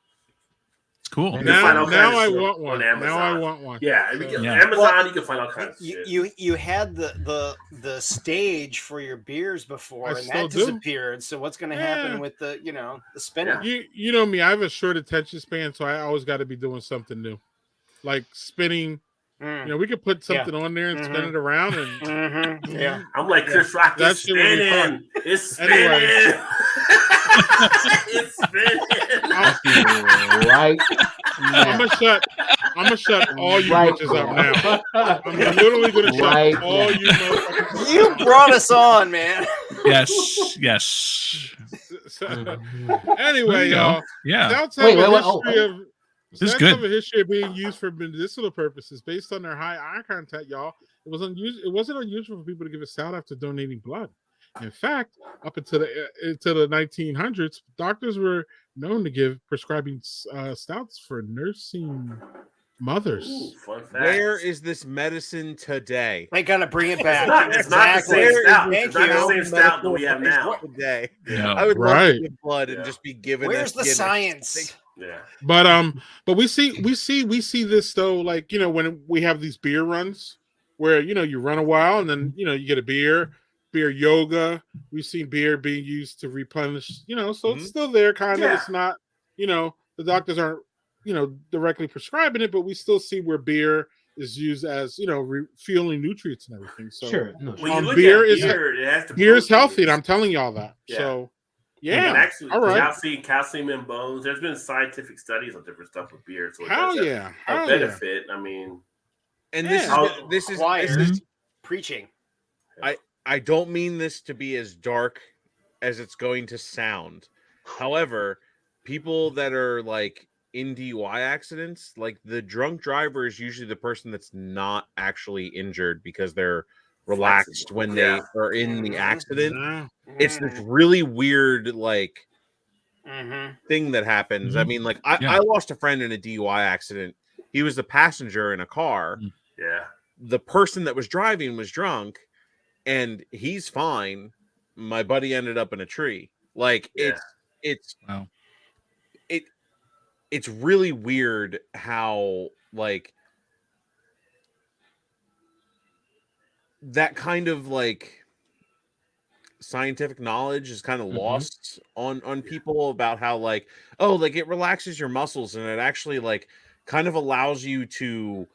it's cool. you can find all kinds Now of I stuff want one. on Amazon. Now I want one. Yeah, Yeah. Amazon, you can find all kinds of shit. You had the stage for your beers before, I and still that do. disappeared. So what's going to happen with the the spinner? You know me. I have a short attention span, so I always got to be doing something new, like spinning. You know, we could put something on there and spin it around, and Yeah, I'm like Chris Rock. That It's shit would be spinning. fun. It's spinning. Anyway. It's spinning. Right. I'm gonna shut all you bitches up now. I'm literally gonna shut all you motherfuckers. You brought us on, man. Yes. Anyway, y'all. Yeah. Stouts have This is Stouts good. have a history of being used for medicinal purposes based on their high iron content, y'all. It wasn't unusual for people to give a stout after donating blood. In fact, up until the 1900s, doctors were known to prescribing stouts for nursing mothers. Ooh, fun fact. Where is this medicine today? They gotta bring it back. It's not the same stout. It's not the same stout that we have now. Today. No. I would love Right. to give blood and just be given. Where's a the Guinness. science? Yeah. But we see this though, like, you know, when we have these beer runs where, you know, you run a while and then, you know, you get a beer yoga. We've seen beer being used to replenish, you know, so it's still there kind of. Yeah. It's not, you know, the doctors aren't, you know, directly prescribing it, but we still see where beer is used as, you know, refueling nutrients and everything. So Sure. When you look beer at is beer, it has to beer is protein. healthy, and I'm telling y'all that. Yeah. So And yeah, actually, all right. calcium in bones. There's been scientific studies on different stuff with beer. So it Hell does yeah. have Hell a benefit. I mean, And Yeah. this is Choir. Preaching. I don't mean this to be as dark as it's going to sound. However, people that are like in DUI accidents, like the drunk driver is usually the person that's not actually injured because they're relaxed when they are in the accident. Yeah. It's this really weird like Mm-hmm. thing that happens. I mean, like I lost a friend in a DUI accident. He was the passenger in a car. yeah. The person that was driving was drunk and he's fine. My buddy ended up in a tree. Like it's Wow. It's really weird how like that kind of like scientific knowledge is kind of lost on people about how like, oh, like it relaxes your muscles and it actually like kind of allows you to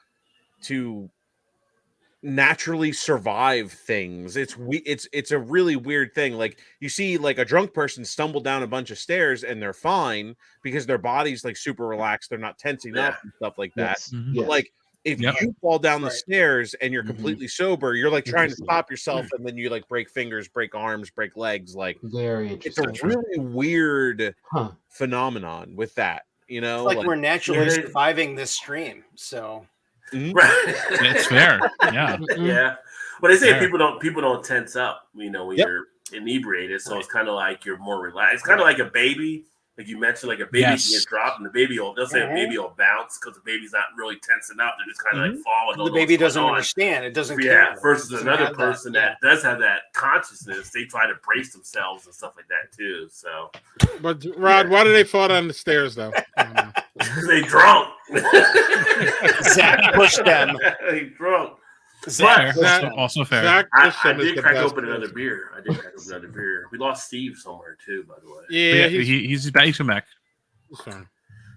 naturally survive things. It's a really weird thing. Like you see like a drunk person stumble down a bunch of stairs and they're fine because their body's like super relaxed, they're not tensing up and stuff like that. Yes. Mhm. Yes. But like if you fall down the stairs and you're completely sober, you're like trying to stop yourself and then you like break fingers, break arms, break legs. Like Very it's interesting. a really weird Huh. phenomenon with that. You know, It's like we're naturally Yeah. surviving this stream. So Right. It's fair. Yeah. Yeah. But they say Fair. people don't tense up, when Yep. you're inebriated. So it's kind of like you're more relaxed. It's kind of like a baby. Like you mentioned, like a baby Yes. can get dropped, and the baby will. They'll say a baby will bounce because the baby's not really tensing up. They're just kind of like falling. the baby doesn't understand. It doesn't Yeah. care. Versus It doesn't another have person that does have that consciousness, they try to brace themselves and stuff like that too. So, But Rod, why do they fall down the stairs though? they drunk. Zach pushed them. They drunk. Fair. Zach- Also fair. Zach I Bishop is did the crack best open another person. beer. We lost Steve somewhere too, by the way. But Yeah, yeah, he's he's back. He's come back. fine.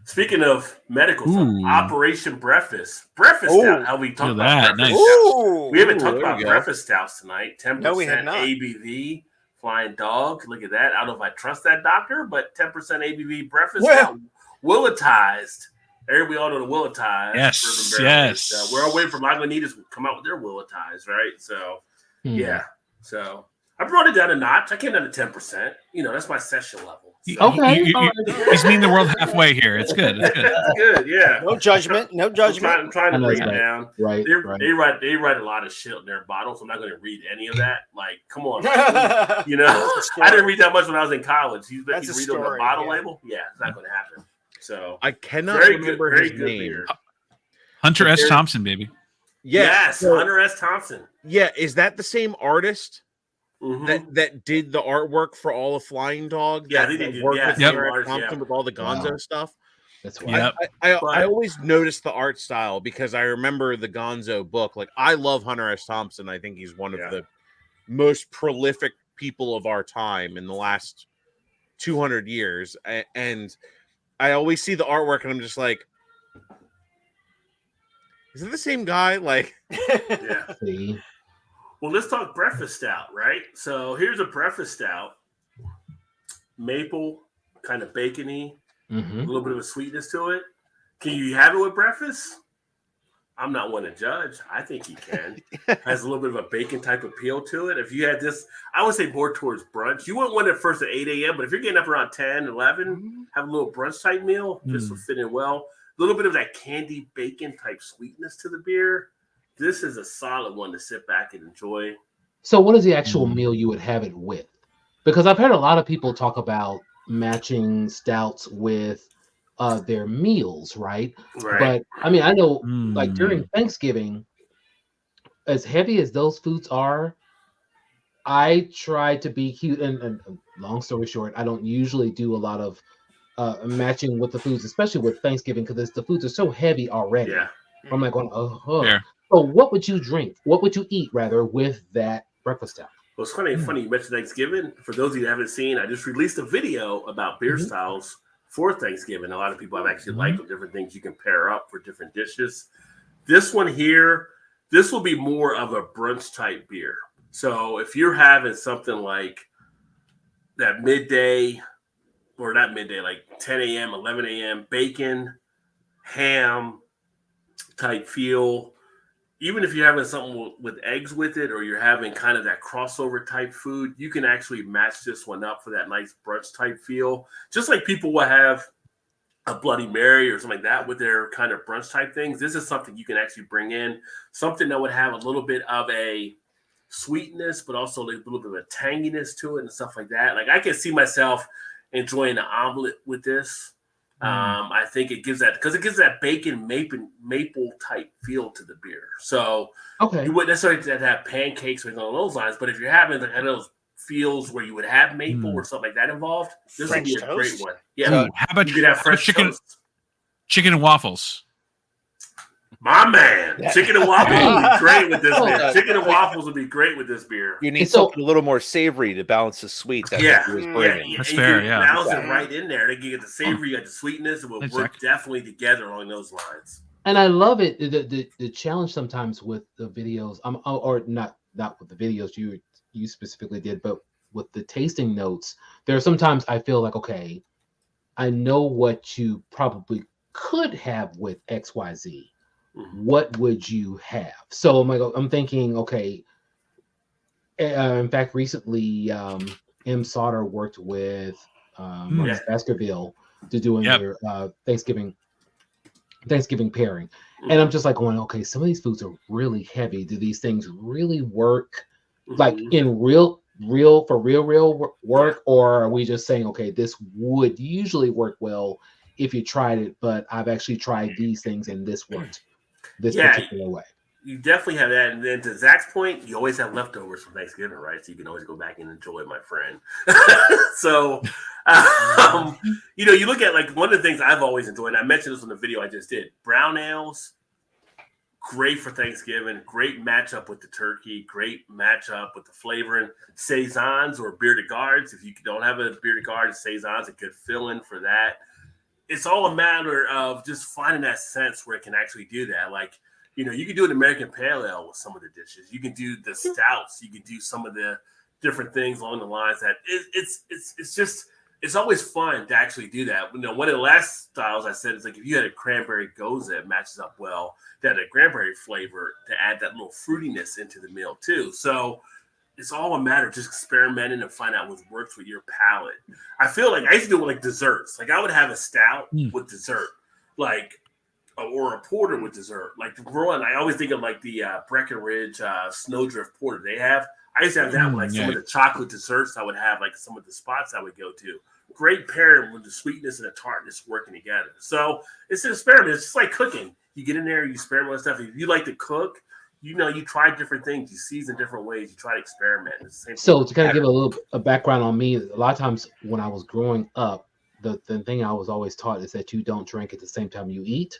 Speaking of medical stuff, Ooh. Operation Breakfast. Breakfast Ooh. stout. How we talk Look about at that, breakfast nice. stouts. Ooh. We haven't Ooh, talked there about you go. breakfast stouts tonight. 10% No, we have not. ABV. Flying dog. Look at that. I don't know if I trust that doctor, but 10% ABV breakfast Well. stout. Willetized. We all know the Willetized. Yes, bourbon barrel yes. aged. We're all waiting for Lagunitas to come out with their Willetized, right? So, yeah. So I brought it down a notch. I came down to 10%. That's my session level. So. Okay. He's meeting the world halfway here. It's good. It's good. That's good. Yeah. No judgment. No judgment. I'm trying to I know bring it that. down. Right. They write a lot of shit in their bottles. So I'm not going to read any of that. Like, come on, That's I didn't read that much when I was in college. You That's a read on the story, bottle yeah. label. Yeah, it's not going to happen. So I cannot very remember good, very his good name. beer. Hunter But S. there- Thompson, baby. Yeah, Yes, so- Hunter S. Thompson. yeah. Is that the same artist Mhm. that did the artwork for all of Flying Dog? Yeah, that they did. worked Yeah, with same Hunter S. artist, Thompson yeah. with all the Gonzo Wow. stuff. That's why. Yep. I But- always noticed the art style because I remember the Gonzo book. Like, I love Hunter S. Thompson. I think he's one of Yeah. the most prolific people of our time in the last 200 years. And I always see the artwork and I'm just like, is it the same guy? Like, Yeah. See? Well, let's talk breakfast stout, right? So here's a breakfast stout. Maple, kind of bacony, a Mhm. little bit of a sweetness to it. Can you have it with breakfast? I'm not one to judge. I think you can. Has a little bit of a bacon type appeal to it. If you had this, I would say more towards brunch. You wouldn't want it first at 8 a.m., but if you're getting up around 10, 11, have a little brunch type meal. This will fit in well. A little bit of that candy bacon type sweetness to the beer. This is a solid one to sit back and enjoy. So, what is the actual meal you would have it with? Because I've heard a lot of people talk about matching stouts with their meals, right? Right. But I mean, I know like Mm. during Thanksgiving, as heavy as those foods are, I try to be cute. And long story short, I don't usually do a lot of matching with the foods, especially with Thanksgiving, because the foods are so heavy already. Yeah. I'm like going, oh. Fair. So, what would you drink? What would you eat rather with that breakfast stout? Well, it's funny you mentioned Thanksgiving. For those of you that haven't seen, I just released a video about beer styles for Thanksgiving. A lot of people have actually liked different things you can pair up for different dishes. This one here, this will be more of a brunch type beer. So if you're having something like that midday, or not midday, like 10 a.m., 11 a.m., bacon, ham type feel, even if you're having something with eggs with it, or you're having kind of that crossover type food, you can actually match this one up for that nice brunch type feel. Just like people will have a Bloody Mary or something like that with their kind of brunch type things. This is something you can actually bring in, something that would have a little bit of a sweetness, but also like a little bit of a tanginess to it and stuff like that. Like, I can see myself enjoying an omelet with this. I think it gives that, because it gives that bacon maple type feel to the beer. So Okay. you wouldn't necessarily have pancakes or anything along those lines, but if you're having like those feels where you would have maple or something like that involved, this would be a great one. Yeah. Ooh, how about you could have fresh chicken and waffles? My man, chicken and waffles would be great with this beer. Yeah. Chicken and waffles would be great with this beer. You need So- something a little more savory to balance the sweet that Yeah, he was yeah, bringing. That's and fair, You can yeah. balance it right in there. You get the savory, you got the sweetness. It will Thanks, work Zach. definitely together along those lines. And I love it. The challenge sometimes with the videos, or not with the videos you specifically did, but with the tasting notes, there are sometimes I feel like, okay, I know what you probably could have with XYZ. What would you have? So I'm thinking, okay. In fact, recently, M. Sauter worked with Marcus Baskerville to doing your Thanksgiving pairing. And I'm just like going, okay, some of these foods are really heavy. Do these things really work like in real work? Or are we just saying, okay, this would usually work well if you tried it, but I've actually tried these things and this worked this particular way? You definitely have that. And then to Zach's point, you always have leftovers from Thanksgiving, right? So you can always go back and enjoy it, my friend. So, you look at like one of the things I've always enjoyed, and I mentioned this on the video I just did, brown ales, great for Thanksgiving, great matchup with the turkey, great matchup with the flavoring. Saisons or beer de gardes, if you don't have a beer de garde, Saisons, a good fill-in for that. It's all a matter of just finding that sense where it can actually do that. Like, you can do an American Pale Ale with some of the dishes. You can do the stouts. You can do some of the different things along the lines that it's always fun to actually do that. One of the last styles I said is like if you had a cranberry goza, it matches up well. That a cranberry flavor to add that little fruitiness into the meal too. So it's all a matter of just experimenting and find out what works with your palate. I feel like I used to do it with like desserts. Like I would have a stout with dessert, or a porter with dessert. Like growing, I always think of like the Breckenridge Snowdrift Porter they have. I used to have that with like some of the chocolate desserts I would have, like some of the spots I would go to. Great pairing with the sweetness and the tartness working together. So it's an experiment. It's just like cooking. You get in there, you experiment with stuff. If you like to cook, you try different things. You season different ways. You try to experiment. It's the same So to kind of give a background on me, a lot of times when I was growing up, the thing I was always taught is that you don't drink at the same time you eat.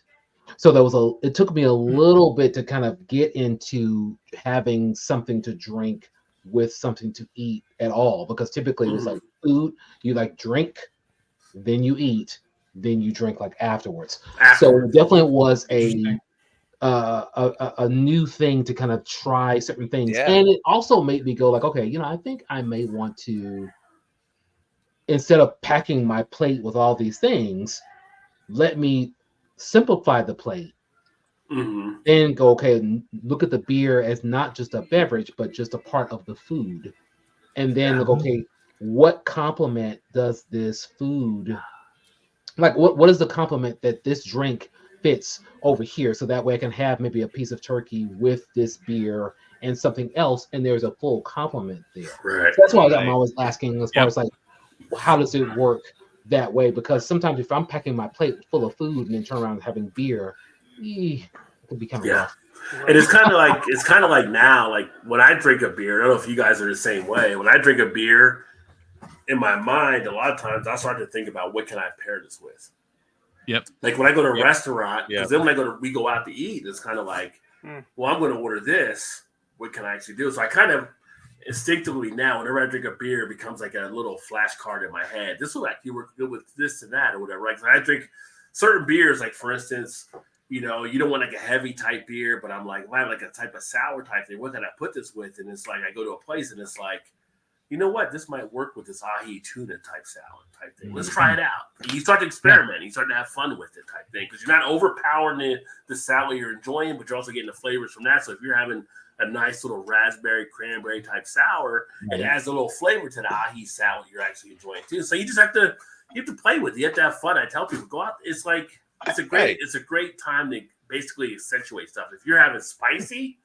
So it took me a little bit to kind of get into having something to drink with something to eat at all, because typically it was like food, you like drink, then you eat, then you drink like afterwards. So it definitely was a new thing to kind of try certain things. And it also made me go like, okay, I think I may want to, instead of packing my plate with all these things, let me simplify the plate, then go, okay, look at the beer as not just a beverage, but just a part of the food. And then look, okay, what complement does this food, like what is the complement that this drink fits over here? So that way I can have maybe a piece of turkey with this beer and something else, and there's a full complement there. Right. So that's why I'm always asking as far as like, how does it work that way? Because sometimes if I'm packing my plate full of food and then turn around and having beer, it could be kind of rough. And it's kind of like now, like when I drink a beer, I don't know if you guys are the same way. When I drink a beer, in my mind, a lot of times I start to think about what can I pair this with. Yep. Like when I go to a restaurant, because then when we go out to eat, it's kind of like, well, I'm going to order this. What can I actually do? So I kind of instinctively now, whenever I drink a beer, it becomes like a little flashcard in my head. This will actually work good with this and that or whatever. Right? So I drink certain beers, like for instance, you don't want like a heavy type beer, but I'm like, I have like a type of sour type thing. What can I put this with? And it's like I go to a place and it's like, you know what? This might work with this ahi tuna type salad type thing. Let's try it out. And you start to experiment. You start to have fun with it type thing because you're not overpowering the salad you're enjoying, but you're also getting the flavors from that. So if you're having a nice little raspberry cranberry type sour, it adds a little flavor to the ahi salad you're actually enjoying too. So you just have to play with it. You have to have fun. I tell people, go out. It's like it's a great time to basically accentuate stuff. If you're having spicy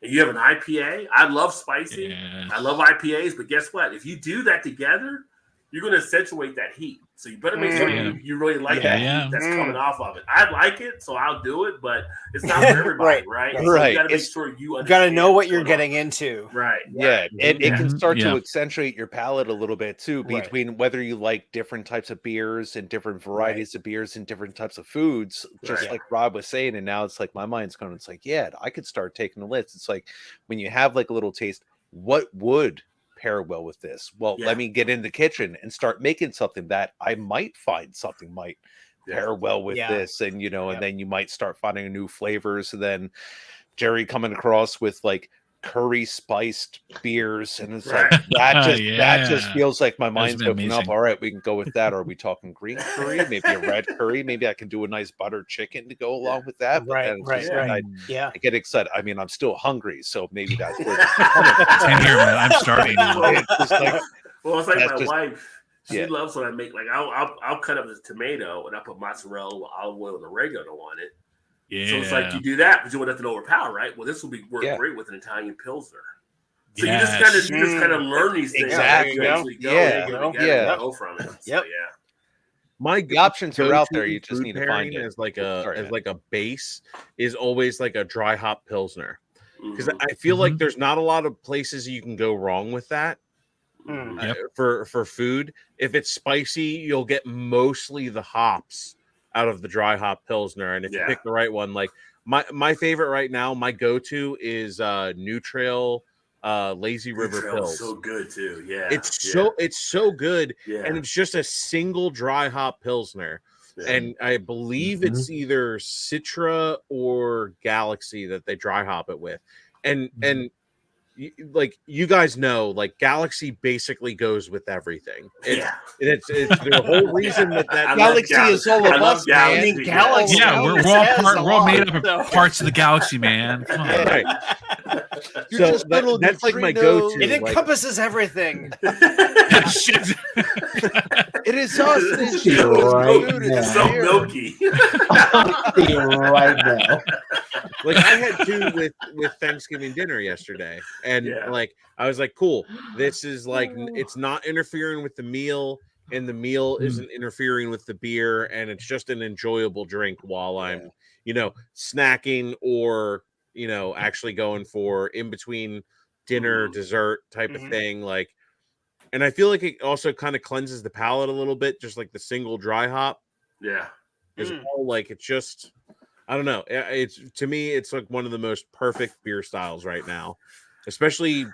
and you have an IPA, I love spicy. Yeah. I love IPAs, but guess what? If you do that together, you're going to accentuate that heat. So you better make sure you really like that heat that's coming off of it. I like it, so I'll do it, but it's not for everybody, right? So you got to make sure you got to know what you're getting into. Right. Yeah. It can start to accentuate your palate a little bit too, between whether you like different types of beers and different varieties of beers and different types of foods, just like Rob was saying. And now it's like my mind's going, it's like, I could start taking a list. It's like when you have like a little taste, what would pair well with this? Well, let me get in the kitchen and start making something that I might find something might pair well with this, and and then you might start finding new flavors. And then Jerry coming across with like curry spiced beers, and it's like that just feels like my mind's opening up. All right, we can go with that. Are we talking green curry? Maybe a red curry? Maybe I can do a nice buttered chicken to go along with that. Right. I get excited. I mean, I'm still hungry, so maybe that's where Same here, man. I'm starving. Well, it's like my wife. She Yeah. loves when I make like I'll cut up the tomato and I put mozzarella, olive oil, and oregano on it. Yeah. So it's like you do that, but you want nothing to overpower, right? Well, this will work Yeah. great with an Italian pilsner. So Yes. you just kind of learn these things. Exactly. As you go, Yeah. and you go together Yeah. and go from it. So, Yep. yeah. My The options are out there. go-to You just food need to find pairing it. as like Sorry, a man. like a base is always like a dry hop pilsner, because Mhm. I feel like Mhm. there's not a lot of places you can go wrong with that. Mm. Yep. For food. If it's spicy, you'll get mostly the hops out of the dry hop pilsner, and if you Yeah. pick the right one, like my favorite right now, my go-to is New Trail Lazy River Trail Pills. is so good too. Yeah. It's so good, Yeah. and it's just a single dry hop pilsner. Yeah. And I believe Mm-hmm. it's either Citra or Galaxy that they dry hop it with, and like you guys know, like Galaxy basically goes with everything. It's the whole reason that I love Galaxy is all I of love us, man. Galaxy, Galaxy. Yeah, we're all made up so. of parts of the galaxy, man. Come on. Right. You're So just little that's like my neutrinos. go-to. It like- encompasses everything. Shit. It is us. It's See you. right It's food. now. It's so beer. milky. See right now. Like I had two with Thanksgiving dinner yesterday, and Yeah. like I was like, cool, this is like it's not interfering with the meal, and the meal isn't interfering with the beer, and it's just an enjoyable drink while I'm snacking or actually going for in between dinner dessert type of thing. Like, and I feel like it also kind of cleanses the palate a little bit, just like the single dry hop Yeah. as well. Like it's just, I don't know. It's to me, it's like one of the most perfect beer styles right now, especially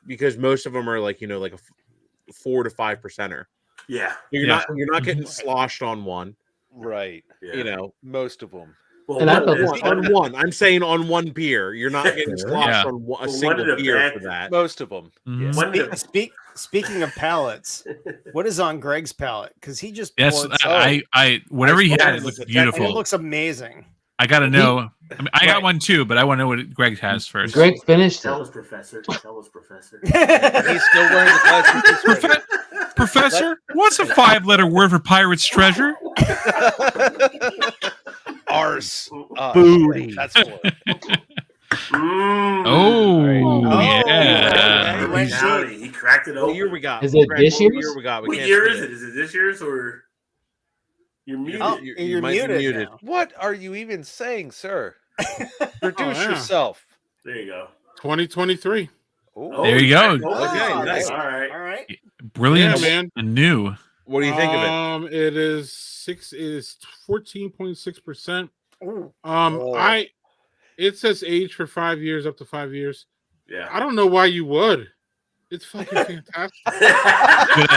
because most of them are like like a 4 to 5%er. Yeah. You're not getting sloshed on one. Right. Yeah. Most of them. Well, And I one- thought On one. I'm saying on one beer. You're not getting sloshed Yeah. on a Well, one single of the beer bad- for that. Most of them. Mhm. One of the- Speaking of palates, what is on Greg's palate? Because he just Yes, poured some, I whatever he had, it was looked a and beautiful. it looks amazing. I gotta know. I mean, I got Right. one too, but I want to know what Greg has first. Greg finished Tell it. us, Professor. Tell us, Professor. He's still wearing the classic Profe- Professor, what's a 5-letter word for pirate's treasure? Arse. Booty. That's for it. Oh, Oh, yeah. okay. Went Howdy, he cracked it What open. year we got? Is it Greg, this what year's? year we got? We What can't year see is it? Is it this year's or you're muted? Oh, You you're might be muted. Now. What are you even saying, sir? Produce yeah. yourself. There you go. 2023. Oh, There you go. Okay, nice. All right. All right. Brilliant Yeah, man. and new. What do you think of it? It is 14.6%. Ooh. It says age for 5 years, up to 5 years. Yeah. I don't know why you would. It's fucking fantastic. Good.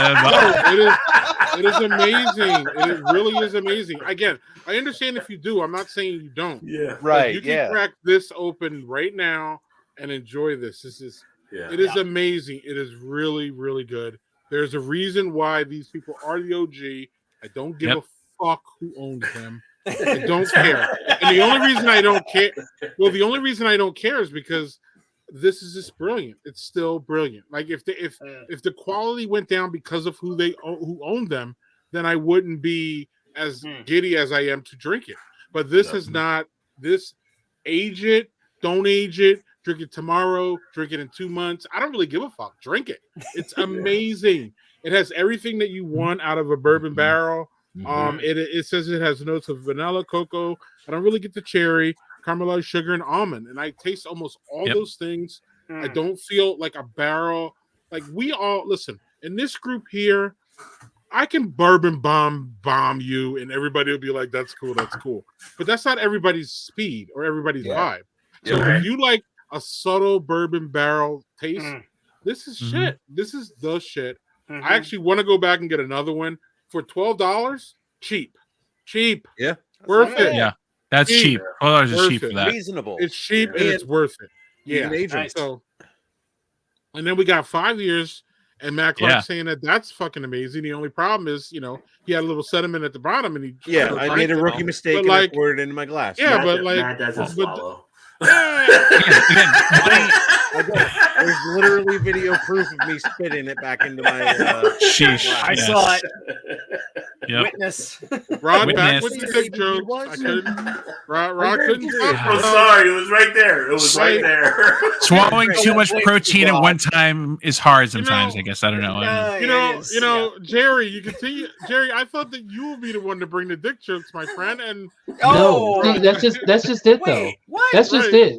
It is amazing. It really is amazing. Again, I understand if you do. I'm not saying you don't. Yeah. But right. you can Yeah. crack this open right now and enjoy this. Yeah. It is amazing. It is really, really good. There's a reason why these people are the OG. I don't give Yep. a fuck who owns them. I don't care. And the only reason I don't care, is because this is just brilliant. It's still brilliant. Like if the quality went down because of who owned them, then I wouldn't be as giddy as I am to drink it. But this is not. This age it, don't age it. Drink it tomorrow. Drink it in 2 months. I don't really give a fuck. Drink it. It's amazing. It has everything that you want out of a bourbon barrel. It says it has notes of vanilla, cocoa. I don't really get the cherry, caramelized sugar, and almond. And I taste almost all those things. I don't feel like a barrel. Like we all listen in this group here. I can bourbon bomb you, and everybody will be like, "That's cool, that's cool." But that's not everybody's speed or everybody's vibe. So if you like a subtle bourbon barrel taste, this is shit. This is the shit. I actually want to go back and get another one for $12. Cheap. Yeah. Worth it. Yeah, that's cheap. $12 is Worth cheap for it. that. Reasonable. It's cheap and it's worth it. You Yeah. can age 'em. Nice. So, and then we got 5 years, and Matt Clark saying that's fucking amazing. The only problem is, he had a little sediment at the bottom, and he I made a rookie mistake But and like- I poured it into my glass. Yeah, but Matt doesn't swallow. There's literally video proof of me spitting it back into my. Sheesh. I Yes. saw it. Yep. Witness. Rod, back Witness. with the dick jokes. I couldn't. Rod couldn't stop. I'm sorry, it was right there. It was right there. Swallowing too much protein at one time is hard sometimes. I guess I don't know. I mean, You know, Jerry. You can see, Jerry. I thought that you would be the one to bring the dick jokes, my friend. And No, see, that's just it though. Wait, what? That's just it.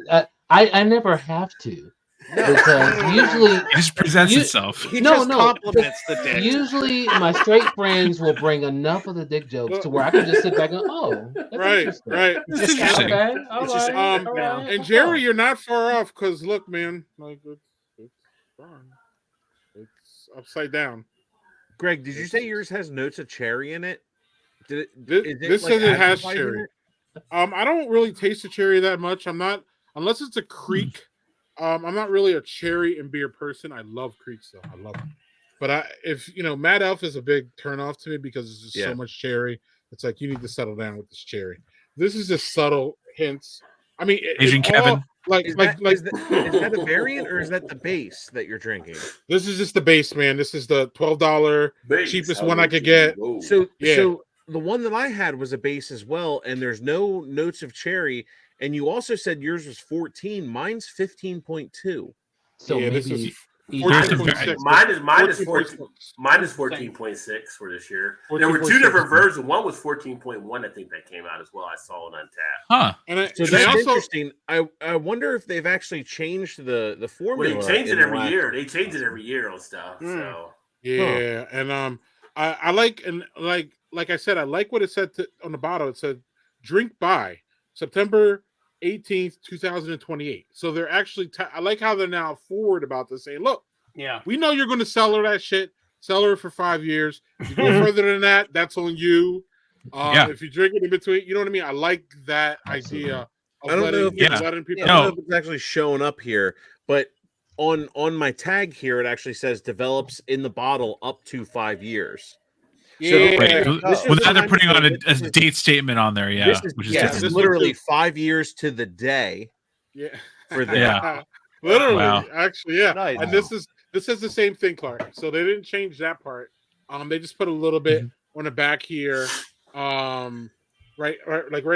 I never have to because usually it just presents itself. He just compliments the dick. Usually, my straight friends will bring enough of the dick jokes to where I can just sit back and that's interesting. right. It's interesting. Okay, all right, all right. And Jerry, you're not far off because look, man, like it's fine. It's upside down. Greg, did you say yours has notes of cherry in it? This says it has cherry. I don't really taste the cherry that much. I'm not, unless it's a creek. I'm not really a cherry and beer person. I love creeks though. I love them. But if you know, Mad Elf is a big turnoff to me because it's just so much cherry. It's like you need to settle down with this cherry. This is just subtle hints. I mean, Asian Kevin. Is that a variant or is that the base that you're drinking? This is just the base, man. This is the $12 cheapest one I could get. So the one that I had was a base as well, and there's no notes of cherry. And you also said yours was 14. Mine's 15.2. So yeah, this maybe is 14.6. Mine is 14. Mine is 14.6 for this year. There were two different versions. One was 14.1. I think that came out as well. I saw it on tap. Huh. So that's interesting. I wonder if they've actually changed the formula. Well, they change it every year. They change it every year on stuff. So yeah, and I like, and like I said, I like what it said on the bottle. It said drink by September 18th, 2028. So they're actually I like how they're now forward about this, saying, look, we know you're going to sell her that shit. Sell her for 5 years. If you go further than that, that's on you. If you drink it in between, you know what I mean? I like that idea of letting people know if it's actually showing up here, but on my tag here, it actually says develops in the bottle up to 5 years. Well, now they're putting on a date statement on there, which is literally 5 years to the day. Yeah, for that. Literally, actually, Nice. And this is the same thing, Clark. So they didn't change that part. They just put a little bit on the back here. Right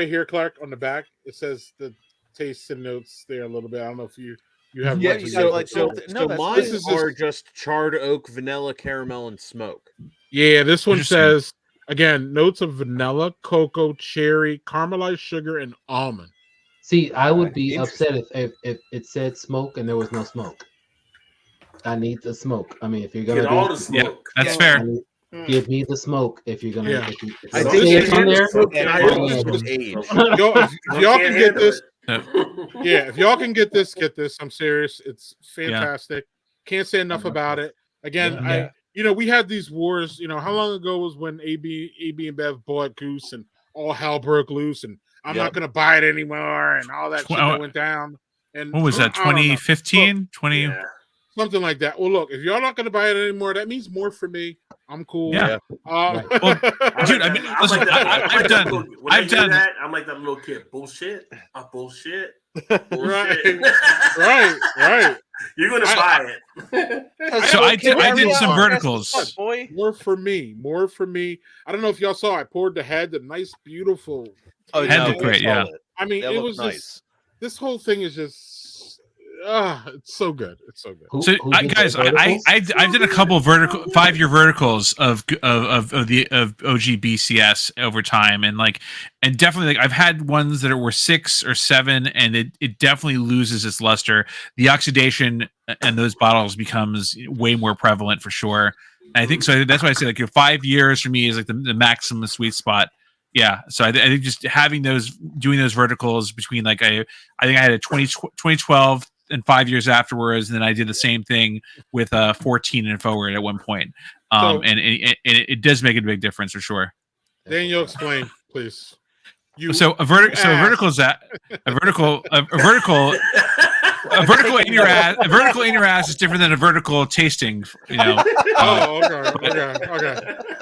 here, Clark, on the back, it says the tastes and notes there a little bit. I don't know if you have. So mine are just charred oak, vanilla, caramel, and smoke. Yeah, this one says again notes of vanilla, cocoa, cherry, caramelized sugar, and almond. See, I would be upset if it said smoke and there was no smoke. I need the smoke. I mean, if you're gonna get all the smoke, that's fair. Give me the smoke if you're gonna. I think it's on there. If y'all can get this, if y'all can get this. I'm serious. It's fantastic. Can't say enough about it. Again, we had these wars. You know, how long ago was when AB and Bev bought Goose and all hell broke loose, and I'm not gonna buy it anymore, and all that shit that went down. And what was that? 2015, 20. Something like that. Well, look, if y'all not going to buy it anymore, that means more for me. I'm cool. Yeah. Well, dude, I mean, listen, I've done that. I'm like that little kid. Bullshit. Bullshit. Right. You're going to buy it. So I did some verticals. More for me. I don't know if y'all saw. I poured the head. The nice, beautiful. Head looked great. Yeah. I mean, it was nice. This whole thing is just. It's so good. It's so good. So, guys, I've done a couple of 5-year verticals of OG BCS over time, and definitely I've had ones that were 6 or 7, and it definitely loses its luster. The oxidation in those bottles becomes way more prevalent for sure. And I think so. That's why I say 5 years for me is like the maximum sweet spot. Yeah, so I think just doing those verticals between I think I had a 2012 and 5 years afterwards, and then I did the same thing with 14 and forward at one point. And it does make a big difference for sure. Daniel, explain, please. A vertical in your ass. A vertical in your ass is different than a vertical tasting. You know. Okay.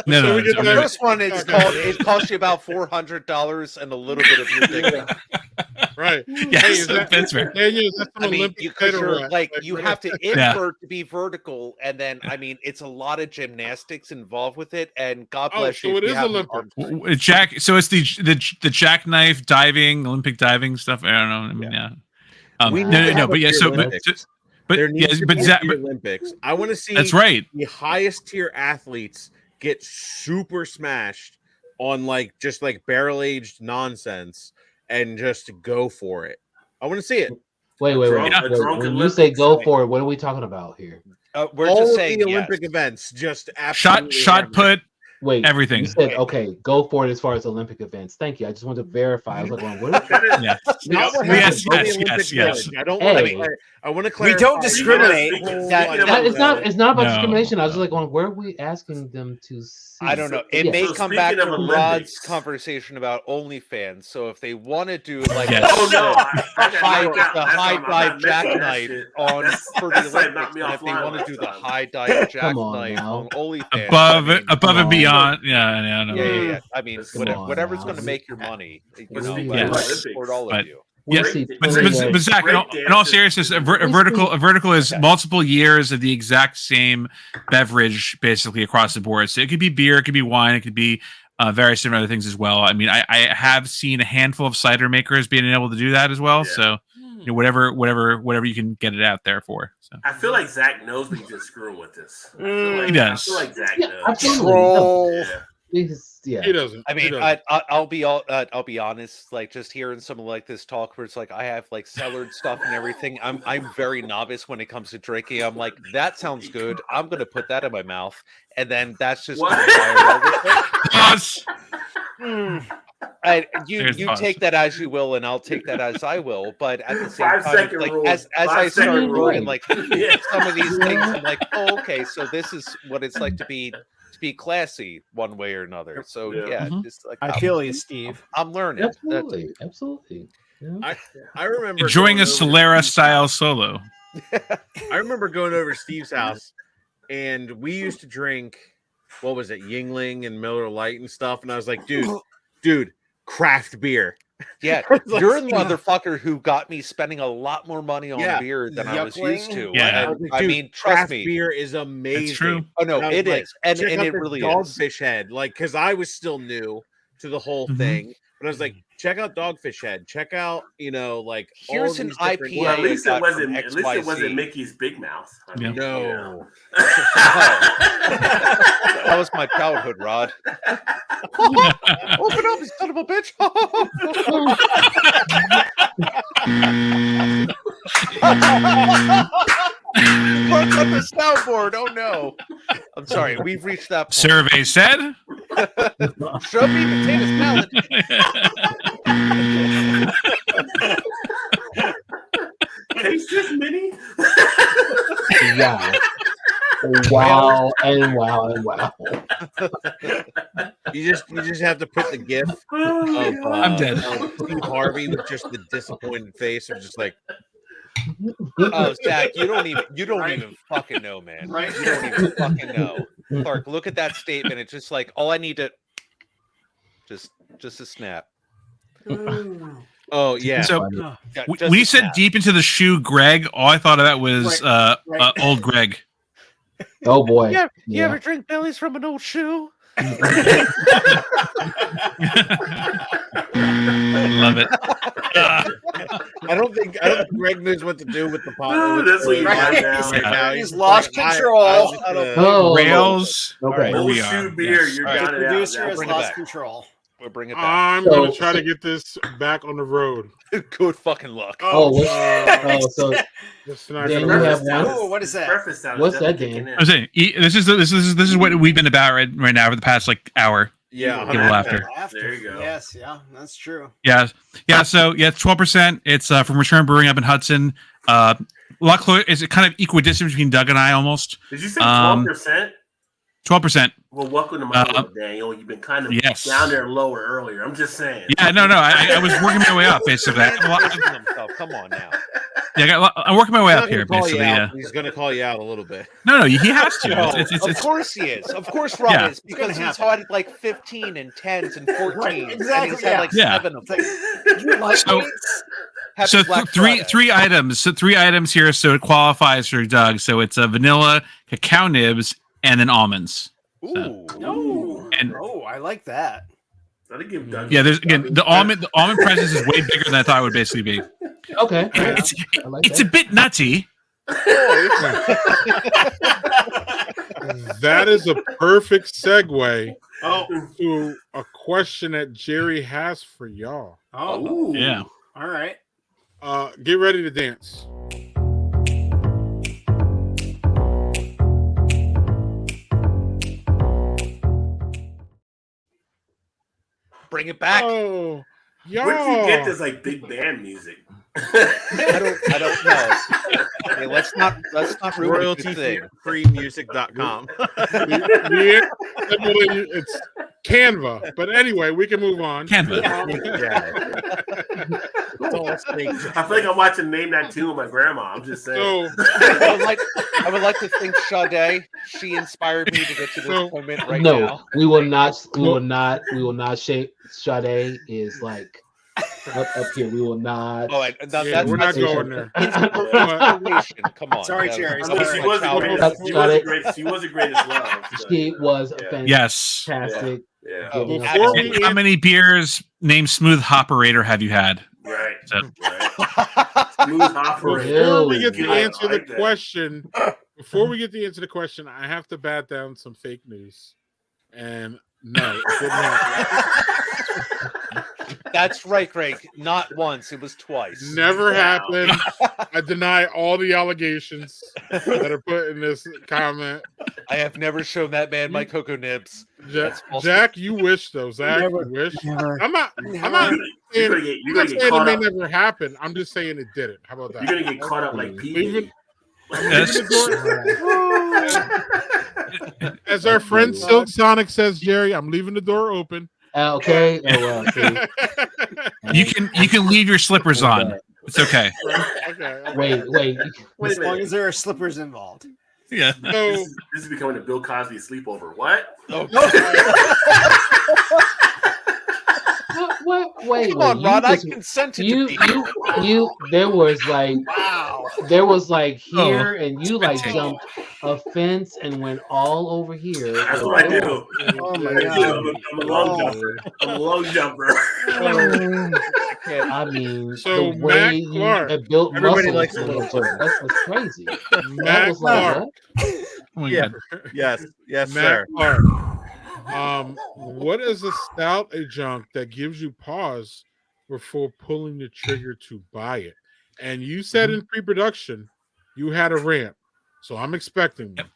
No. The first one it cost you about $400 and a little bit of your dick. Right. Yes, Hey, is that, that's right. Daniel, is that some I mean, Olympic because title you're rap? like you what have to Yeah. invert to be vertical, and then I mean, it's a lot of gymnastics involved with it. And God Oh, bless so you. if it you is have the Olympic. arm strength. Jack. So it's the jackknife diving, Olympic diving stuff. I don't know. I mean, yeah. We need No, to have but a yeah. beer So, Olympics. but There yeah, needs to but be a Zach, beer but Olympics. I want to see that's right. the highest tier athletes get super smashed on like just like barrel aged nonsense and just go for it. I want to see it. Wait. A drunk When you say Olympics. go for it, what are we talking about here? We're All just of saying the yes. Olympic events, just absolutely Shot hammered. put. Wait, Everything. You said okay, go for it as far as Olympic events. Thank you. I just wanted to verify. I was like, well, what? Yeah. Not what Yes, happens on the yes, Olympic yes. Village. I don't Hey. want to. I want to We clarify. don't discriminate. It's not. It's not about No. discrimination. I was just like, well, where are we asking them to see? I don't know. But It yeah. may So come back speaking to of Rod's Olympics- conversation about OnlyFans. So if they want to do like Yes. Oh no! the high dive jackknife on for the that's like Olympics, knocked me and if they offline want to last do the time. high dive Come on jackknife now. on OnlyFans, Above I mean, above and on. beyond. Yeah. No. yeah. I mean, Come on whatever's now. going to make your money, you But know, speaking I of support all of Olympics, you. We Yes, see but plenty of- Zach, in all seriousness, a vertical is multiple years of the exact same beverage, basically across the board. So it could be beer, it could be wine, it could be various different other things as well. I mean, I have seen a handful of cider makers being able to do that as well. Yeah. So whatever you can get it out there for. So I feel like Zach knows what he's just screwing with this. I feel like, He does. I feel like Zach Yeah, knows. absolutely. Troll. Yeah. Yeah. He doesn't. I He mean, doesn't. I'll be honest. Like just hearing some like this talk, where it's like I have like cellared stuff and everything. I'm very novice when it comes to drinking. I'm like, that sounds good. I'm gonna put that in my mouth, and then that's just What? Pause. you There's you pause. take that as you will, and I'll take that as I will. But at the same 5 time, second like rule. as 5 I second start rule. learning like Yeah. some of these things, I'm like, oh, okay, so this is what it's like to be classy one way or another. So Yeah. yeah, Mhm. just like I feel you, Steve. I'm learning. Absolutely. Absolutely. Yeah. I remember Enjoying going a over- Solera style solo. I remember going over to Steve's house, and we used to drink. What was it, Yingling and Miller Lite and stuff? And I was like, dude, craft beer. Yeah, Like, you're the motherfucker who got me spending a lot more money on Yeah. beer than I was used to. Yeah. And, Like, I dude, mean, trust craft me. beer is amazing. It's true. Oh no, And I was it like, is, and check out it the really is. Dogfish Head, like, because I was still new to the whole Mhm. thing, but I was like, check out Dogfish Head, check out, like Here's all an these different- IPA. Well, at least got it wasn't. from At least it wasn't XYZ. Mickey's Big Mouth. I mean, No, That was my childhood, Rod. Open up, you son of a bitch! What's on the soundboard? Oh no! I'm sorry. We've reached that point. Survey said. Show me potato salad. Taste this mini. Wow. Wow and wow and wow. you just have to put the gif of I'm dead. of Steve Harvey with just the disappointed face of just like, Oh, Zach, you don't even fucking know, man. Right. You don't even fucking know. Clark, look at that statement. It's just like all I need to just a snap. oh yeah. So Yeah, when just you a said snap. deep into the shoe, Greg, all I thought of that was Right. old Greg. Oh boy. You Yeah. ever drink bellies from an old shoe? Love it. I don't think Greg knows what to do with the pot. No, with that's what the- you Right. got now. right now. He's lost like, control. Oh, Rails. Okay. Here Old we shoe are. beer. Yes. You're All right. down The and out. producer Zach. has bring it lost back. control. We'll bring it back. I'm So- gonna try to get this back on the road. Good fucking luck. Oh, so It's not Dan, gonna you work. have one? Oh, what is that? Breakfast sound is What's that, definitely Dan? kicking in. I was saying, this is what we've been about right now for the past hour. Yeah, Get a little after. There you go. Yes, yeah, that's true. Yeah. So it's 12%. It's from Return Brewing up in Hudson. Luckily, it's kind of equidistant between Doug and I almost. Did you say 12%? 12%. Well, welcome to my world, Daniel. You've been kind of Yes. down there lower earlier. I'm just saying. Yeah, no. I was working my way up basically. Man's pushing himself. Come on now. I'm working my way He's up not here, gonna call you basically. out, Yeah. but he's going to call you out a little bit. No, he has to. No, It's of course he is. Of course Rob Yeah. is, because he's had like 15 and 10s and 14s. Right, And exactly, he's had yeah. like Yeah. 7 of them. You like So- weights? Happy So Black three Friday. three items. So 3 items here. So it qualifies for Doug. So it's a vanilla, cacao nibs, and then almonds. Ooh. Oh, And- I like that. Gotta give Doug. Yeah, there's again the almond presence is way bigger than I thought it would basically be. Okay. Yeah, It's I like it's a that. bit nutty. That is a perfect segue Oh, to a question that Jerry has for y'all. oh, Yeah. all right. Get ready to dance. Bring it back. Oh, y'all. Where did you get this like big band music? I don't know. Hey, let's not ruin a good thing. Royalty-freemusic.com. Yeah, it's Canva. But anyway, we can move on. Canva. It's all fake. I feel like I'm watching Name That Tune with my grandma. I'm just saying. So, I would like to thank Sade. She inspired me to get to this So- moment right No, now. we will not. We will not. Sade is like up here. We will not. Oh, yeah, we're not that's going there. inspiration. Come on. Sorry, That Jerry. was- I mean, that she my was the childhood. greatest. She was the greatest love. So, She was Yeah. Yes. fantastic. Yeah. Oh, giving us Before all- we How many beers named Smooth Operator have you had? Right. So- Right. Smooth operator. Before we get to I answer the like that. question, I have to bat down some fake news. And no, it didn't happen. That's right, Greg. Not once. It was twice. Never Wow. happened. I deny all the allegations that are put in this comment. I have never shown that man my cocoa nibs. That's false. Jack, you wish though. Zach, Never. you wish. Never. I'm not You're saying, gonna I'm get not saying it caught may up. never happen. I'm just saying it didn't. How about that? You're gonna get caught up like Pee Leaving- Wee. Yes. As our friend Silk Sonic says, Jerry, I'm leaving the door open. Okay. Oh well. See. You can leave your slippers on. It's okay. Okay. Wait. Wait As a long minute. as there are slippers involved. Yeah. So, This is becoming a Bill Cosby sleepover. What? Oh, Wait. come on, you Rod. I just- consented You. to be. There was like. Wow. There was like Oh, here, and you like spectacle. jumped a fence and went all over here. That's what I do. Oh my I'm God. a long jumper. I'm a long jumper. I mean, So, the Matt way you Clark. had built Everybody muscles likes in a little that joint, that was crazy. That Matt was like, Clark. what? Oh my Yeah. God. Yes, Matt sir. Clark. What is a stout adjunct that gives you pause before pulling the trigger to buy it? And you said in pre-production you had a rant, so I'm expecting one.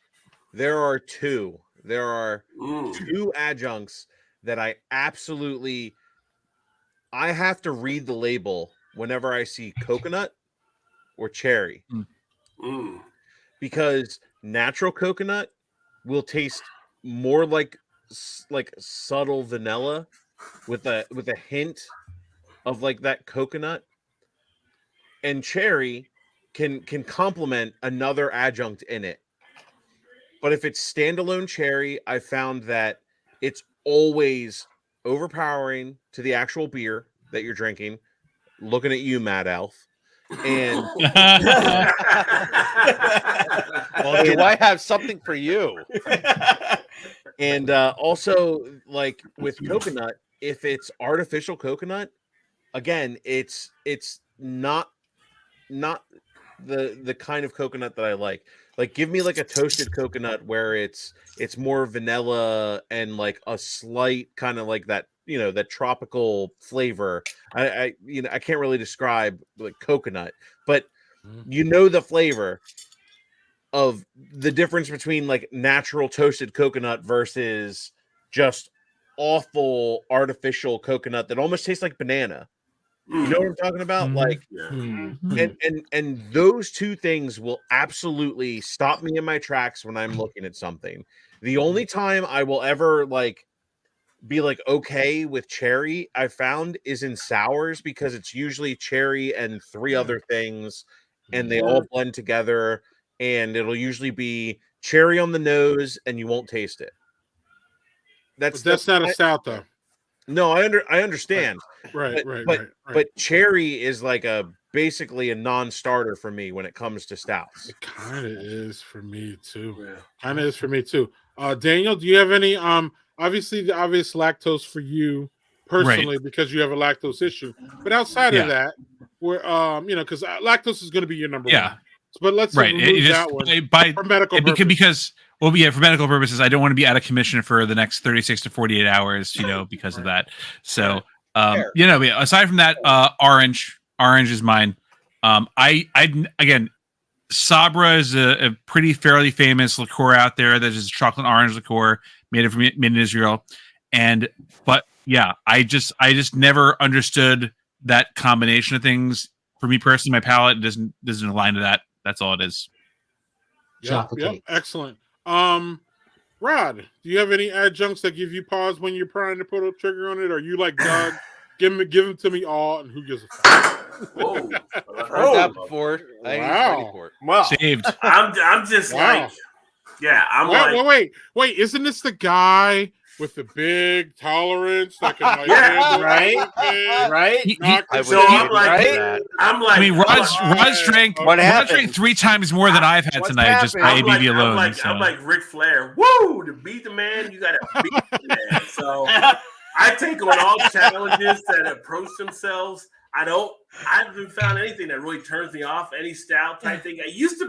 There are two. There are Mm. two adjuncts that I have to read the label whenever I see coconut or cherry, Mm. because natural coconut will taste more like subtle vanilla with a hint of like that coconut, and cherry can complement another adjunct in it. But if it's standalone cherry, I found that it's always overpowering to the actual beer that you're drinking. Looking at you, Mad Elf. And Well, do I have something for you? and also like with coconut, if it's artificial coconut, again, it's not the kind of coconut that I like. Like, give me like a toasted coconut where it's more vanilla and like a slight kind of like that, that tropical flavor. I can't really describe like coconut, but the flavor of the difference between like natural toasted coconut versus just awful artificial coconut that almost tastes like banana. You know what I'm talking about? Mhm. Like, Yeah. and those two things will absolutely stop me in my tracks when I'm looking at something. The only time I will ever like be like okay with cherry, I found, is in sours, because it's usually cherry and three other things, and they all blend together, and it'll usually be cherry on the nose, and you won't taste it. That's not a stout, though. No, I understand. Right. But cherry is like basically a non-starter for me when it comes to stouts. It kind of is for me too. Daniel, do you have any? Obviously the obvious lactose for you personally because you have a lactose issue. But outside of that, where because lactose is going to be your number one. But let's remove that one for medical purposes. For medical purposes, I don't want to be out of commission for the next 36 to 48 hours, because of that. So, aside from that, orange is mine. Again, Sabra is a pretty fairly famous liqueur out there. That is a chocolate orange liqueur made in Israel. But I just never understood that combination of things. For me personally, my palate doesn't align to that. That's all it is. Chocolate cake. Excellent. Rod, do you have any adjuncts that give you pause when you're trying to put a trigger on it? Or you like Doug? give them to me all, and who gives a fuck? Whoa! I've heard that before. I ain't ready for it. Wow. Saved. I'm just like, I'm like, wait! Isn't this the guy with the big tolerance that can like right? I mean, Rod's drank 3 times more than I've had tonight, just by ABV alone. I'm like Ric Flair. Woo! To beat the man, you gotta beat the man. So I take on all challenges that approach themselves. I haven't found anything that really turns me off. Any stout type thing. I used to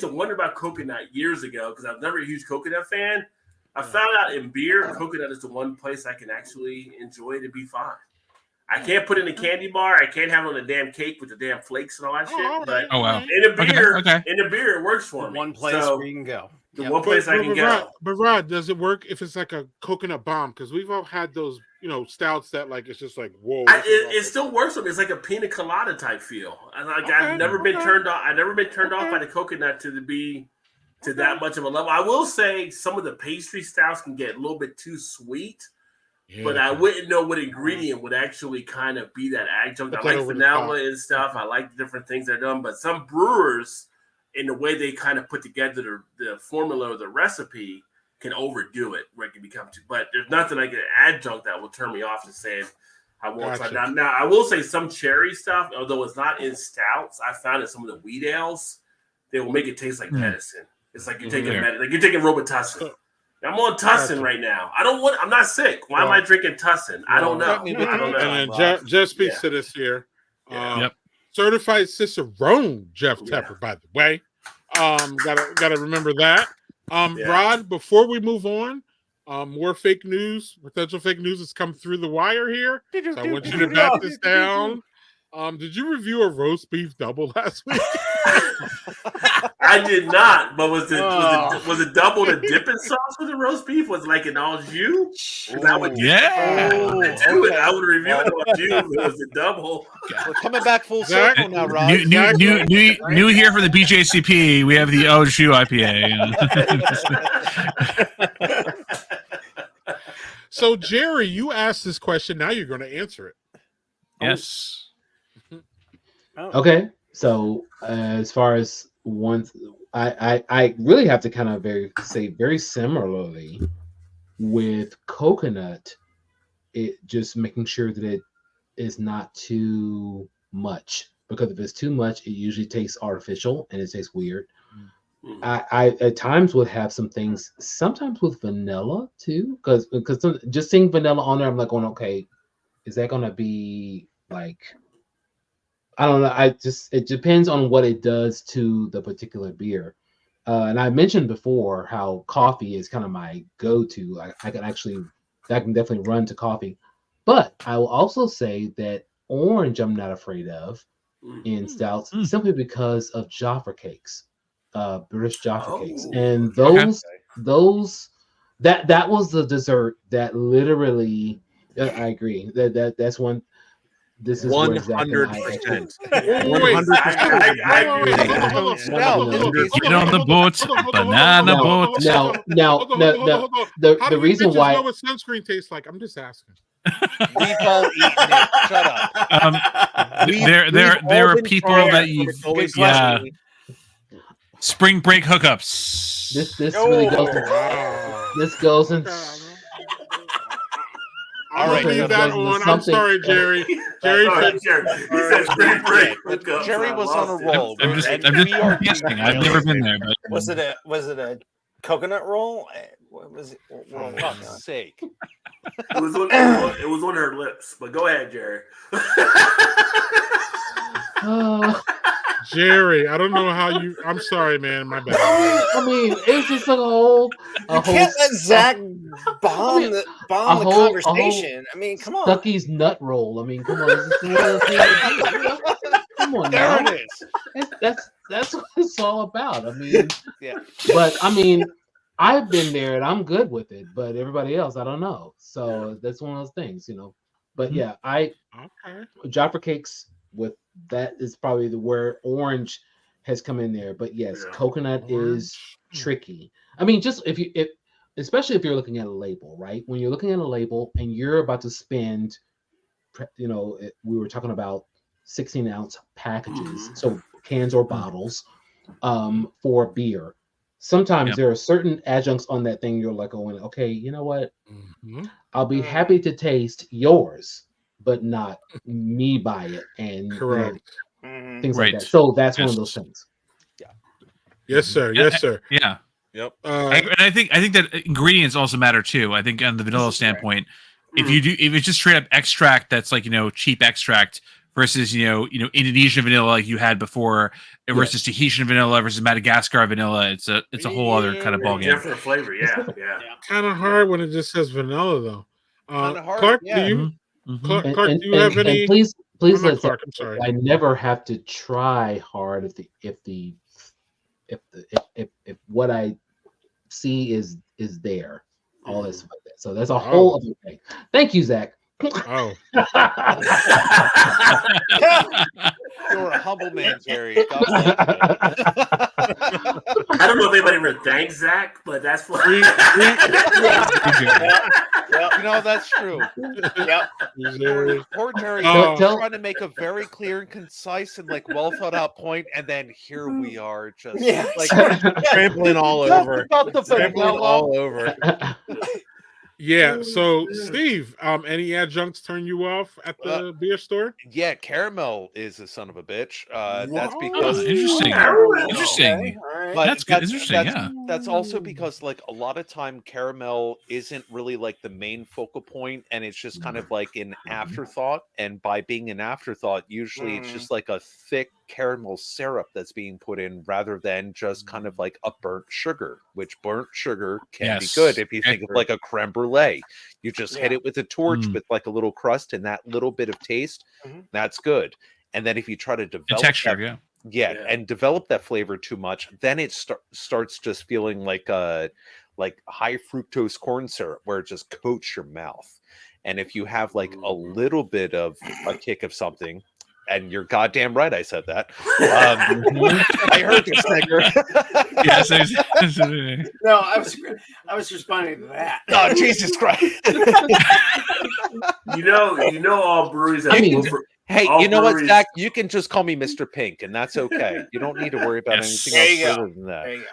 wonder about coconut years ago because I've never a huge coconut fan. I found out in beer, coconut is the one place I can actually enjoy to be fine. I can't put it in a candy bar. I can't have it on a damn cake with the damn flakes and all that shit. But in a beer, it works for me. One place where you can go. The one place I can go. But Rod, does it work if it's like a coconut bomb? Because we've all had those, stouts that like it's just like whoa. It still works for me. It's like a pina colada type feel. I've never been turned off. I've never been turned off by the coconut to that much of a level. I will say some of the pastry stouts can get a little bit too sweet, but I wouldn't know what ingredient would actually kind of be that adjunct. I like vanilla and stuff. I like the different things they're done, but some brewers, in the way they kind of put together the formula or the recipe, can overdo it where it can become too. But there's nothing like an adjunct that will turn me off to say I won't try. Now, I will say some cherry stuff, although it's not in stouts, I found in some of the wheat ales, they will make it taste like medicine. It's like you're taking Robitussin. I'm on Tussin right now. I'm not sick. Why am I drinking Tussin? I don't know. And then Jeff speaks to this here. Certified Cicerone, Jeff Tepper, by the way. Gotta remember that. Rod, before we move on, more fake news, potential fake news has come through the wire here. So I want you to back this down. Did you review a roast beef double last week? I did not, but was it double the dipping sauce with the roast beef? Was it like an au jus? I would review it au jus. It was a double. We're coming back full circle now, Rob. New here for the BJCP. We have the au jus IPA. So Jerry, you asked this question. Now you're going to answer it. Yes. Okay, so as far as I really have to kind of say very similarly with coconut, it just making sure that it is not too much, because if it's too much, it usually tastes artificial and it tastes weird. I at times would have some things, sometimes with vanilla too, because just seeing vanilla on there, I'm like going, okay, is that gonna be like, I don't know. It depends on what it does to the particular beer. And I mentioned before how coffee is kind of my go-to. I can definitely run to coffee. But I will also say that orange I'm not afraid of in stouts simply because of Jaffa cakes, British Jaffa cakes. And those that was the dessert that literally, I agree. That's one. This is 100%. 100%. On the boat, banana boat. Now, the reason why what sunscreen tastes like. I'm just asking. We've all eaten it. Shut up. There are people that you've always spring break hookups. This really goes. This goes in. I'm All right, gonna leave that Something- on. I'm sorry, Jerry. Jerry, Sorry, Jerry. He said spring break. Jerry was on a roll. I'm just and guessing. we are I've never been there, but Was it a coconut roll? What was it? What For roll? fuck's sake. It was on her lips. But go ahead, Jerry. Jerry, I don't know how you. I'm sorry, man. My bad. I mean, it's just like a whole. You can't let Zach bomb the conversation. I mean, come on. Stucky's nut roll. I mean, come on. This is one of those things- Come on, There now. it is. That's what it's all about. I mean, Yeah. but I mean, I've been there and I'm good with it. But everybody else, I don't know. So that's one of those things, you know. But yeah, Jaffa cakes with that is probably where orange has come in there. But yes, coconut is tricky. I mean, just especially if you're looking at a label, right? When you're looking at a label and you're about to spend, you know, we were talking about 16-ounce packages, so cans or bottles, for beer. Sometimes there are certain adjuncts on that thing you're like going, okay, you know what? I'll be happy to taste yours, but not me buy it and Correct. things like that. So that's one of those things. Yes, sir. Yes, sir. Yeah. Yep. And I think that ingredients also matter too. I think on the vanilla standpoint, if it's just straight up extract that's like, you know, cheap extract versus you know Indonesian vanilla like you had before versus Tahitian vanilla versus Madagascar vanilla, it's a whole other kind of ballgame. Different flavor, yeah. Kind of hard when it just says vanilla, though. Kinda hard, Clark, yeah. do you? Clark, And, do you have any? And please, Oh, not let's. Clark, I'm sorry. I never have to try hard if what I see is there, all this like that. So that's a whole other thing. Thank you, Zach. Oh. You're a humble man, Jerry. God bless you. I don't know if anybody ever thanks Zach, but that's what. You know, that's true. Yep. Poor Jerry Tell- trying to make a very clear and concise and like well thought out point, and then here we are just like trampling all over. About the Trampling vanilla. all over. Yeah. So, Steve, any adjuncts turn you off at the beer store? Yeah, caramel is a son of a bitch. That's because Interesting. But That's good. Interesting. Yeah. That's also because like a lot of time caramel isn't really like the main focal point, and it's just kind of like an afterthought. And by being an afterthought, usually it's just like a thick caramel syrup that's being put in rather than just kind of like a burnt sugar, which burnt sugar can be good if you think of like a creme brulee. You just hit it with a torch with like a little crust and that little bit of taste. That's good. And then if you try to develop The texture, that, and develop that flavor too much, then it starts just feeling like high fructose corn syrup where it just coats your mouth. And if you have like a little bit of a kick of something, and you're goddamn right I said that. I heard you, Snicker. Yes. No, I was responding to that. Oh, Jesus Christ. You know all breweries have Hey, all you know what, breweries- Zach? You can just call me Mr. Pink, and that's okay. You don't need to worry about anything else further than that. There you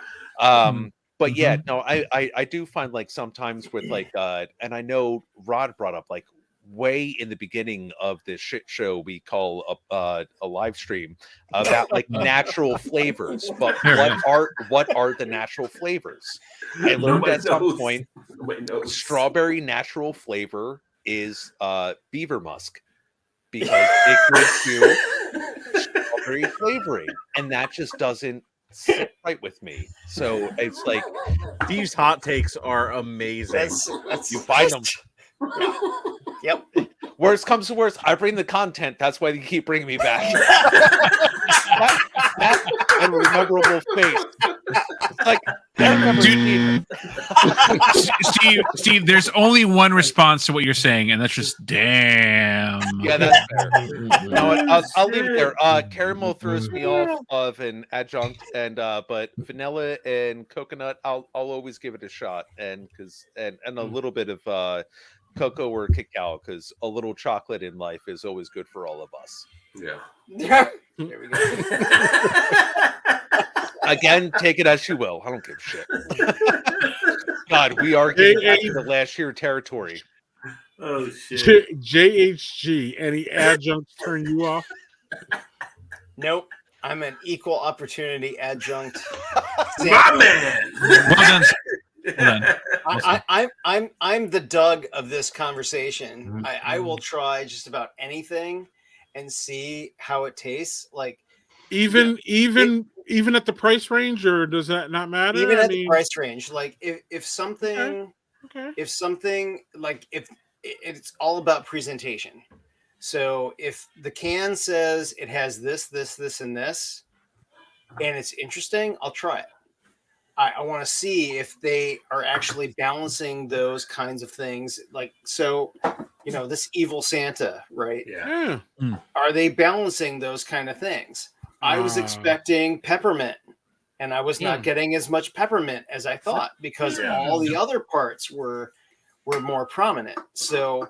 go. But yeah, no, I do find like sometimes with like and I know Rod brought up like way in the beginning of this shit show we call a live stream about like natural flavors. But what are the natural flavors? I learned at some point strawberry natural flavor is beaver musk, because it gives you strawberry flavoring, and that just doesn't sit right with me. So it's like These hot takes are amazing. you find them. Yep. Worst comes to worst, I bring the content. That's why you keep bringing me back. that and memorable face. It's like Steve, there's only one response to what you're saying, and that's just damn. Yeah, that's fair. No, I'll leave it there. Caramel throws me off of an adjunct, and but vanilla and coconut, I'll always give it a shot, and a little bit of cocoa or cacao, because a little chocolate in life is always good for all of us. Yeah. There we go. Again, take it as you will. I don't give a shit. God, we are getting back into last year territory. Oh shit. JHG, any adjuncts turn you off? Nope. I'm an equal opportunity adjunct. My man. Well done. I'm the Doug of this conversation. Mhm. I will try just about anything and see how it tastes. Like Even at the price range, or does that not matter? even I at the mean, price range, like if something okay. if something like if it's all about presentation. So if the can says it has this, and this, and it's interesting, I'll try it. I want to see if they are actually balancing those kinds of things. Like, so, this evil Santa, right? Yeah. Are they balancing those kind of things? I was expecting peppermint, and I was not getting as much peppermint as I thought because all the other parts were more prominent. So,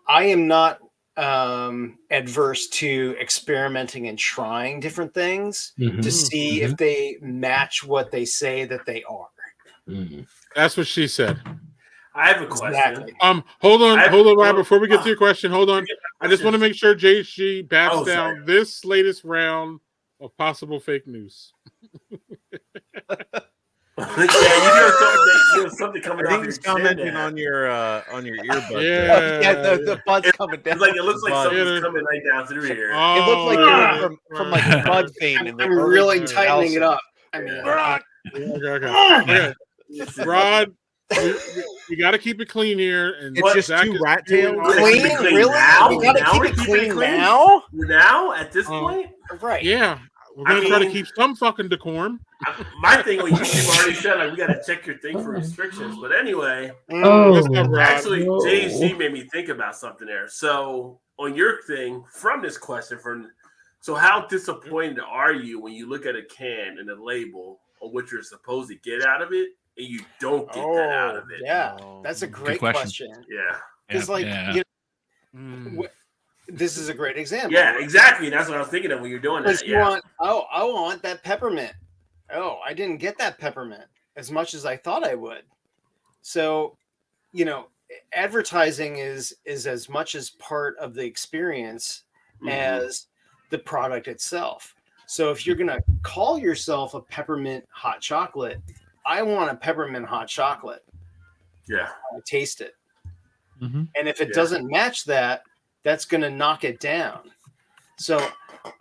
I am not adverse to experimenting and trying different things to see if they match what they say that they are. That's what she said. I have a question. Exactly. Hold on, Rob. Before we get to your question, hold on. I just want to make sure JHG bats down this latest round of possible fake news. Yeah, you have something coming I out. think he's commenting on your earbud. Yeah, the bud's coming down. It looks like something's coming right down through here. It looked like from like a bud vein. I'm really tightening it up. I mean, Okay. Rod, we got to keep it clean here. And It's just two rat tails. Clean? Really? Now? You gotta Now keep we're it keeping clean now? Now, at this point? Right. Yeah. We're going to try to keep some fucking decorum. My thing, well, you've already said, like, we got to check your thing for restrictions. But anyway, actually, JHG made me think about something there. So, on your thing, from this question, so how disappointed are you when you look at a can and the label on what you're supposed to get out of it, and you don't get that out of it? Yeah, that's a great question. Yeah. Because, this is a great example. Yeah, exactly. That's what I was thinking of when you're doing that. I want that peppermint. Oh, I didn't get that peppermint as much as I thought I would. So, advertising is as much as part of the experience as the product itself. So if you're going to call yourself a peppermint hot chocolate, I want a peppermint hot chocolate. Yeah. I taste it. And if it doesn't match that, that's going to knock it down. So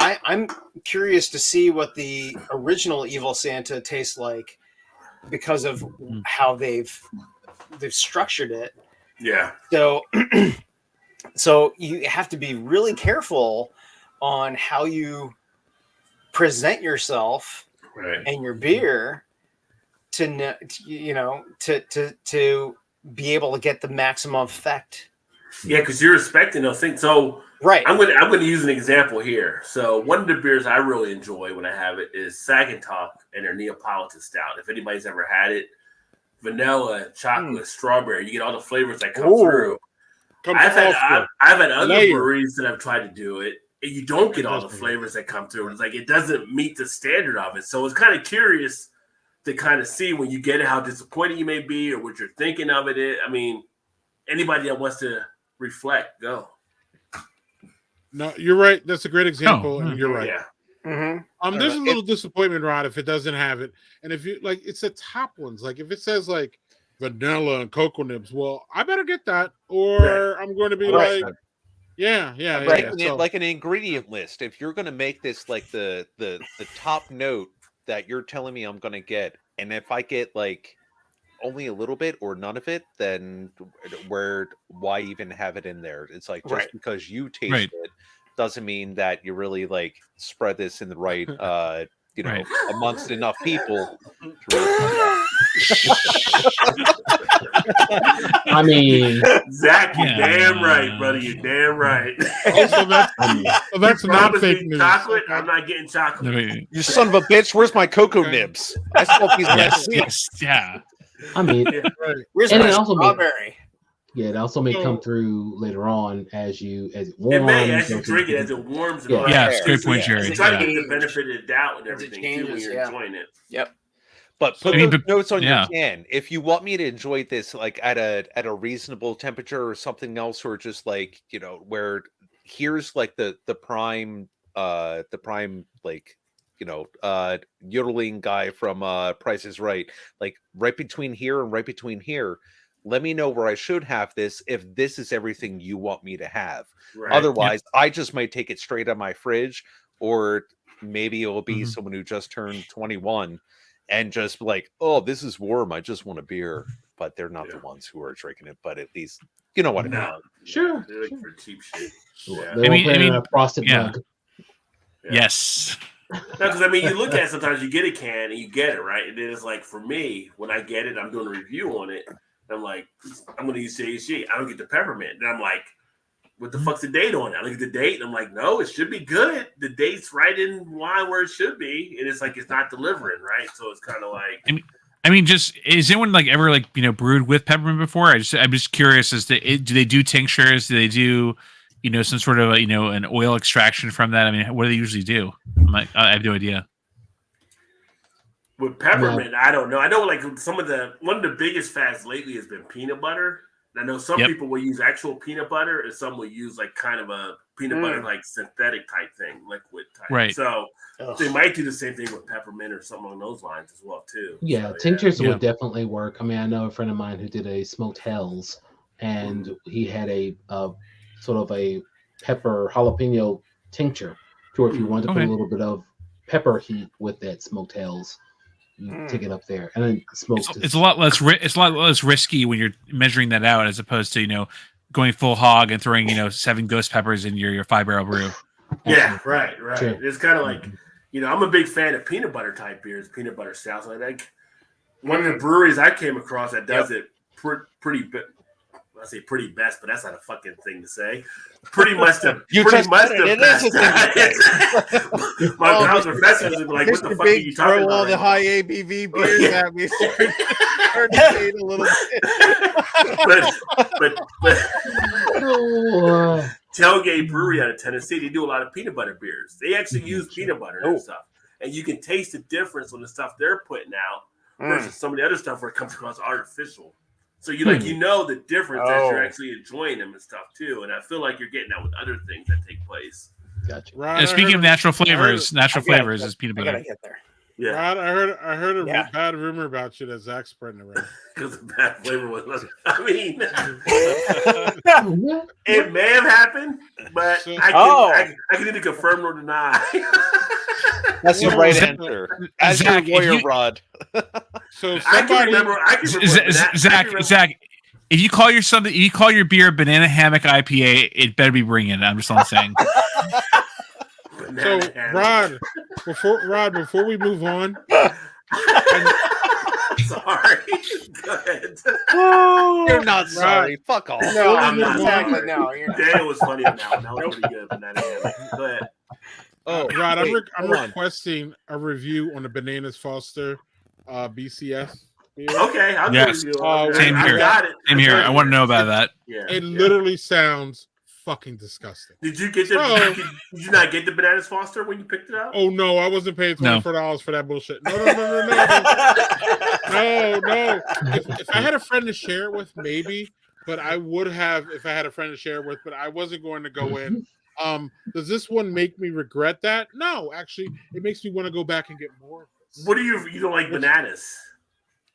I'm curious to see what the original Evil Santa tastes like because of how they've structured it. Yeah. So you have to be really careful on how you present yourself and your beer to be able to get the maximum effect. Yeah, because you're expecting those things. So I'm going to use an example here. So one of the beers I really enjoy when I have it is Saginaw and their Neapolitan Stout. If anybody's ever had it, vanilla, chocolate, strawberry, you get all the flavors that come through. I've had other breweries that have tried to do it, and you don't get all the flavors that come through. It's like it doesn't meet the standard of it. So it's kind of curious to kind of see when you get it how disappointed you may be or what you're thinking of it. I mean, anybody that wants to reflect, go. No, you're right. That's a great example, and you're right. Yeah. There's a little disappointment, Rod, if it doesn't have it, and if you like, it's the top ones. Like if it says like vanilla and cocoa nibs, well, I better get that, or I'm going to be like, like an ingredient list. If you're going to make this like the top note that you're telling me I'm going to get, and if I get like only a little bit or none of it, then why even have it in there? It's like just because you taste it doesn't mean that you really like spread this in the right amongst enough people. I mean, Zach, you're damn right, buddy. You're damn right. That's not fake news. Chocolate. I'm not getting chocolate. You son of a bitch! Where's my cocoa nibs? I smoked these last week. Yeah. I mean, Where's and my it also may, strawberry? yeah, it also may come through later on as it warms. It may as you drink it, as it warms. Yeah, yeah, it's a great point, Jerry. You try to Yeah. get the benefit of the doubt and everything too when changes, you're yeah. enjoying it. Yep. But put I mean, those but- notes on yeah. your can. If you want me to enjoy this like at a reasonable temperature or something else, or just like, you know, where here's like the prime like, you know, yodeling guy from Price is Right, like right between here and right between here. Let me know where I should have this if this is everything you want me to have. Right. Otherwise, I just might take it straight out of my fridge, or maybe it will be Mhm. someone who just turned 21 and just like, oh, this is warm, I just want a beer. But they're not the ones who are drinking it. But at least you know what I mean. No, Sure, they're looking for cheap shit. Yeah. They won't put it in a frosted yeah. mug. Yes. Because I mean, you look at it, sometimes you get a can and you get it right, and then it's like for me, when I get it, I'm doing a review on it. I'm like, I'm going to use CHG. I don't get the peppermint. And I'm like, what the fuck's the date on it? I look at the date and I'm like, no, it should be good. The date's right in line where it should be, and it's like it's not delivering, right? So it's kind of like. I mean, just is anyone like ever like brewed with peppermint before? I'm just curious as to do they do tinctures? Do they do some sort of an oil extraction from that? I mean, what do they usually do? I have no idea. With peppermint, I don't know. I know like one of the biggest fads lately has been peanut butter. And I know some people will use actual peanut butter, and some will use like kind of a peanut butter like synthetic type thing, liquid type. Right. So they might do the same thing with peppermint or something along those lines as well too. Yeah, So, tinctures would definitely work. I mean, I know a friend of mine who did a smoked hells, and he had a sort of a pepper jalapeno tincture. To if you wanted to put a little bit of pepper heat with that smoked hells, you take it up there and then smoke. It's a lot less. It's a lot less risky when you're measuring that out as opposed to going full hog and throwing 7 ghost peppers in your 5-barrel brew. Yeah, right. Sure. It's kind of like I'm a big fan of peanut butter type beers, peanut butter stouts. Like one of the breweries I came across that does it pretty. I say pretty best, but that's not a fucking thing to say. Pretty much the best. My house professors would be like, "What the fuck are you talking about?" Throw all the high ABV beers at me. Start to fade a little bit. but Tailgate Brewery out of Tennessee, they do a lot of peanut butter beers. They actually use peanut butter and stuff, and you can taste the difference on the stuff they're putting out versus some of the other stuff where it comes across artificial. So you the difference as you're actually enjoying them and stuff too. And I feel like you're getting that with other things that take place. Gotcha. And speaking of natural flavors, is peanut butter. I gotta get there. Yeah, Rod, I heard a bad rumor about you that Zach's spreading around. Because the bad flavor was. I mean, it may have happened, but I can either confirm or deny. That's the right answer. As Zach, your lawyer, Rod. So I can remember. Zach, if you call your beer Banana Hammock IPA, it better be bringing it. I'm just not saying. So Rod, before we move on, sorry. Go ahead. You're not sorry. Fuck off. No, I'm not exactly. sorry. No, you're not. Daniel was funny on that one. That was pretty good. Banana Hammock. Go ahead. Rod, I'm requesting a review on the Bananas Foster BCS. Beer. Okay, I'll Yes. do a review. Same here. I got it. Same here. I want to know about that. Yeah. It literally sounds fucking disgusting. Did you get did you not get the Bananas Foster when you picked it up? Oh no, I wasn't paying $24 for that bullshit. No. If I had a friend to share it with, maybe, but I would have if I had a friend to share it with, but I wasn't going to go in. Does this one make me regret that? No, actually, it makes me want to go back and get more of this. What do you don't like bananas?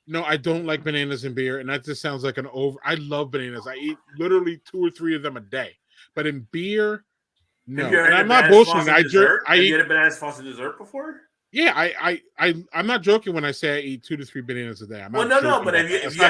No, I don't like bananas in beer, and that just sounds like I love bananas. I eat literally 2 or 3 of them a day. But in beer, no. And I'm not bullshitting. Have you had a Bananas Foster dessert before? Yeah, I'm not joking when I say I eat 2 to 3 bananas a day. I'm not no, but if you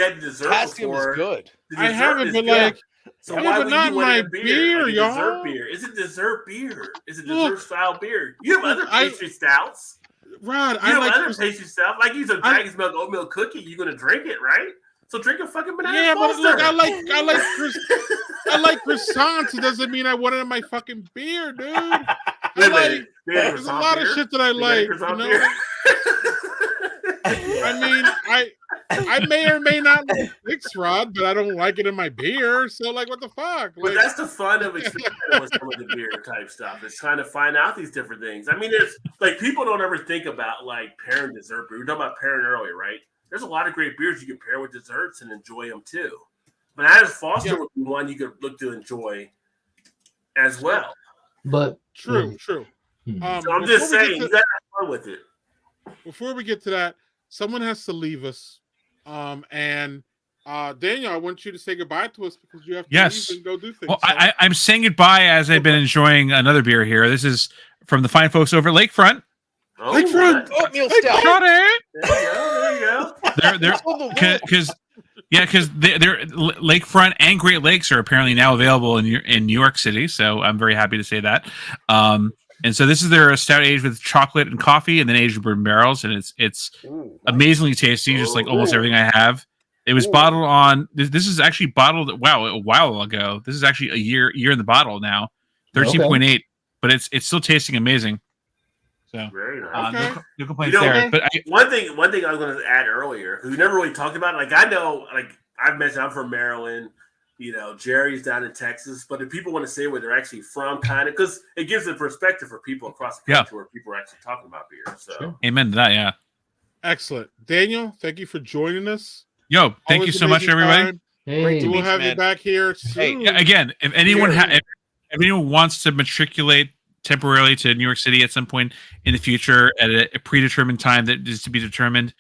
had dessert Potassium before, is good. I haven't, but like, so yeah, why but would not you want my a beer, like y'all. Dessert beer. It's a dessert beer. It's a dessert style beer. You have other pastry stouts. Rod, I like other pastry stuff. Like you some Dragon's Milk oatmeal cookie. You're gonna drink it, right? So drink a fucking banana. Yeah, Foster. but look, I like croissants. It doesn't mean I want it in my fucking beer, dude. There's a lot of shit that I like. You know? I mean, I may or may not like Mixed Rod, but I don't like it in my beer. So, like, what the fuck? But Like, that's the fun of experimenting with some of the beer type stuff. It's trying to find out these different things. I mean, there's like people don't ever think about like pairing dessert beer. We were talking about pairing earlier, right? There's a lot of great beers you can pair with desserts and enjoy them too. But as Foster would be one you could look to enjoy as well. But true. So I'm just saying, you gotta have fun with it. Before we get to that, someone has to leave us. And Daniel, I want you to say goodbye to us because you have to leave and go do things. Well, I'm saying goodbye as I've been enjoying another beer here. This is from the fine folks over at Lakefront. Lakefront! Oatmeal stout. There you go. They're because they're Lakefront and Great Lakes are apparently now available in New York City. So I'm very happy to say that. And so this is their stout aged with chocolate and coffee, and then aged with bourbon barrels, and it's amazingly tasty, just like almost everything I have. It was bottled on. This is actually bottled. Wow, a while ago. This is actually a year in the bottle now. 13.8, but it's still tasting amazing. So very nice. No complaints there. But one thing I was going to add earlier because we never really talked about it. Like I know, like I've mentioned, I'm from Maryland. You know, Jerry's down in Texas, but if people want to say where they're actually from, kind of, because it gives a perspective for people across the country where people are actually talking about beer. So, amen to that. Yeah. Excellent, Daniel. Thank you for joining us. Yo, thank you so much, everybody. Hey, we'll have you back here soon. Hey, again, if anyone if anyone wants to matriculate temporarily to New York City at some point in the future at a predetermined time that is to be determined.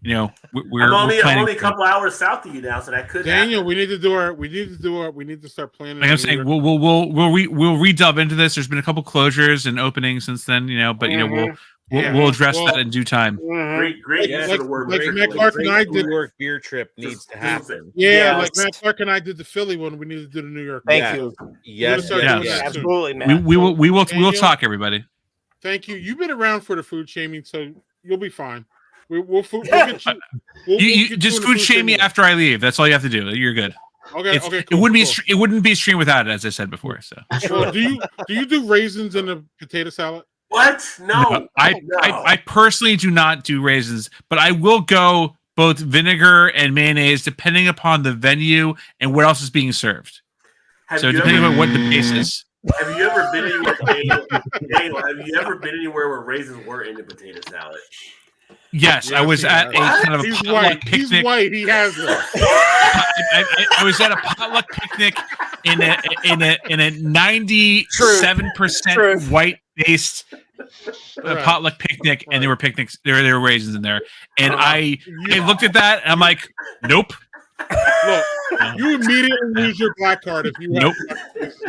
You know, we're I'm planning only a couple hours south of you now, so that could. Daniel, happen. we need to start planning. Like I'm saying, we'll redub into this. There's been a couple closures and openings since then, you know, but you know we'll address that in due time. Great use of the word. Like Matt Clark and I did. New York beer trip needs to happen. Yeah, like Matt Clark and I did the Philly one. We need to do the New York. Thank you. Yes, absolutely, Matt. We will talk, everybody. Thank you. You've been around for the food shaming, so you'll be fine. We'll get you. You just food shame me after I leave. That's all you have to do. You're good. Okay. Cool, it wouldn't be a stream without it, as I said before. So, well, do you do raisins in a potato salad? What? No. I personally do not do raisins, but I will go both vinegar and mayonnaise depending upon the venue and what else is being served. Depending on what the base is. Have you ever been anywhere? Daniel, have you ever been anywhere where raisins were in the potato salad? Yes, I was at a kind of a potluck picnic. He's white. He has it. I was at a potluck picnic in a 97% white based potluck picnic, and there were picnics. There were raisins in there, and I looked at that, and I'm like, nope. Look, you immediately lose your black card if you have it's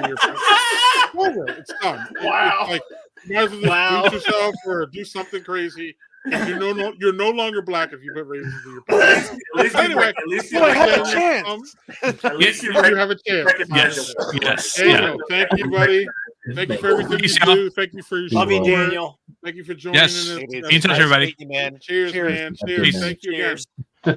done. Wow. It's like, you might as well just lose yourself or do something crazy. You're no longer black if you put raisins in your pocket. At least you have a chance. At least you have a chance. Yes. Daniel, thank you, buddy. Thank you for everything you do. Thank you for your Love you, support. Daniel. Thank you for joining us. Be in touch, everybody. Man. Cheers, man. Cheers. Thank you again.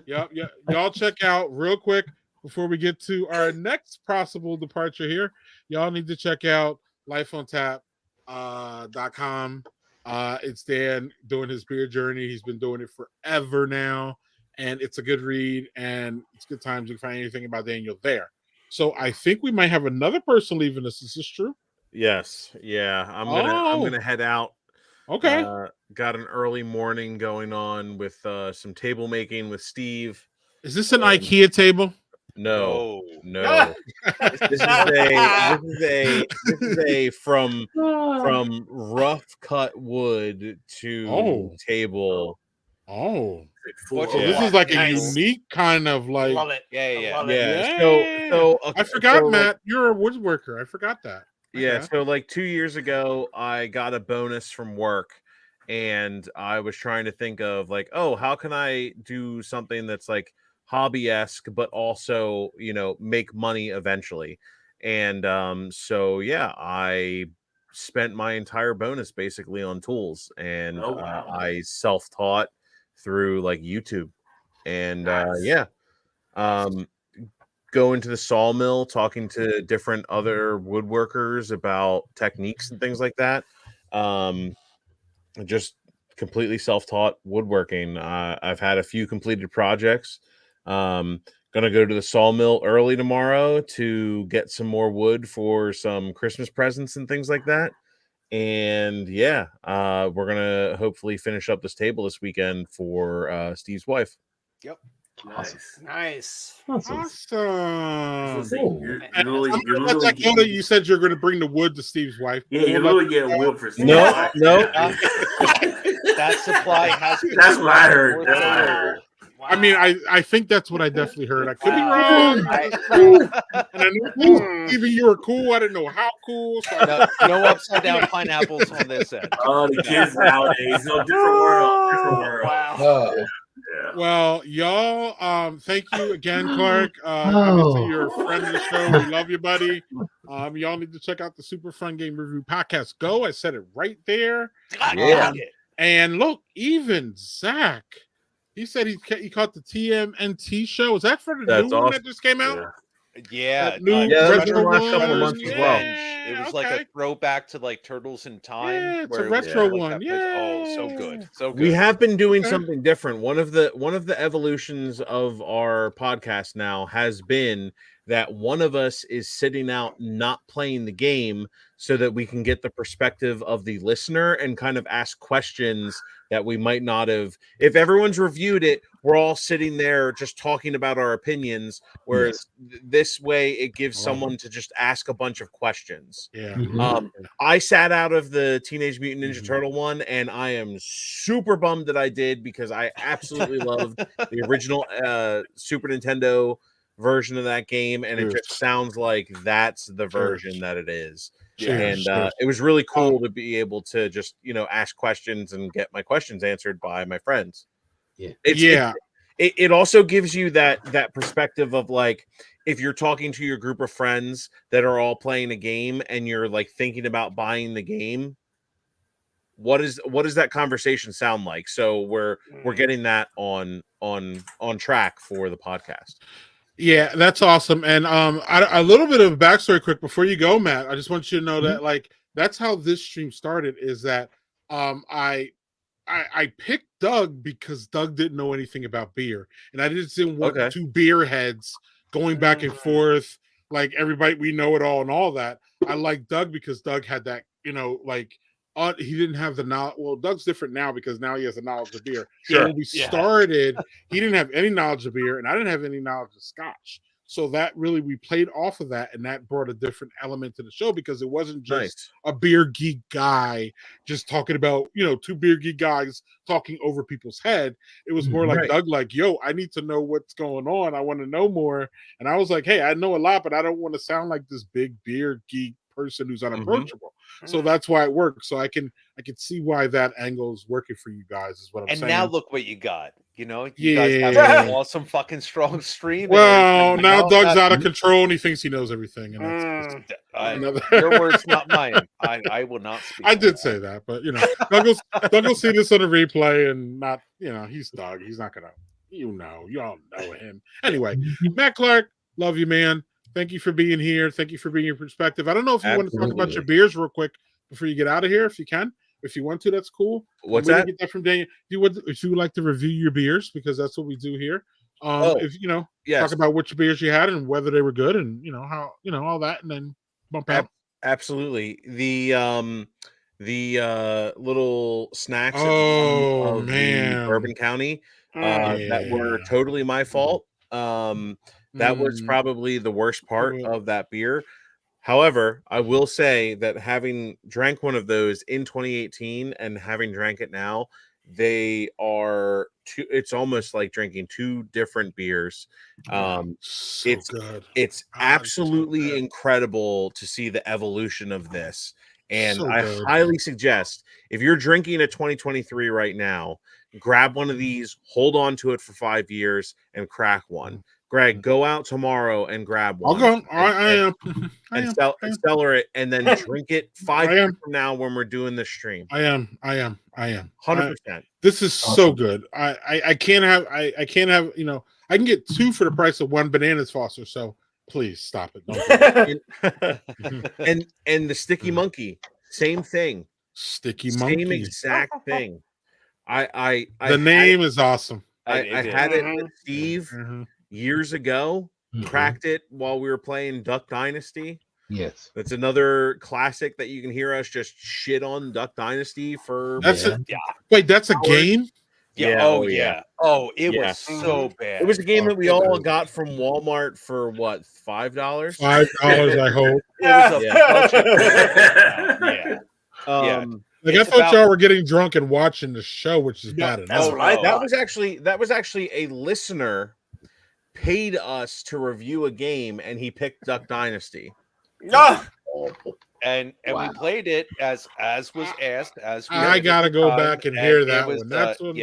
Yep. Y'all check out real quick before we get to our next possible departure here. Y'all need to check out lifeontap.com. It's Dan doing his beer journey. He's been doing it forever now, and it's a good read, and it's good times. You can find anything about Daniel there. So I think we might have another person leaving us. Is this true? Yes. Yeah. I'm gonna head out. Okay. Got an early morning going on with some table making with Steve. Is this an IKEA table? No. This is a from rough cut wood to table. Oh, this is like a unique kind of like. Love it. Yeah. So I forgot, Matt. You're a woodworker. I forgot that. Yeah. So like 2 years ago, I got a bonus from work, and I was trying to think of like, oh, how can I do something that's like hobby-esque but also, you know, make money eventually. And so yeah, I spent my entire bonus basically on tools, and I self-taught through like YouTube, and going to the sawmill, talking to different other woodworkers about techniques and things like that. Just completely self-taught woodworking. I've had a few completed projects. Gonna go to the sawmill early tomorrow to get some more wood for some Christmas presents and things like that. And yeah, we're gonna hopefully finish up this table this weekend for Steve's wife. Yep. Nice. Nice. Awesome. You're And literally, I'm you're gonna let literally that go that you said you're going to bring the wood to Steve's wife. yeah, you're We'll literally let- getting wood for Steve's No, wife. no. That supply has been That's what I heard. worth That's what I it. heard. I mean, I think that's what I definitely heard. I could be Wow. wrong. And I knew Stevie, you were cool. I didn't know how cool. So No upside down pineapples on this end. Oh, the kids nowadays, no different world, different world. Wow. Yeah. Well, y'all, thank you again, Clark. Obviously, you're a friend of the show. We love you, buddy. Y'all need to check out the Super Fun Game Review Podcast. Go. I said it right there. Yeah. And look, even Zach, he said he caught the TMNT show. Is that for the That's new one awesome. that just came out? Yeah. Yeah, That new Yeah, that's retro been the last couple of one? months as well. It was like a throwback to like Turtles in Time. Yeah, it's a where it was retro like one. that place. Oh, so good. So good. We have been doing Okay. something different. One of the evolutions of our podcast now has been that one of us is sitting out not playing the game so that we can get the perspective of the listener and kind of ask questions that we might not have. If everyone's reviewed it, we're all sitting there just talking about our opinions, whereas this way it gives someone to just ask a bunch of questions. Yeah. I sat out of the Teenage Mutant Ninja Turtle one, and I am super bummed that I did because I absolutely loved the original Super Nintendo version of that game, and it just sounds like that's the version that it is. And it was really cool to be able to just ask questions and get my questions answered by my friends. It also gives you that perspective of like, if you're talking to your group of friends that are all playing a game and you're like thinking about buying the game, what does that conversation sound like? So we're getting that on track for the podcast. Yeah, that's awesome. And a little bit of backstory quick before you go, Matt. I just want you to know that like that's how this stream started, is that I picked Doug because Doug didn't know anything about beer, and I just didn't want two beer heads going back and forth like everybody, we know it all and all that. I like Doug because Doug had that, like he didn't have the knowledge. Well, Doug's different now because now he has the knowledge of beer. Sure. When we started, he didn't have any knowledge of beer, and I didn't have any knowledge of Scotch. So that really, we played off of that, and that brought a different element to the show because it wasn't just a beer geek guy just talking about, two beer geek guys talking over people's head. It was more like Doug, like, yo, I need to know what's going on. I want to know more. And I was like, hey, I know a lot, but I don't want to sound like this big beer geek person who's unapproachable. So that's why it works. So I can see why that angle is working for you guys, is what I'm saying. And now look what you got. You guys have an awesome fucking strong stream. Well, now Doug's out of control and he thinks he knows everything. And that's your words, not mine. I will not speak. I did say that, but Doug will see this on a replay and not, he's Doug. He's not gonna, y'all know him. Anyway, Matt Clark, love you, man. Thank you for being here. Thank you for being your perspective. I don't know if you want to talk about your beers real quick before you get out of here. If you can, if you want to, that's cool. What's that? Get that from Daniel. If you would like to review your beers, because that's what we do here. If talk about which beers you had and whether they were good, and how all that, and then bump out. Absolutely. The little snacks of the Bourbon County that were totally my fault. That was probably the worst part of that beer. However, I will say that having drank one of those in 2018 and having drank it now, they are it's almost like drinking two different beers. It's good. It's absolutely incredible to see the evolution of this. And I highly suggest, if you're drinking a 2023 right now, grab one of these, hold on to it for 5 years, and crack one. Greg, go out tomorrow and grab one. I'll go. I am. Cellar it, and then drink it 5 years from now when we're doing this stream. I am. 100%. This is so good. I can't have. I can't have. I can get two for the price of one Bananas Foster. So please stop it. and the Sticky Monkey, same thing. Sticky Monkey, same exact thing. The name is awesome. I had it with Steve Mm-hmm. years ago. Cracked it while we were playing Duck Dynasty. Yes, That's another classic that you can hear us just shit on Duck Dynasty for. Wait, that's a game? Yeah. Oh, yeah. Oh, it was so bad. It was a game that we all got from Walmart for what, $5? $5, I hope. Yeah. Like I thought y'all were getting drunk and watching the show, which is bad enough. That was actually a listener paid us to review a game, and he picked Duck Dynasty. And we played it as was asked. I gotta go back and hear that was, one. That's what,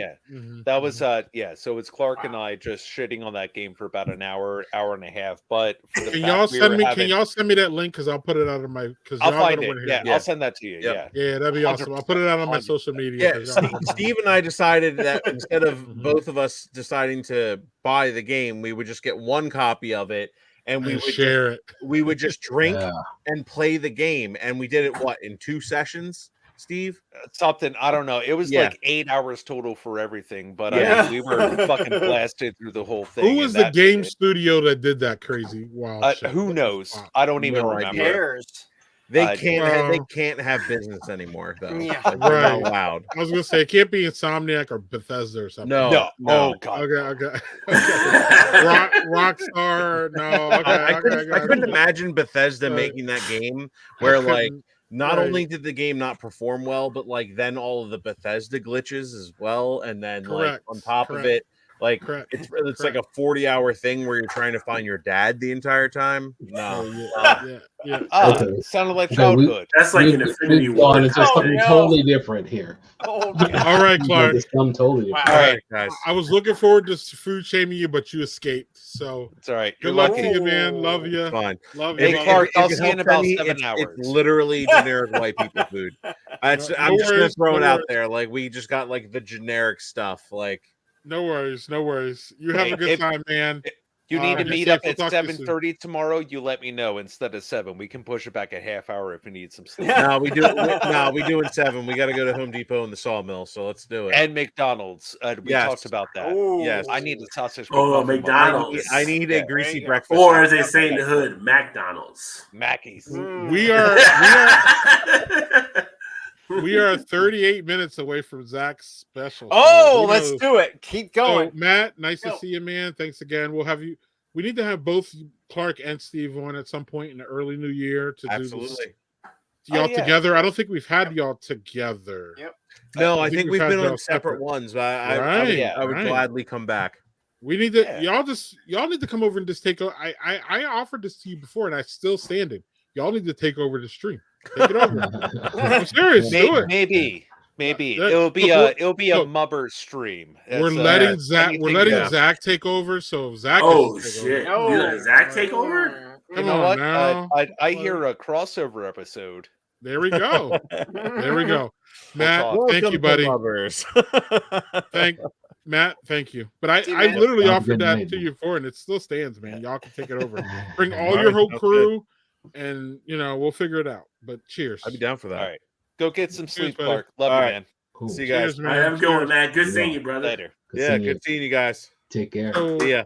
that was So it's Clark and I just shitting on that game for about an hour and a half. But for the Can fact y'all we send were me? having- Can y'all send me that link? Because I'll put it out of my. Because I'll find it. I'll send that to you. Yeah, that'd be awesome. I'll put it out on my social media. Yeah, Steve and I decided that instead of both of us deciding to buy the game, we would just get one copy of it and we would share it. We would just drink and play the game, and we did it in 2 sessions, Steve? Something, I don't know. It was like 8 hours total for everything, but I mean, we were fucking blasted through the whole thing. Who was the game studio that did that crazy wild shit? Who knows? I don't even remember. They can't have business anymore, though. Yeah. Like, they're not allowed. I was gonna say it can't be Insomniac or Bethesda or something. No. Oh god. Okay. Rockstar. No. Okay. I couldn't imagine Bethesda making that game where not Right. only did the game not perform well, but then all of the Bethesda glitches as well, and then on top of it, it's like a 40-hour thing where you're trying to find your dad the entire time. No. Yeah. Sounded like childhood. That's like an Infinity War. It's just something totally different here. All right, Clark. It's something totally different. All right, guys. I was looking forward to food shaming you, but you escaped. So it's all right. Good luck to you, man. Love you. Fine. Love you. Hey, Clark, I'll If it see you in helps about any, 7 hours. It's literally generic white people food. I'm just gonna throw it out there. We just got the generic stuff. No worries. You have a good time, man. You need to be meet safe. up We'll at talk to you soon. 7:30 tomorrow. You let me know instead of 7. We can push it back a half hour if we need some sleep. No, we do it 7. We got to go to Home Depot and the sawmill, so let's do it. And McDonald's. We talked about that. Yes. I need a sausage. Oh, McMuffin. McDonald's. I need a greasy breakfast. Or as they say in the hood, McDonald's. Mackey's. We are 38 minutes away from Zach's special. Oh, let's do it. Keep going. Matt, nice to see you, man. Thanks again. We'll have you. We need to have both Clark and Steve on at some point in the early new year to do this. Y'all together. I don't think we've had y'all together. Yep. No, I think we've had been y'all on separate ones. But I would Right. gladly come back. We need to. Y'all need to come over and just take over. I offered this to you before, and I still standing. Y'all need to take over the stream. Take it over. I'm serious. Do it. Maybe That- it'll be look, a mubber stream. We're letting Zach. We're letting Zach take over. So if Zach. Oh is shit! over. You let Zach take over? You know what? I hear a crossover episode. There we go. There we go. Matt, talk. thank you, buddy. Thank you. But I literally offered that to you before, and it still stands, man. Y'all can take it over. Bring all your whole crew, and we'll figure it out. But cheers. I'd be down for that. All right, go get some sleep, buddy. Clark. Love All you, right. man. Cool. See you guys. Cheers, I man. am going, man. Good seeing you, brother. Later. Good seeing you guys. Take care. So, See ya.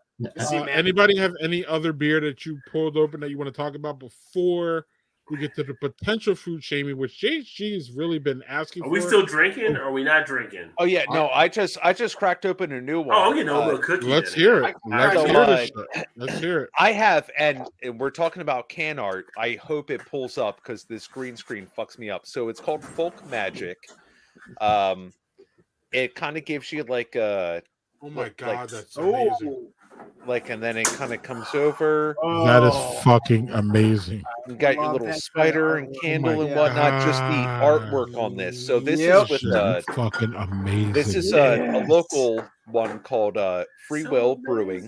anybody have any other beer that you pulled open that you want to talk about before we get to the potential food shaming, which JG has really been asking Are for? we still drinking or are we not drinking? Oh yeah, no, I just cracked open a new one. Oh, I'll get a little cookie. Let's then. hear it. Let's So, hear this shit. Let's hear it. I have, and we're talking about can art. I hope it pulls up because this green screen fucks me up. So it's called Folk Magic. It kind of gives you like a. Oh my god, like, that's amazing. And then it kind of comes over. That is fucking amazing. You got your little spider and candle and whatnot. Just the artwork on this. So this is with fucking amazing. this is a local one called Free Will Brewing.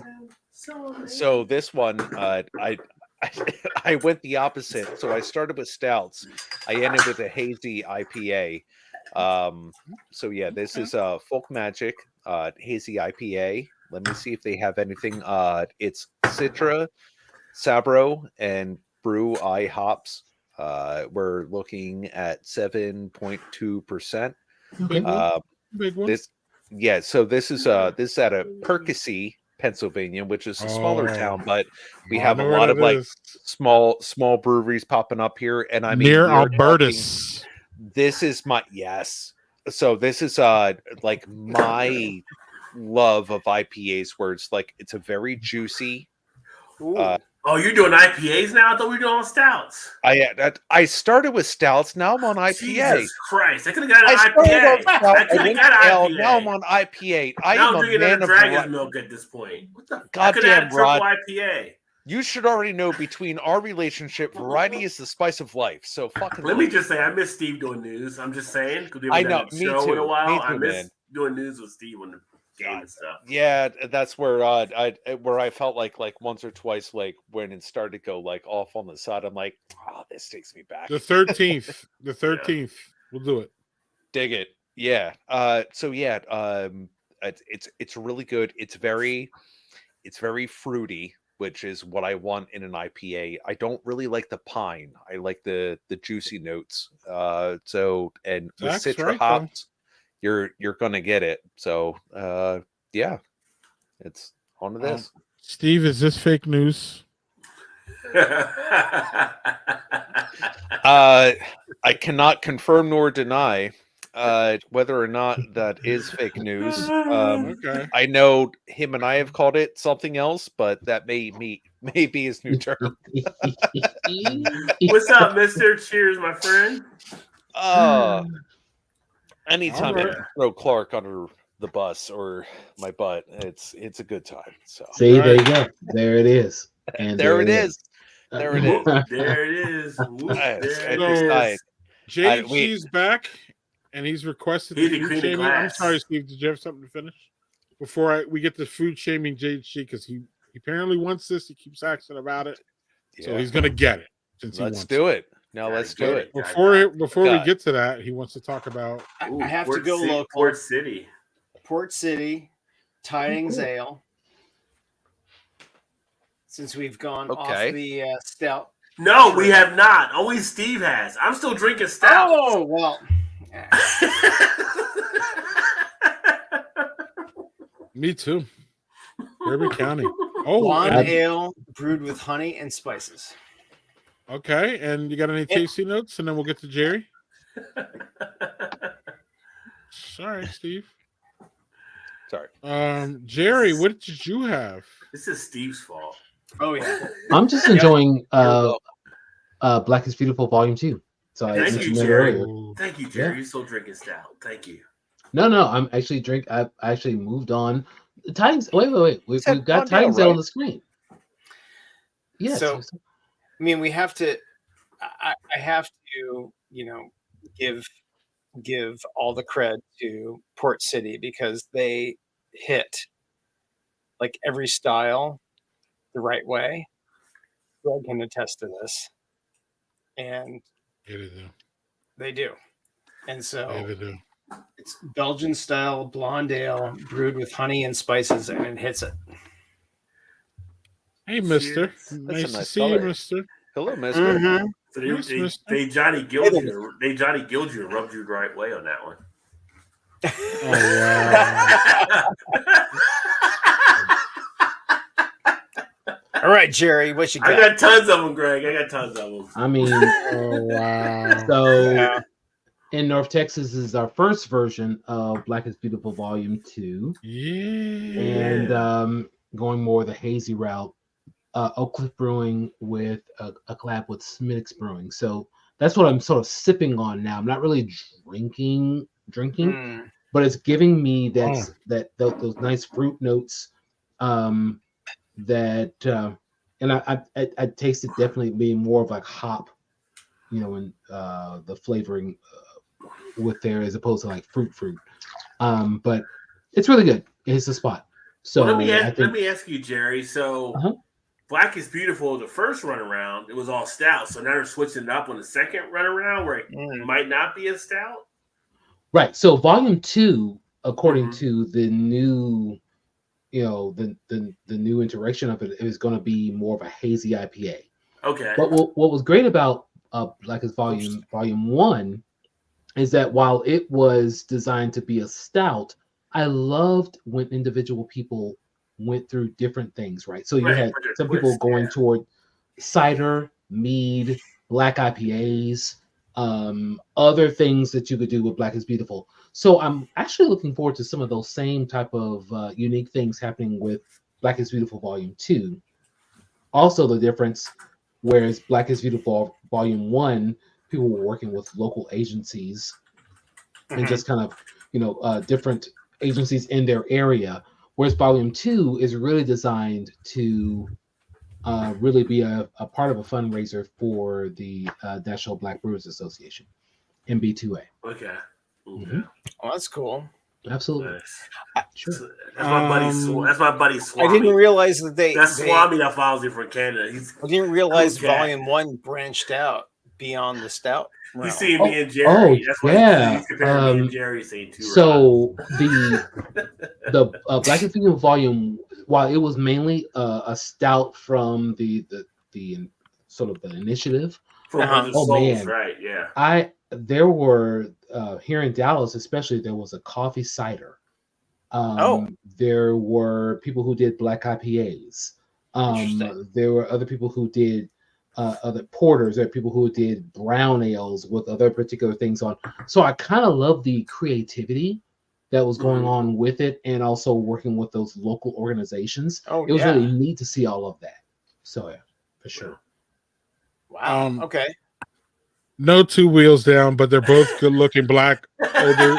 So this one, I went the opposite. So I started with stouts. I ended with a hazy IPA. So yeah, this is Folk Magic hazy IPA. Let me see if they have anything. It's Citra, Sabro, and Brew I hops. We're looking at 7.2%. Big one. Big one. Yeah, so this is at a Percy, Pennsylvania, which is a smaller town, but we have a lot of like small breweries popping up here, and I mean, near we are Albertus. this is my yes. So this is like my love of IPAs, where it's like it's a very juicy. Oh, you're doing IPAs now? I thought we were doing stouts. I started with stouts. Now I'm on IPA. Jesus Christ! I could have got an IPA. I could have got an IPA. Now I'm on IPA. Now I'm drinking a dragon's milk at this point. What the? Goddamn, Rod. IPA. You should already know between our relationship, variety is the spice of life. So fucking. Let me just say, I miss Steve doing news. I'm just saying because we I haven't know. done a Me show too. in a while. Me too, I miss man. doing news with Steve on the game and stuff. Yeah, that's where I felt like once or twice, like when it started to go like off on the side, I'm like, oh, this takes me back. The 13th. The 13th. We'll do it. Dig it. Yeah. So yeah, it's really good. It's very fruity, which is what I want in an IPA. I don't really like the pine. I like the juicy notes. So and with That's Citra right, hops, you're gonna get it. So yeah, it's on to this. Steve, is this fake news? I cannot confirm nor deny whether or not that is fake news. Okay. I know him and I have called it something else, but that may be his new term. What's up, Mister? Cheers, my friend. Anytime All I right. can throw Clark under the bus or my butt, it's a good time. So See, there you go. There it is. And there it is. There it is. There it is. Whoop, there it So, is. JHC's back, and he's requested He the had to food clean the shaming. I'm glass. sorry, Steve. Did you have something to finish before we get to food shaming JHC? Because he apparently wants this. He keeps asking about it, so Yeah. he's gonna get it. Since he Let's wants do it. Now let's do it. Before we God. get to that, he wants to talk about. I have to Port go City- local. Port City. Port City, Tidings Ale. Since we've gone Okay. off the stout. No, we have not. Only Steve has. I'm still drinking stout. Oh well. Me too. Bourbon County. Oh, Blonde and- ale brewed with honey and spices. okay. And you got any tasty notes? And then we'll get to Jerry. Sorry, Steve. Sorry. Jerry, what did you have? This is Steve's fault. Oh yeah. I'm just enjoying Black is Beautiful Volume 2. So I Thank you, mentioned that Jerry. earlier. Thank you, Jerry. You're still drinking stout. Thank you. No, I'm actually I actually moved on. The Tidings. Wait. We've Said got Mondale, Tidings Ale right? on the screen. Yes. So, I mean, we have to. I have to, give all the cred to Port City because they hit like every style the right way. Greg can attest to this, and Yeah, they do. they do. And so Yeah, they do. it's Belgian style blonde ale brewed with honey and spices, and it hits it. Hey, Mister. Cheers. Nice to nice see you, color. Mister. Hello, Mister. So Yes, they, mister. they Johnny Gilled you. They Johnny Gilled you and rubbed you the right way on that one. Oh wow. All right, Jerry, what you got? I got tons of them, Greg. I got tons of them. I mean, Oh wow. so Yeah. in North Texas is our first version of Black is Beautiful Volume 2. Yeah. And going more the hazy route, Oak Cliff Brewing with a collab with Smittix Brewing. So that's what I'm sort of sipping on now. I'm not really drinking, Mm. but it's giving me those nice fruit notes. And I taste it definitely being more of like hop, and the flavoring with there as opposed to like fruit. But it's really good. It's a spot. So Well, let me ask you, Jerry. So Black is Beautiful, the first run around, it was all stout. So now they're switching it up on the second run around where it might not be a stout. right. So Volume 2, according to the new, the new iteration of it, is going to be more of a hazy IPA. Okay. But what was great about Black is Volume 1 is that while it was designed to be a stout, I loved when individual people went through different things, right? So you Right, had put your some twist, people going yeah. toward cider, mead, black IPAs, other things that you could do with Black is Beautiful. So I'm actually looking forward to some of those same type of unique things happening with Black is Beautiful Volume 2. Also, the difference, whereas Black is Beautiful Volume 1, people were working with local agencies and just kind of, different agencies in their area. Whereas Volume 2 is really designed to really be a part of a fundraiser for the National Black Brewers Association, NB2A. Okay. Mhm. Oh, that's cool. Absolutely. Nice. Sure. That's my buddy. That's my buddy I Swami. didn't realize that That's Swami that follows you from Canada. I didn't realize cool cat. Volume 1 branched out beyond the stout. You realm. see me and Jerry. That's why yeah. he's comparing me and Jerry saying two So the Black is Beautiful Volume, while it was mainly a stout from the sort of the initiative. From Brothers Oh Souls, man, right? Yeah. There were here in Dallas, especially, there was a coffee cider. There were people who did black IPAs. There were other people who did other porters. There are people who did brown ales with other particular things on. So I kind of love the creativity that was going on with it, and also working with those local organizations. It was really neat to see all of that. So yeah, for sure. Wow. Okay. No two wheels down, but they're both good-looking black, older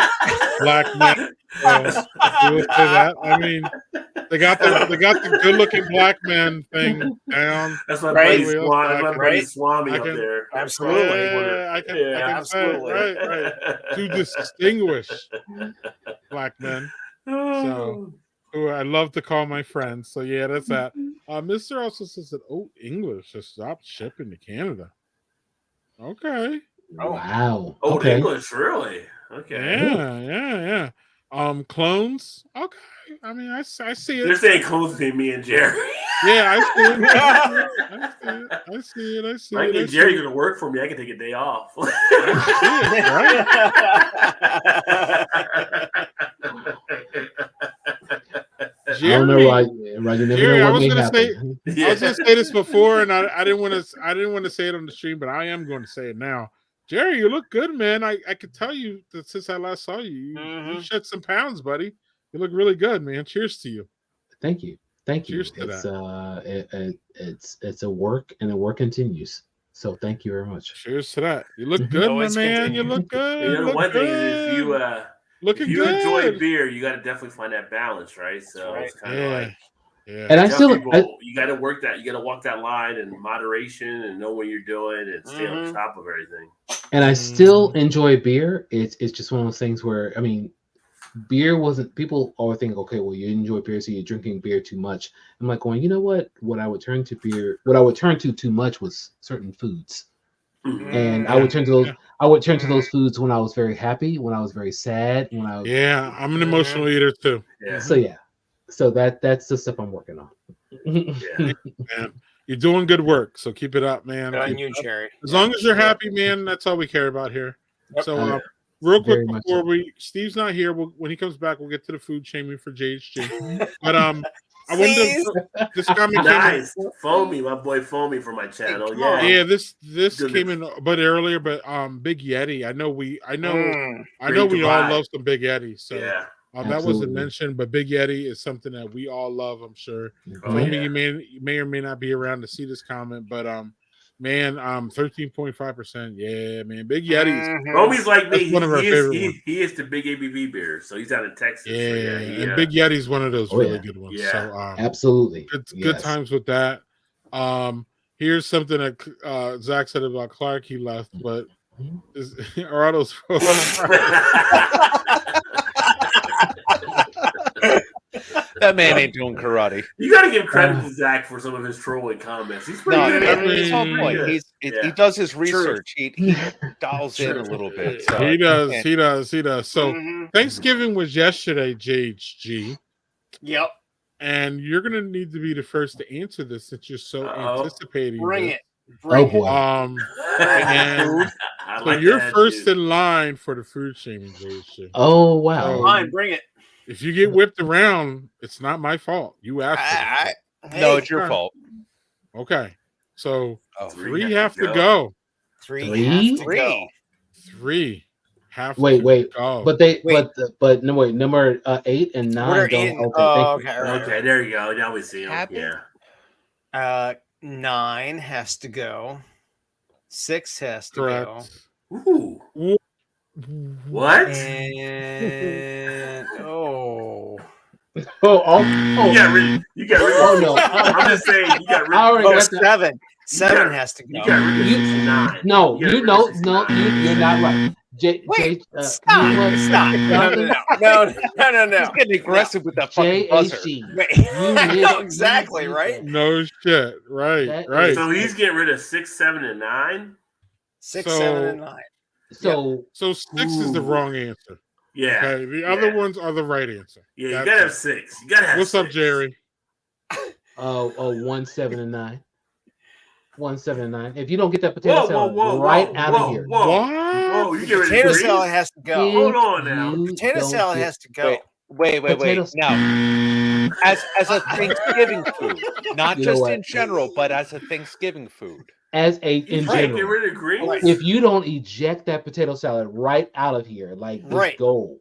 black men. You will say that. I mean, they got the good-looking black man thing down. That's my buddy Swami. That's my buddy Swami up there. Absolutely. Yeah, I can say it. Right. Two distinguished black men. So, who I love to call my friends. So yeah, that's that. Mr. also says that English has stopped shipping to Canada. Okay. Wow. Old English, really? Okay. Yeah. Clones. Okay. I mean, I see it. They're saying clones between me and Jerry. Yeah, I see it. If I can get Jerry to work for me, I can take a day off. Jerry, I don't know why. You never know what may happen. I was gonna say this before, and I didn't want to say it on the stream, but I am going to say it now. Jerry, you look good, man. I could tell you that since I last saw you, you shed some pounds, buddy. You look really good, man. Cheers to you. Thank you. Cheers to that. It's a work, and the work continues. So thank you very much. Cheers to that. You look good, my man. You look good. You know, one thing is if you enjoy beer, you got to definitely find that balance, right? So it's kind of like, and you got to work that. You got to walk that line in moderation and know what you're doing and stay on top of everything. And I still enjoy beer. It's just one of those things where, I mean, beer wasn't. People always think, okay, well, you enjoy beer, so you're drinking beer too much. I'm like going, you know what? What I would turn to too much was certain foods. And I would turn to those. I would turn to those foods when I was very happy, when I was very sad, when I was. Yeah, I'm an emotional eater too. So that's the stuff I'm working on. Man, you're doing good work, so keep it up, man. Jerry. As long as you're happy, man, that's all we care about here. So, real quick before Steve's not here. When he comes back, we'll get to the food shaming for JHG. But I wanted to this comment nice. Foamy, my boy Foamy from my channel. Yeah, this came in a bit earlier, but Big Yeti. I know we all love some Big Yeti. So that wasn't mentioned, but Big Yeti is something that we all love. I'm sure. Foamy, you may or may not be around to see this comment, but man, 13.5%. Yeah, man, Big Yeti. Foamy's like me. One of our favorite ones. He is the big ABV beer, so he's out in Texas. Yeah, and Big Yeti's one of those really good ones. Yeah. So absolutely, good times with that. Here's something that Zach said about Clark. He left, but are those that man ain't doing karate. You got to give credit to Zach for some of his trolling comments. He's pretty good. His whole point. He does his research. He dials in a little bit. So he does. So Thanksgiving was yesterday, JHG. Yep. And you're gonna need to be the first to answer this since you're so anticipating. Bring it. And so you're first in line for the food shaming, JHG. Oh wow! Fine, bring it. If you get whipped around, it's not my fault. You asked for it. No, it's your Okay. fault. Okay. So Oh, three have to go. Three Three? have to go. Three. Three have Wait, to wait. go. But they, Wait. but no, wait. Number 8 and 9 What are don't. 8 and Okay, thank you. okay, all right, Okay, there you go. Now we see him. Happy? Yeah. 9 has to go. 6 has to Correct. Ooh. Wh- What? go. And Oh, You got rid. You got rid. Oh, Of no. I'm just saying. You got rid. I already oh, got that. 7. 7 got- has to go. You got rid of You- 69. No, You got you rid know, of no, 69. you're not right. Wait, you stop, know what? stop. No. He's getting aggressive with that fucking buzzer. JHG. Wait, You I missed- know exactly, right? No shit. Right. That right. is- So he's getting rid of 6, 7, and 9. 6, So- 7, and 9. So So 6 is the Ooh. wrong answer. Yeah. Okay. The other Yeah. ones are the right answer. Yeah, you That's gotta have it. 6. You gotta have. What's up, 6. Jerry? 1, 7, and 9. 1, 7, and 9. If you don't get that potato Whoa, whoa, salad whoa, right whoa, out whoa, of here, What? Whoa, you get rid Potato of greens? salad has to go. Hold on now. you Potato don't salad get- has to go. Wait. Potatoes- Now, as a Thanksgiving food, not You know just what? in general, but as a Thanksgiving food. as a You in can't get general. rid of greens? If you don't eject that potato salad right out of here, like this Right. goal,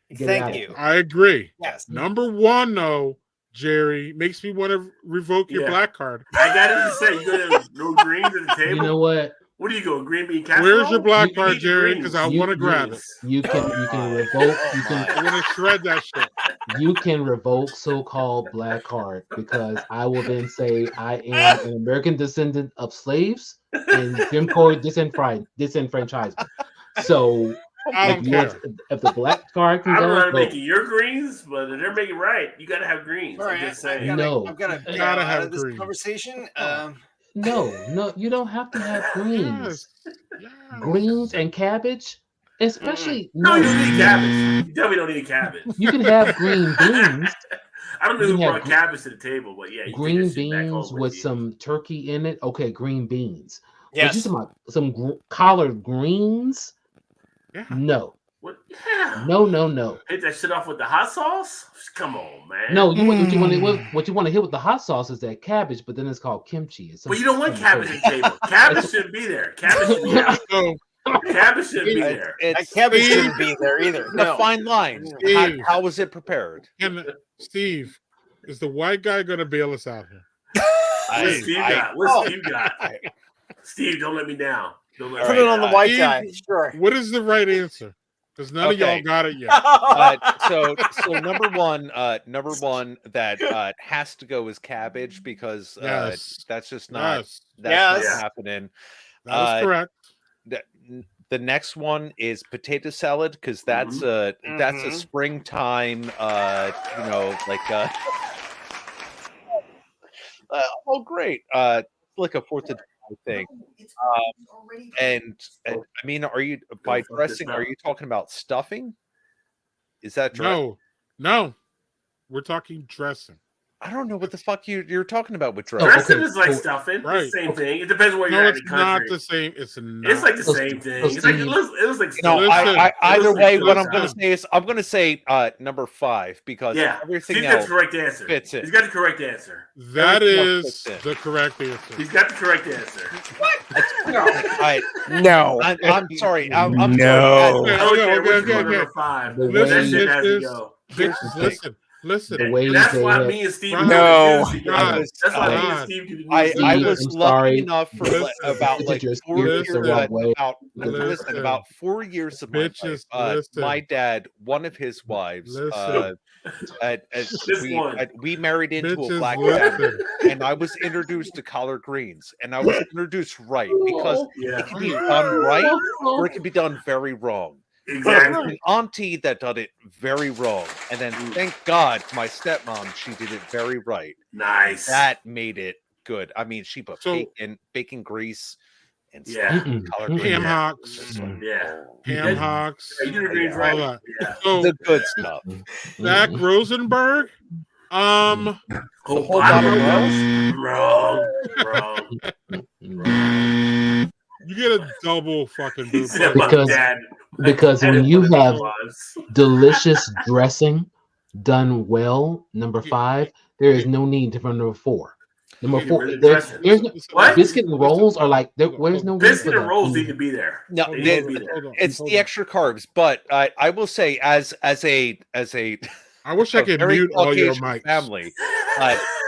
get it out Thank of you. here. I agree. Yes. Number 1, though, Jerry, makes me want to revoke your Yeah. black card. I gotta just say, you gonna have no greens at the table? You know what? What do you go, green bean casserole? Where's your black You card, need the Jerry? greens. Because I want to grab it. You can revoke. You I can want to shred that shit. you can revoke so-called black card because I will then say I am an American descendant of slaves and Jim Crow disenfranchisement. So I if don't you care. want, if the black card can I don't know how go, to go. make your greens, but if they're making right, you gotta have greens. All I'm right, just saying. No. I'm gonna Gotta get out have of this greens. conversation. No, you don't have to have greens. Yes. Yes. Greens and cabbage, especially No, you don't need cabbage. You definitely don't need cabbage. You can have green beans. I don't know You who can brought have cabbage to the table, but yeah, you green take that shit back beans home with you. some turkey in it. Okay, green beans. But Yes. you talking about some collard greens? Yeah. No, What? Yeah. no. Hit that shit off with the hot sauce? Come on, man. No, what you want to hit with the hot sauce is that cabbage, but then it's called kimchi. It's But you don't want something cabbage at crazy. the table. Cabbage shouldn't be there. Cabbage should be out. So, Cabbage shouldn't be It- there. That It's cabbage Steve- shouldn't be there either. a No. fine line. Steve. How was it prepared? Steve, is the white guy going to bail us out here? What Steve got? What Steve got? Steve, don't let me down. Don't let Put me it on the down. white Steve- guy. Sure. What is the right answer? Because none of y'all Okay. got it yet. So number one that has to go is cabbage because Yes. that's just not Yes, that's Yes. not happening. that is correct. The next one is potato salad because that's a Mhm. springtime oh great like a 4th of July thing. And I mean, are you by fuck this dressing? Are up. you talking about stuffing? Is that dressing? No. We're talking dressing. I don't know what the fuck you're talking about with dressing. Dressing okay, is like so- stuffing. It's right. the same thing. It depends on where No, you're at it's in the not country. the same. It's not. It's like the So- same so thing. It's like Steve- it looks like You know, Listen, either listen, way, what I'm listen. going to say is I'm going to say number 5 because yeah. everything Steve's got else the correct answer. fits in. He's got the correct answer. That Everything else is fits in. the correct answer. He's got the correct answer. No. I'm sorry. I'm No. sorry. Okay, Which okay. one number 5? The That way- shit has to This- go. Bitches, listen. The way And that's they why have- me and Steve No. That's God, why me and God. Steve could I Steve, was I'm lucky sorry. enough for Listen. about This like is your 4 spirit years. the wrong way. Listen, about 4 years of my Bitches, life. listen. My dad, one of his wives, Listen. we married into a Bitches, black family, listen. and I was introduced to collard greens, and I was introduced right because Yeah, it can be done right or it can be done very wrong. There was exactly. an auntie that done it very wrong, and then thank God my stepmom, she did it very right. Nice. That made it good. I mean, she put So- bacon grease and Yeah. stuff. Collard Mm-mm. greens. Ham Yeah. hocks. Yeah. Ham hocks. You did the greens all right. that. Yeah. So The good stuff. Zach Rosenberg. Whole whole bottle bottle of Mm. you get a double fucking He boot. said my Because- dad. Because had when it you one of have those. delicious dressing done well, number 5, there is no need for number 4. Number Need to 4, really there's, dress it. there's no, What? biscuit and rolls are like there, where's no need for Biscuit and that. rolls need to be there. No, They need to be there. it's the extra carbs, but I will say as a I wish I could very mute all your Caucasian mics. family,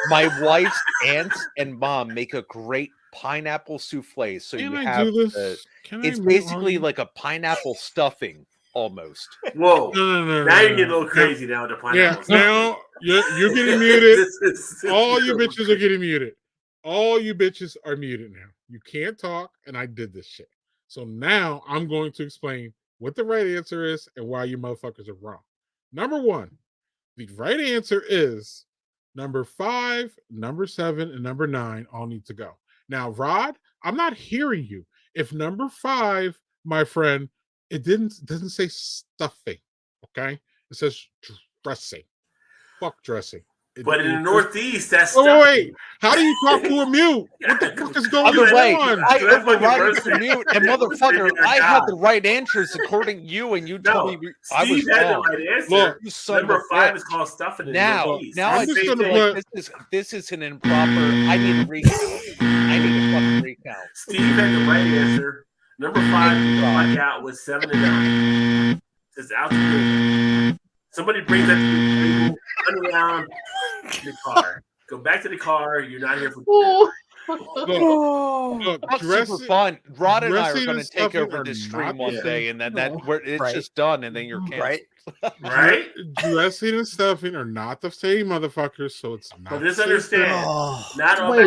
my wife's aunts and mom make a great pineapple souffle. So Can you I have do this? Can I it's mute all basically you? like a pineapple stuffing almost. Whoa! No, Now you're no. getting a little crazy now with the Yeah, pineapple. stuff. now you're getting muted. This All you is- bitches are getting muted. All you bitches are muted now. You can't talk, and I did this shit. So now I'm going to explain what the right answer is and why you motherfuckers are wrong. Number 1, the right answer is number 5, number 7, and number 9 all need to go. Now, Rod, I'm not hearing you. If number 5, my friend, it doesn't say stuffing, okay? It says dressing. Fuck dressing. But in the Northeast, that's wait. How do you talk to a mute? What the fuck is going Other way, on? I That's fucking overrided the roasted. mute, and motherfucker, I had the right answers according to you, and you told me I was Steve had the wrong. right answer. Look, you son of Number a 5 bitch. is called stuffing. In the Now Northeast. I It's the just same feel thing. like this is an improper. I need a recount. I need a fucking recount. Steve had the right answer. Number 5 is the fuck out with 7 and 9. It's out the window. Somebody brings that to the table, run around the car. Go back to the car. You're not here for Look, That's dressing, super fun. Rod and I are dressing going and to take stuffing over are this not stream the one same. day, and then No. it's Right. just done, and then you're canceled. Right. Right? Dressing and stuffing are not the same motherfuckers, so it's not. But just the same understand, thing. Oh, not all, Wait.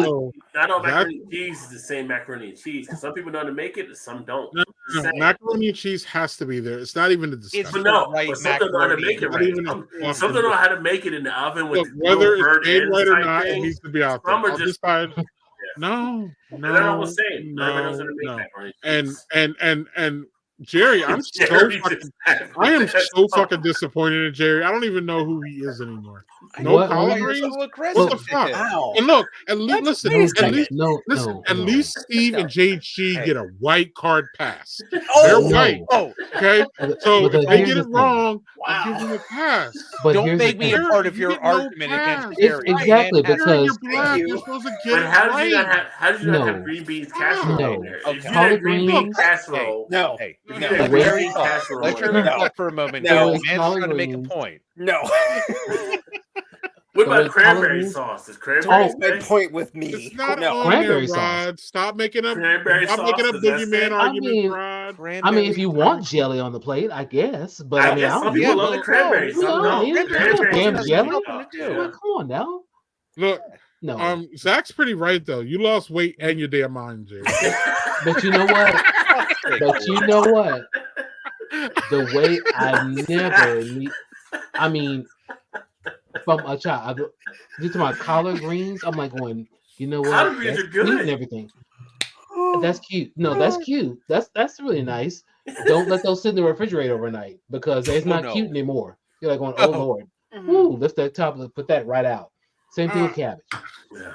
not all That- macaroni and cheese is the same macaroni and cheese. Because some people know how to make it, and some don't. No, Just saying. macaroni and cheese has to be there. It's not even a discussion. But no, right but some don't know how to macaroni make it and right. not even a Some fucking- don't know how to make it in the oven with Look, whether little burnt it's made ends right or type not, it things. needs to be out there. Some are I'll just decide. No, they're not all the no, same. Not everybody knows how to make no. macaroni and cheese. And Jerry, I'm so Jerry fucking, just- I am that's so all. fucking disappointed in Jerry. I don't even know who he is anymore. No What? collard You're greens. so aggressive. What the fuck? Wow. And look, at least listen. wait a At second. least No, listen. no, At no. least Steve and JG Hey. get a white card pass. Oh, They're no. white. Oh, Okay, so But if they here's get the it thing. wrong, Wow. I'll give them a pass. But don't here's make the me thing. a part of You your get no argument pass. against It's Jerry. exactly Jerry, because you're black. you. You're supposed to get But it how did you right. not have? How did you not No. have green beans casserole No. in there? Okay. If you Collard had green bean greens- casserole, No. Hey, if you No. had The green way- bean casserole, let in Jerry there. No. talk for a moment. No. The With man's collard trying to make a greens- point. No. What So about with cranberry collard greens- sauce? Does cranberry Don't make sauce? point with me. It's not No. on Cranberry there, sauce. Rod. Stop making up. Cranberry Stop making sauce, up does that boogeyman say? arguments, mean, Rod. I mean, if you want jelly on the plate, I guess. But I, I mean, guess I some don't people need love the cranberry. You Some know, don't. you don't Cranberry damn sauce is jelly. good Nothing to stuff. do. Well, come on now. Look, No. Zach's pretty right though. You lost weight and your damn mind, Jerry. But you know what? But you know what? The way I never need. I mean, from a child, just my collard greens. I'm like going. You know what? Collard greens That's are good. cute and everything. That's cute. No, that's cute. That's really nice. Don't let those sit in the refrigerator overnight because it's Oh, not no. cute anymore. You're like going, oh Oh. Lord. Woo, lift that top, put that right out. Same thing with cabbage. Yeah.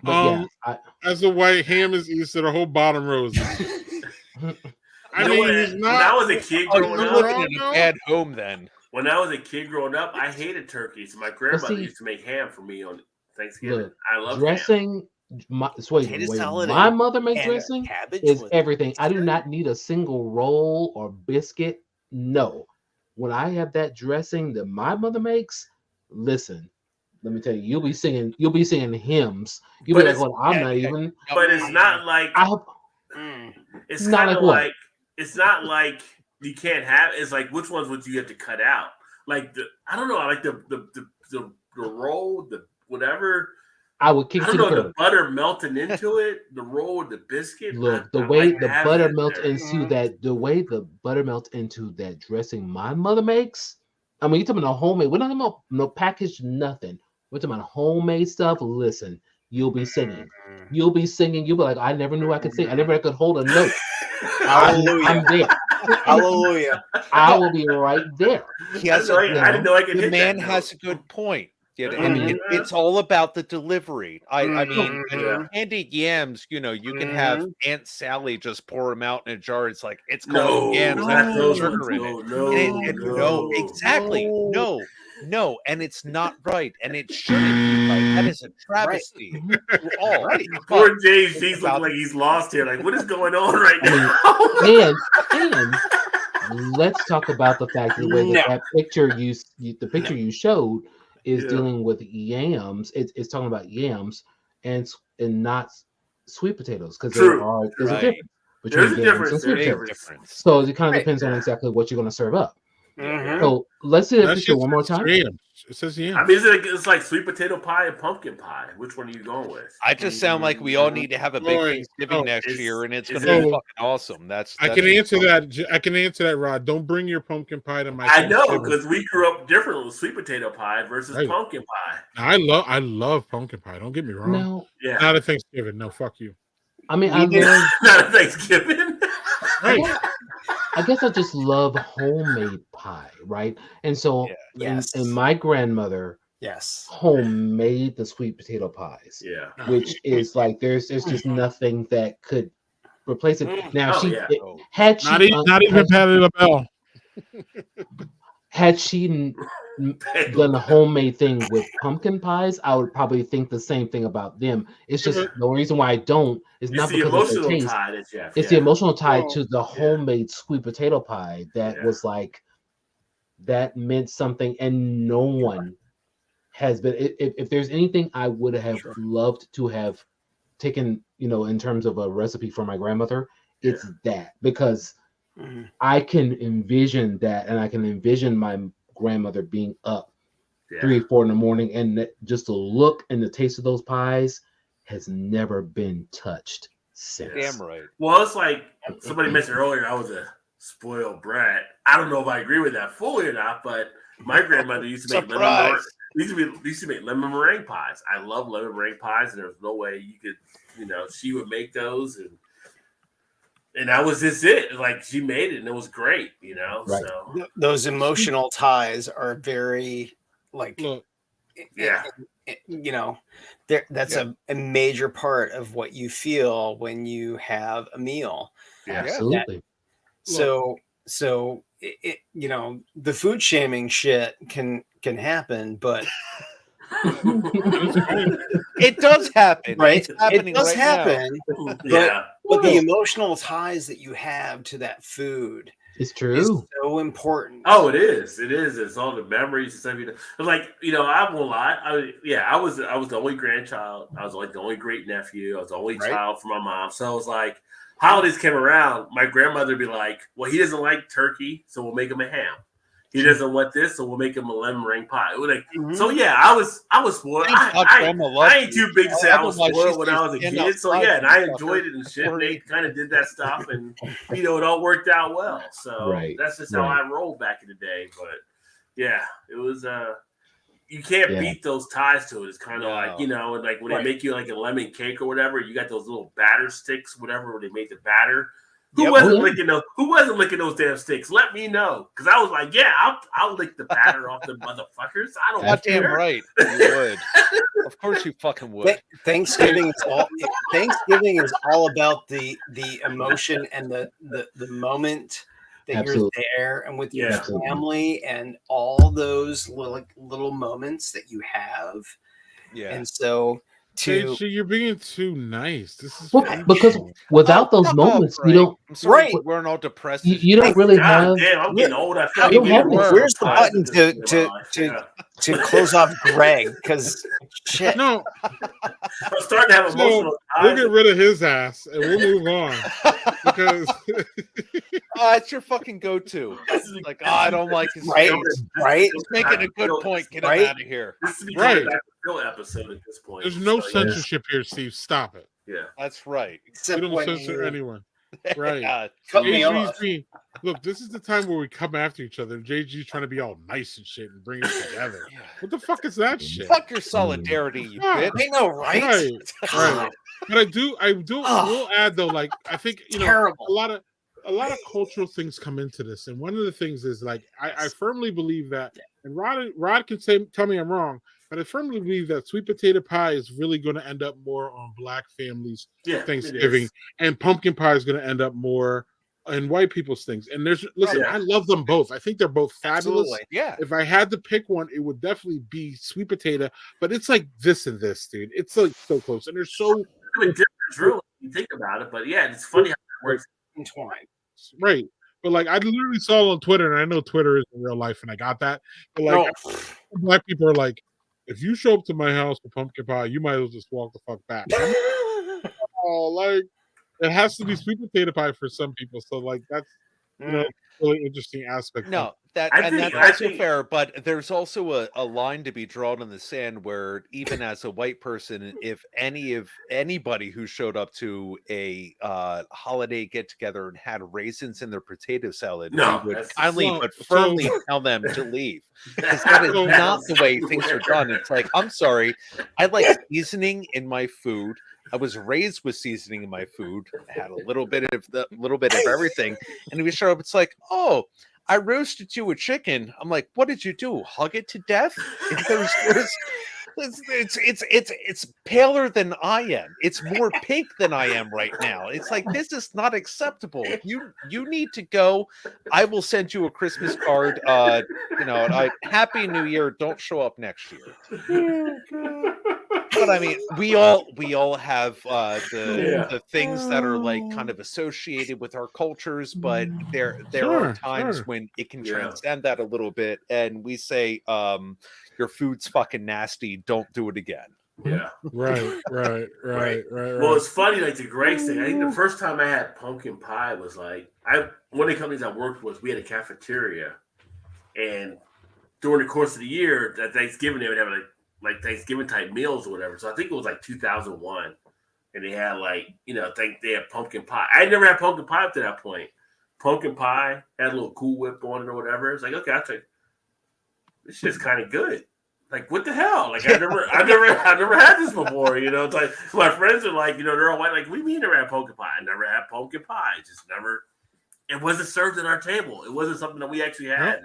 But yeah, As the white ham is east of the whole bottom row. is east. I You know mean, what? he's When I not. was a kid Oh, growing you're up, living in a bad home then. when I was a kid growing up, I hated turkey. So my grandmother see- used to make ham for me on Thanksgiving. look, I love ham. dressing. Potato salad My and- mother makes and dressing cabbage is with everything. I do not need a single roll or biscuit. No, when I have that dressing that my mother makes, listen. Let me tell you, you'll be singing hymns. You'll But be like, it's- "Well, I'm yeah, not yeah. even." But it's not like I have, it's not kind like of what? like it's not like you can't have. It's like which ones would you have to cut out? Like I don't know. I like the roll, the whatever. I would kick I to don't the know curb. the butter melting into it, the roll with the biscuit. Look, the I way like the having butter it melts there. into that, the way the butter melts into that dressing my mother makes. I mean, you're talking about homemade. We're not talking about no packaged nothing. We're talking about homemade stuff. Listen, you'll be singing. You'll be singing. You'll be like, I never knew I could sing. I never could hold a note. I'm there. Hallelujah. I will be right there. He has I didn't know I could the hit man that has note. a good point. Yeah, Mhm. and it's all about the delivery. I mean, Yeah. candied yams. You know, you can have Aunt Sally just pour them out in a jar. It's like it's No, called yams. not That's those sugar ones. in No, it. no, And no, exactly. No, No, and it's not right, and it shouldn't be right. That is a travesty. We're all Right. Poor fucked JC's looking about- like he's lost here. Like, what is going on right I mean, now? and let's talk about the fact that the way that, No. that picture the picture you showed is Yeah. dealing with yams. It's talking about yams and not sweet potatoes because there's True. a Right. difference between There's a yams difference. and sweet There's a potatoes. difference. So it kind of Right. depends on exactly what you're going to serve up. Mhm. So let's see that That picture shit one more says time. yams. It says yams. I mean, it's like sweet potato pie and pumpkin pie. Which one are you going with? I just sound like we all need to have a big Boy, Thanksgiving oh, next is- year, and it's is going to be it- fucking awesome. That's I can answer that. I can answer that, Rod. Don't bring your pumpkin pie to my. I know Thanksgiving. because we grew up different with sweet potato pie versus Right. pumpkin pie. I love pumpkin pie. Don't get me wrong. No, Yeah, Not at Thanksgiving. No, fuck you. I mean I Neither- love. not a Thanksgiving. Right. I guess I just love homemade pie, right? And so, Yes. and my grandmother Yes. homemade the sweet potato pies, Yeah. which is like there's just nothing that could replace it. Now, Oh, she yeah. had she Not even Patty LaBelle. had she done a homemade thing with pumpkin pies, I would probably think the same thing about them. It's just Yeah. the only reason why I don't is It's not the because of the emotional taste. tie that you have. It's the emotional tie Well, to the homemade sweet potato pie that Yeah. was like that meant something, and no one has been. If there's anything I would have loved to have taken, in terms of a recipe from my grandmother, it's that because Mhm. I can envision that, and I can envision my grandmother being up Yeah. 3 or 4 in the morning, and just the look and the taste of those pies has never been touched since. damn right. Well, it's like somebody mentioned earlier, I was a spoiled brat. I don't know if I agree with that fully or not, but my grandmother used to make Surprise! used to make lemon meringue pies. I love lemon meringue pies, and there was no way you could, she would make those, and that was just it. Like she made it, and it was great, Right. So Those emotional ties are very like Look, yeah, that's a major part of what you feel when you have a meal. yeah. Absolutely. So the food shaming shit can happen, but It does happen. right, It's happening it does right now. happen. Yeah. But the emotional ties that you have to that food It's is true. so important. Oh, it is. It is. It's all the memories and stuff. Like, I won't lie. I was the only grandchild. I was like the only great nephew. I was the only Right. child for my mom. So it was like holidays came around, my grandmother would be like, well, he doesn't like turkey, so we'll make him a ham. He doesn't want this, so we'll make him a lemon meringue pie. It was like, Mhm. So yeah, I was spoiled. Thank God Grandma loved I ain't you. too big to say I was Otherwise, spoiled she when says, I was a "Stand kid. So outside, yeah, and I you enjoyed fucker." it and shit. And they kind of did that stuff, and it all worked out well. So Right, that's just how right. I rolled back in the day. But yeah, it was you can't Yeah. beat those ties to it. It's kind of No. like, and like when Right. they make you like a lemon cake or whatever, you got those little batter sticks, whatever, where they make the batter. Who Yep. wasn't Oh, yeah. licking those? Who wasn't licking those damn sticks? Let me know, because I was like, yeah, I'll lick the batter off the motherfuckers. I don't Goddamn care. right. You would. Of course you fucking would. Thanksgiving is all about the emotion and the moment that Absolutely. you're there and with your Yeah. Absolutely. family and all those little moments that you have. Yeah. And so to JG, you're being too nice. This is Well, because without Oh, those fuck moments, off, you Greg. don't I'm sorry Right. we weren't all depressed. you don't really God have. damn, I'm getting old. I feel You don't like have I'm any- where's the getting button old in my life. Yeah. to close off Greg? Because shit. no. I'm starting to have So emotional we'll ties. get rid of his ass and we'll move on because It's your fucking go-to. Like, I don't like his Right. face. Right? He's making a good point. Get him Right? out of here. This is becoming Right. back to Phil episode at this point. there's no So, censorship here, Steve. Stop it. Yeah. That's right. We Except don't when censor you anyone. Right. Yeah. cut me JG's off. being, look, this is the time where we come after each other. And JG's trying to be all nice and shit and bring us together. What the fuck is that shit? Fuck your solidarity, you Yeah. bitch. I know, right? Right. God, Right. But I do Oh. will add though, like I think terrible. a lot of cultural things come into this, and one of the things is like I firmly believe that, and Rod can tell me I'm wrong, but I firmly believe that sweet potato pie is really going to end up more on Black families Yeah. it Thanksgiving, is. and pumpkin pie is going to end up more and white people's things. And listen, Yeah. I love them both. I think they're both fabulous. Absolutely. Yeah. If I had to pick one, it would definitely be sweet potato. But it's like this and this, dude. It's like so close, and they're so different, really. You think about it, but yeah, it's funny how it works. Entwined. right. But like, I literally saw it on Twitter, and I know Twitter is in real life, and I got that. But like, black people are like, if you show up to my house with pumpkin pie, you might as well just walk the fuck back. Oh, like it has to be sweet potato pie for some people. So like that's really interesting aspect. No, that's also fair, but there's also a line to be drawn in the sand where even as a white person, if anybody who showed up to a holiday get together and had raisins in their potato salad, we would kindly but firmly tell them to leave. Because that is not the way things are done. It's like, I'm sorry, I like seasoning in my food. I was raised with seasoning in my food. I had a little bit of everything, and if you show up, it's like, oh, I roasted you a chicken. I'm like, what did you do? Hug it to death? It's paler than I am. It's more pink than I am right now. It's like, this is not acceptable. You need to go. I will send you a Christmas card. Happy New Year. Don't show up next year. But I mean, we all have the things that are like kind of associated with our cultures, but there are times when it can transcend that a little bit, and we say, your food's fucking nasty, don't do it again. Yeah. Right. Well, it's funny, like the Greg's thing. I think the first time I had pumpkin pie was like one of the companies I worked with, we had a cafeteria, and during the course of the year at Thanksgiving they would have like Thanksgiving type meals or whatever. So I think it was like 2001, and they had they had pumpkin pie. I never had pumpkin pie up to that point. Pumpkin pie had a little Cool Whip on it or whatever. It's like, okay, I'll take. This shit's kind of good. Like, what the hell? Like, I've never had this before. It's like my friends are like, they're all white. Like, we mean never had pumpkin pie. I never had pumpkin pie. Just never. It wasn't served at our table. It wasn't something that we actually had.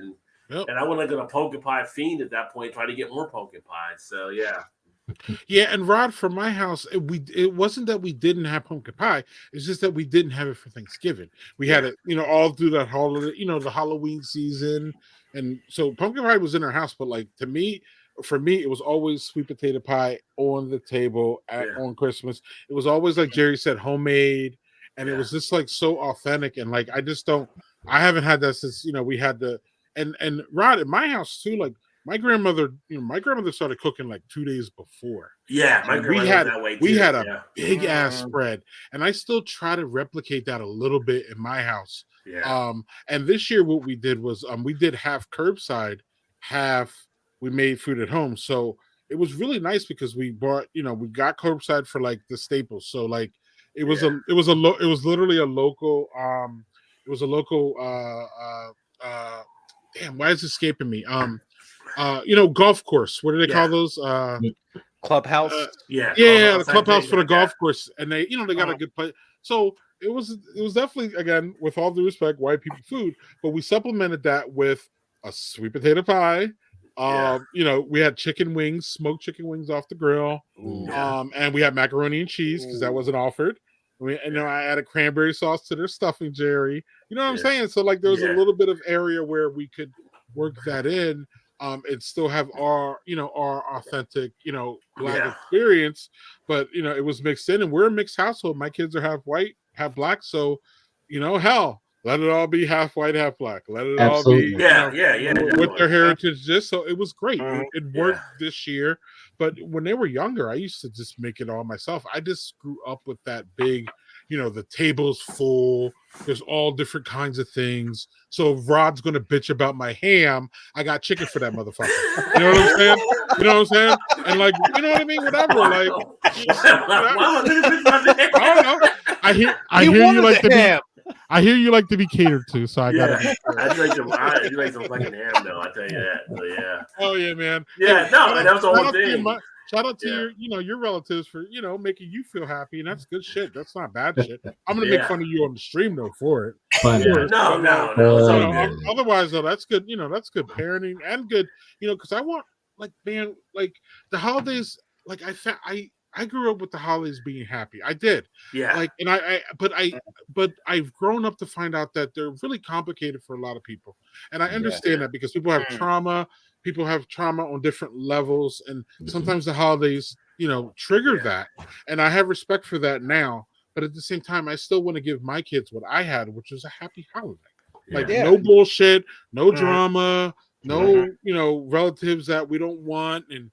And I wasn't like a pumpkin pie fiend at that point, trying to get more pumpkin pie. So yeah. Yeah, and Rod, from my house, it wasn't that we didn't have pumpkin pie. It's just that we didn't have it for Thanksgiving. We had it, all through that holiday, the Halloween season, and so pumpkin pie was in our house. But like for me, it was always sweet potato pie on the table on Christmas. It was always, like Jerry said, homemade, and it was just like so authentic. And like I haven't had that since we had the and Rod, in my house too, like. My grandmother started cooking like 2 days before. Yeah, my grandmother we had a big ass spread, and I still try to replicate that a little bit in my house. Yeah. And this year what we did was we did half curbside, half we made food at home. So it was really nice because we bought, we got curbside for like the staples. So like it was literally a local damn, why is it escaping me? Golf course. What do they call those? Clubhouse. The clubhouse for the golf course, and they got a good place. So it was definitely, again, with all due respect, white people food, but we supplemented that with a sweet potato pie. We had chicken wings, smoked chicken wings off the grill, and we had macaroni and cheese because that wasn't offered. I added cranberry sauce to their stuffing, Jerry. You know what I'm saying? So like there was a little bit of area where we could work that in. And still have our authentic, Black experience, but it was mixed in, and we're a mixed household. My kids are half white, half Black, so hell, let it all be half white, half Black. Let it all be, with their heritage. Just so it was great. It worked this year, but when they were younger, I used to just make it all myself. I just grew up with that big. The table's full. There's all different kinds of things. So if Rod's gonna bitch about my ham, I got chicken for that motherfucker. You know what I'm saying? And like, you know what I mean? Whatever. Like, I don't know. I hear you like to be catered to, so I gotta. You like some fucking ham, though. I tell you that. So yeah. Oh yeah, man. Yeah, that was the whole thing. Shout out to your relatives for making you feel happy, and that's good shit. That's not bad shit. I'm gonna make fun of you on the stream though for it. No. Otherwise though, that's good. That's good parenting and good. Because I want like the holidays. Like I grew up with the holidays being happy. I did. Yeah. Like, and but I've grown up to find out that they're really complicated for a lot of people. And I understand that because people have trauma, people have trauma on different levels, and sometimes the holidays, trigger that. And I have respect for that now. But at the same time, I still want to give my kids what I had, which was a happy holiday. Like no bullshit, no drama, no, relatives that we don't want, and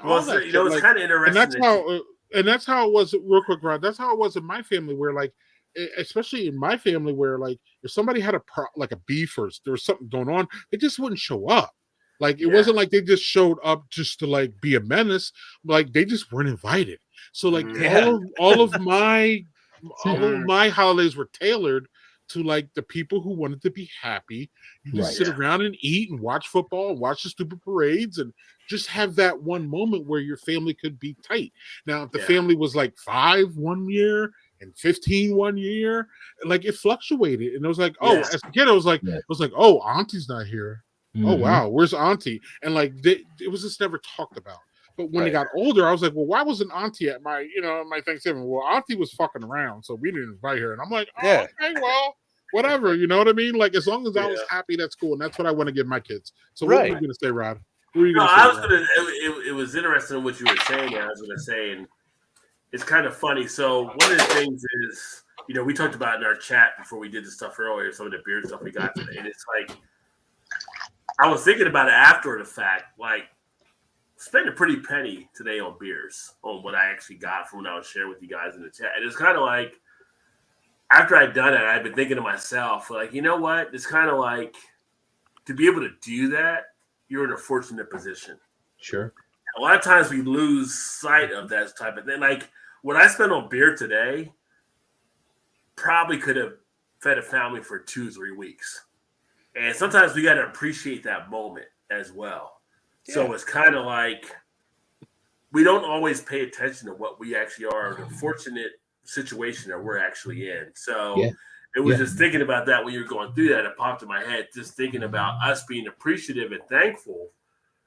all that. It's kind of interesting. And that's how it was. Real quick, Rod. That's how it was in my family, where like, especially in my family, where like if somebody had a beef or there was something going on, they just wouldn't show up. Like it wasn't like they just showed up just to like be a menace. Like they just weren't invited. So like all of my holidays were tailored to like the people who wanted to be happy. You just sit around and eat and watch football and watch the stupid parades and just have that one moment where your family could be tight. Now, if the family was like 5 one year and 15 one year, like it fluctuated. And it was like, as a kid, it was like, oh, Auntie's not here. Oh, wow, where's Auntie? And like, it was just never talked about. But when they got older, I was like, well, why wasn't Auntie at my, my Thanksgiving? Well, Auntie was fucking around, so we didn't invite her. And I'm like, okay, well, whatever. You know what I mean? Like, as long as I was happy, that's cool. And that's what I want to give my kids. So what were you going to say, Rod? It was interesting what you were saying. I was going to say, and it's kind of funny. So one of the things is, we talked about in our chat before we did the stuff earlier, some of the beer stuff we got today. And it's like, I was thinking about it after the fact, like, spent a pretty penny today on beers, on what I actually got from when I was sharing with you guys in the chat. And it's kind of like, after I'd done it, I've been thinking to myself, like, you know what? It's kind of like, to be able to do that, you're in a fortunate position. Sure. A lot of times we lose sight of that type of thing. Like, what I spent on beer today probably could have fed a family for 2-3 weeks. And sometimes we got to appreciate that moment as well. Yeah. So it's kind of like we don't always pay attention to what we actually are, the fortunate situation that we're actually in. So it was just thinking about that when you were going through that. It popped in my head, just thinking about us being appreciative and thankful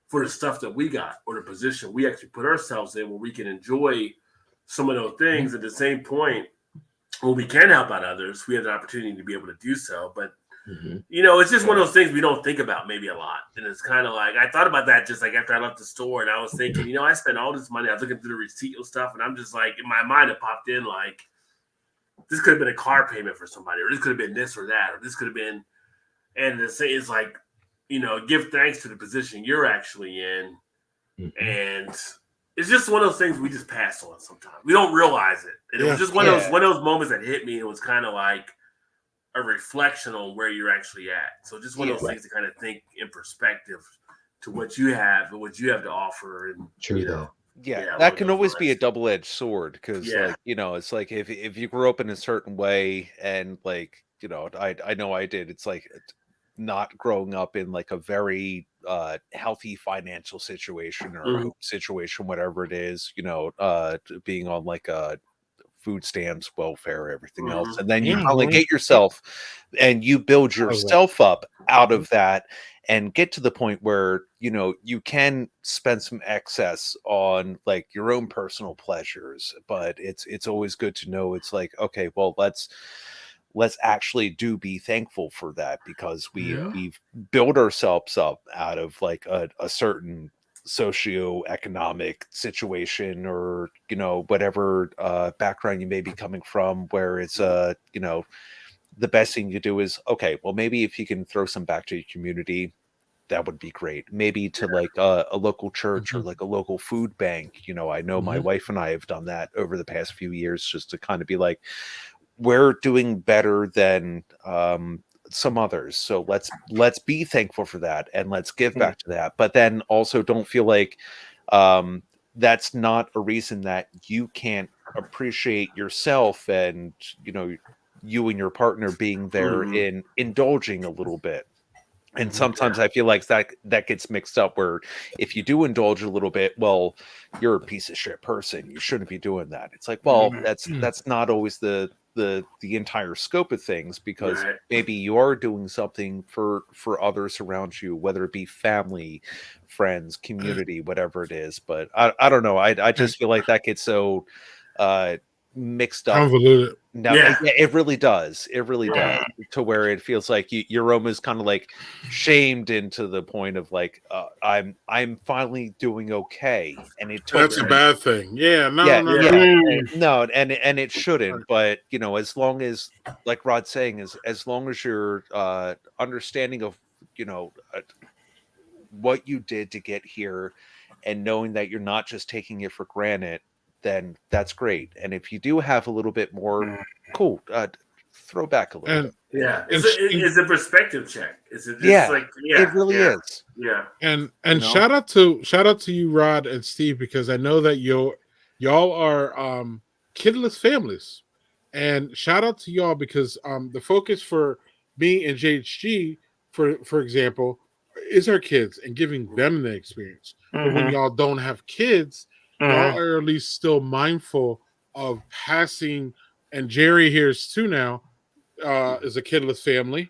for the stuff that we got or the position we actually put ourselves in where we can enjoy some of those things. At the same point, when we can help out others, we have the opportunity to be able to do so. But it's just one of those things we don't think about maybe a lot. And it's kind of like, I thought about that just like after I left the store, and I was thinking, I spent all this money. I was looking through the receipt and stuff, and I'm just like, in my mind, it popped in like, this could have been a car payment for somebody, or this could have been this or that, or this could have been, and to say it's like, give thanks to the position you're actually in. And it's just one of those things we just pass on sometimes. We don't realize it. And it was just one of those moments that hit me. It was kind of like a reflection on where you're actually at. So just one of those things to kind of think in perspective to what you have and what you have to offer. And that can always be a double-edged sword because it's like if you grew up in a certain way and like, I know I did, it's like not growing up in like a very healthy financial situation or home situation, whatever it is, being on like a food stamps, welfare, everything else. And then you finally get yourself and you build yourself up out of that and get to the point where, you can spend some excess on like your own personal pleasures, but it's always good to know it's like, okay, well, let's actually be thankful for that because we've built ourselves up out of like a certain socioeconomic situation or whatever background you may be coming from, where it's the best thing you do is, okay, well, maybe if you can throw some back to your community, that would be great. Maybe to like a local church or like a local food bank. I know my wife and I have done that over the past few years just to kind of be like, we're doing better than some others, so let's be thankful for that and let's give back to that. But then also don't feel like that's not a reason that you can't appreciate yourself and you and your partner being there in indulging a little bit. And sometimes I feel like that gets mixed up where if you do indulge a little bit, well, you're a piece of shit person, you shouldn't be doing that. It's like, well, that's not always the the entire scope of things, because Right. maybe you are doing something for others around you, whether it be family, friends, community, whatever it is. But I don't know. I just feel like that gets so mixed up. Convoluted. No, Yeah. it really does. It really Yeah. does, to where it feels like you're almost kind of like shamed into the point of like, I'm finally doing okay, and it took That's a me- bad thing. Yeah, no, yeah, no, yeah, no. no, and it shouldn't. But as long as, like Rod's saying, as long as you're understanding of what you did to get here, and knowing that you're not just taking it for granted, then that's great. And if you do have a little bit more, cool, throw back a little bit. Yeah, it's a perspective check. It's just it really is. Yeah, and shout out to you, Rod and Steve, because I know that y'all are kidless families, and shout out to y'all because the focus for me and JHG, for example, is our kids and giving them the experience. But when y'all don't have kids, y'all are at least still mindful of passing. And Jerry here's too now. Is a kidless family.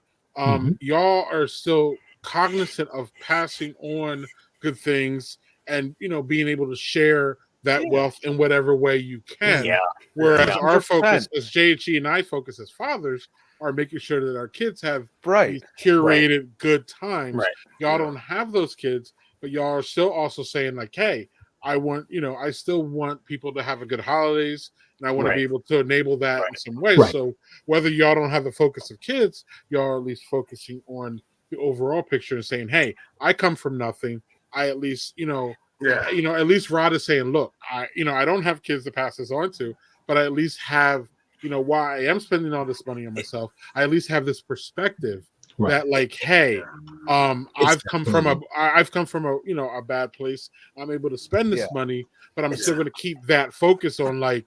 Y'all are still cognizant of passing on good things and being able to share that wealth in whatever way you can. Yeah. Whereas Yeah. our focus 100%. as JHE and I focus as fathers are making sure that our kids have Right. these curated good times. Right. Y'all don't have those kids, but y'all are still also saying like, hey, I want, I still want people to have a good holidays, and I want to be able to enable that in some ways. Right. So whether y'all don't have the focus of kids, y'all are at least focusing on the overall picture and saying, hey, I come from nothing. I at least, at least Rod is saying, look, I don't have kids to pass this on to, but I at least have, while I am spending all this money on myself, I at least have this perspective that like, hey, I've come from a a bad place. I'm able to spend this money, but I'm still going to keep that focus on like,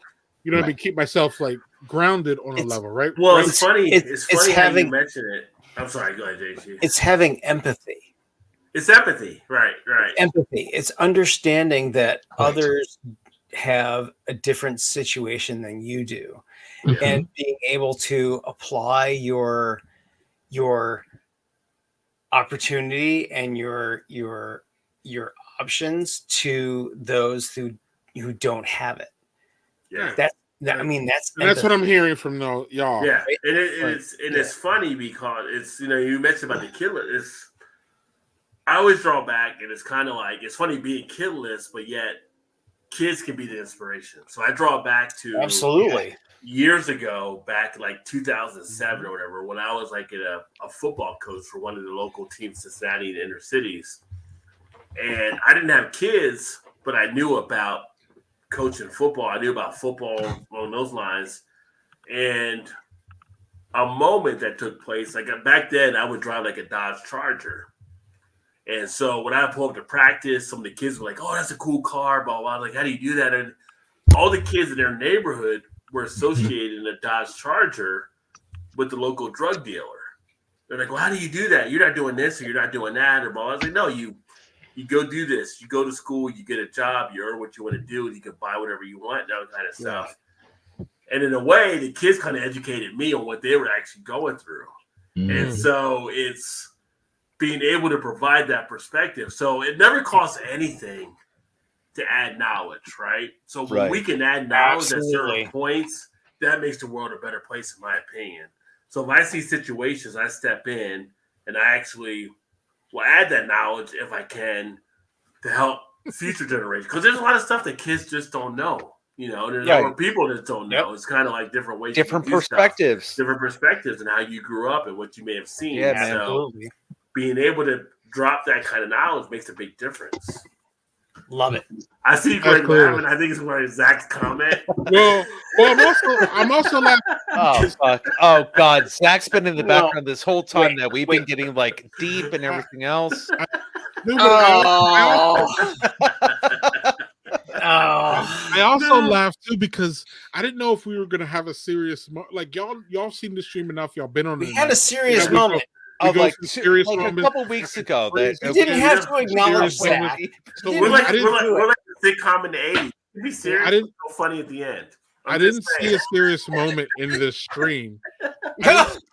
keep myself like grounded on a level, right? Well, right? it's funny. It's funny how having- you mention it. I'm sorry. Go ahead, JC. It's having empathy. It's empathy, right? Empathy. It's understanding that others have a different situation than you do, and being able to apply your opportunity and your options to those who don't have it. Yeah. That's That's what I'm hearing from y'all. Yeah, and it's funny because it's you mentioned about the killer. I always draw back, and it's kind of like it's funny being kidless, but yet kids can be the inspiration. So I draw back to absolutely years ago, back like 2007 or whatever, when I was like a football coach for one of the local teams, Cincinnati, in the inner cities, and I didn't have kids, but I knew about coaching football. I knew about football along those lines, and a moment that took place, like back then, I would drive like a Dodge Charger. And so when I pull up to practice, some of the kids were like, "Oh, that's a cool car." Blah blah. Like, how do you do that? And all the kids in their neighborhood were associated in a Dodge Charger with the local drug dealer. They're like, "Well, how do you do that? You're not doing this, or you're not doing that." Or blah. I was like, "No, you go do this. You go to school, you get a job, you earn what you want to do, and you can buy whatever you want." That kind of stuff. And in a way, the kids kind of educated me on what they were actually going through. And so it's being able to provide that perspective. So it never costs anything to add knowledge, right? So when we can add knowledge at certain points, that makes the world a better place, in my opinion. So if I see situations, I step in and I actually will add that knowledge if I can to help future generations. Because there's a lot of stuff that kids just don't know. There's other people that don't know. It's kind of like different ways, different perspectives, and how you grew up and what you may have seen. Yeah, man. So absolutely. Being able to drop that kind of knowledge makes a big difference. Love it. I see Greg laughing. I think it's one of Zach's comment. Well, I'm also laughing. Oh fuck! Oh god, Zach's been in the background this whole time that we've been getting like deep and everything else. I also laughed too because I didn't know if we were gonna have a serious like y'all seen the stream enough. Y'all been on. We had a serious moment. Of like a couple weeks ago, that you didn't have to acknowledge that. So we're like the sitcom in the 80s. To be serious, it's so funny at the end. I didn't see a serious moment in this stream.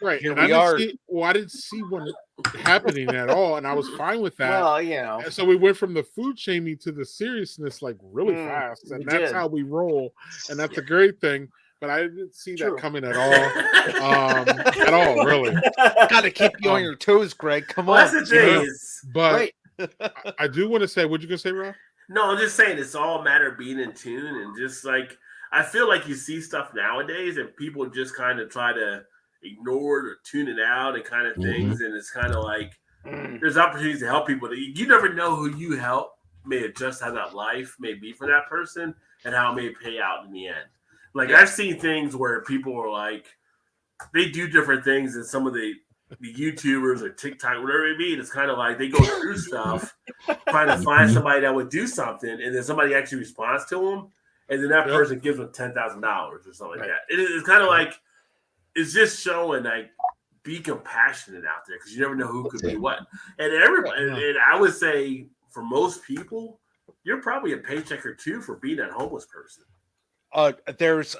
Right. Here And we are. I didn't see one happening at all. And I was fine with that. Well, you know. And so we went from the food shaming to the seriousness like really fast. And that's how we roll. And that's a great thing. But I didn't see that coming at all. At all, really. Gotta keep you on your toes, Greg. Come on. That's the thing. But I do want to say, what you gonna say, Rob? No, I'm just saying it's all a matter of being in tune and just like I feel like you see stuff nowadays and people just kind of try to ignore it or tune it out and kind of things, and it's kind of like there's opportunities to help people. You never know who you help may adjust how that life may be for that person and how it may pay out in the end. Like I've seen things where people are like they do different things, and some of the YouTubers or TikTok, whatever it be, and it's kind of like they go through stuff trying to find somebody that would do something, and then somebody actually responds to them, and then that person gives them $10,000 or something like that. It's kind of like it's just showing like be compassionate out there because you never know who could be what. And everybody, and I would say for most people, you're probably a paycheck or two for being that homeless person. There's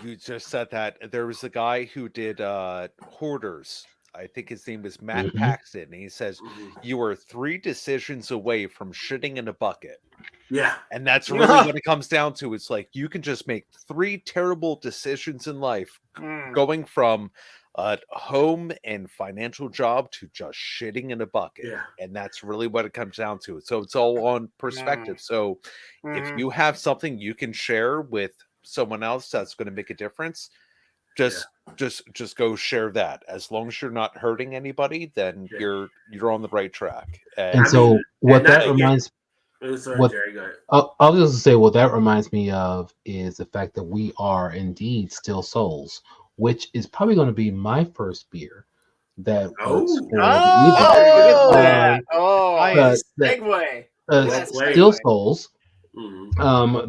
you just said that there was a guy who did Hoarders. I think his name was Matt Paxton. And he says you are 3 decisions away from shitting in a bucket. Yeah. And that's really what it comes down to. It's like you can just make 3 terrible decisions in life, going from a home and financial job to just shitting in a bucket. Yeah. And that's really what it comes down to. So it's all on perspective. So if you have something you can share with someone else that's going to make a difference, just go share that. As long as you're not hurting anybody, then you're on the right track. And so what that reminds Jerry, go ahead. I'll just say what that reminds me of is the fact that we are indeed still souls, which is probably going to be my first beer that works for Still Souls.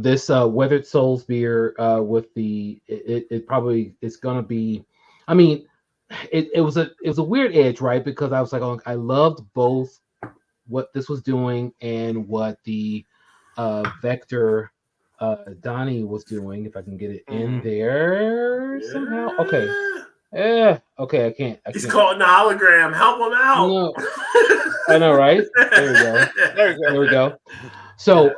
This Weathered Souls beer with the it probably is going to be. I mean, it was a weird edge, right? Because I was like, oh, I loved both what this was doing and what the Vector Donnie was doing. If I can get it in there somehow. Okay. Okay, I can't. He's calling the hologram. Help him out. No. I know, right? There we go. There we go. So,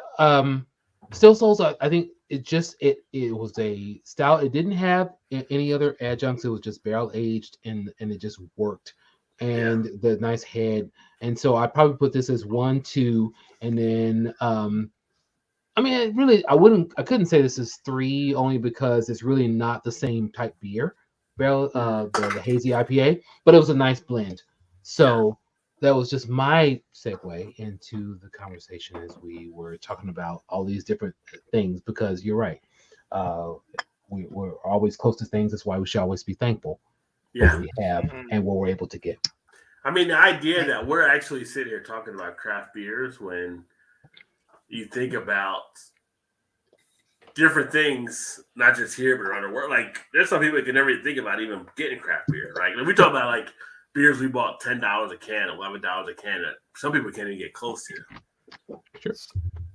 Still Souls, I think it was a stout. It didn't have any other adjuncts. It was just barrel aged, and it just worked. And the nice head. And so I probably put this as 1, 2, and then I mean, I couldn't say this is 3 only because it's really not the same type beer, barrel the hazy IPA, but it was a nice blend. So that was just my segue into the conversation as we were talking about all these different things, because you're right. We're always close to things. That's why we should always be thankful for what we have and what we're able to get. I mean, the idea that we're actually sitting here talking about craft beers when you think about different things, not just here, but around the world. Like, there's some people that can never even think about even getting craft beer, right? Like, we talk about, like, beers we bought $10 a can, $11 a can that some people can't even get close to. Sure.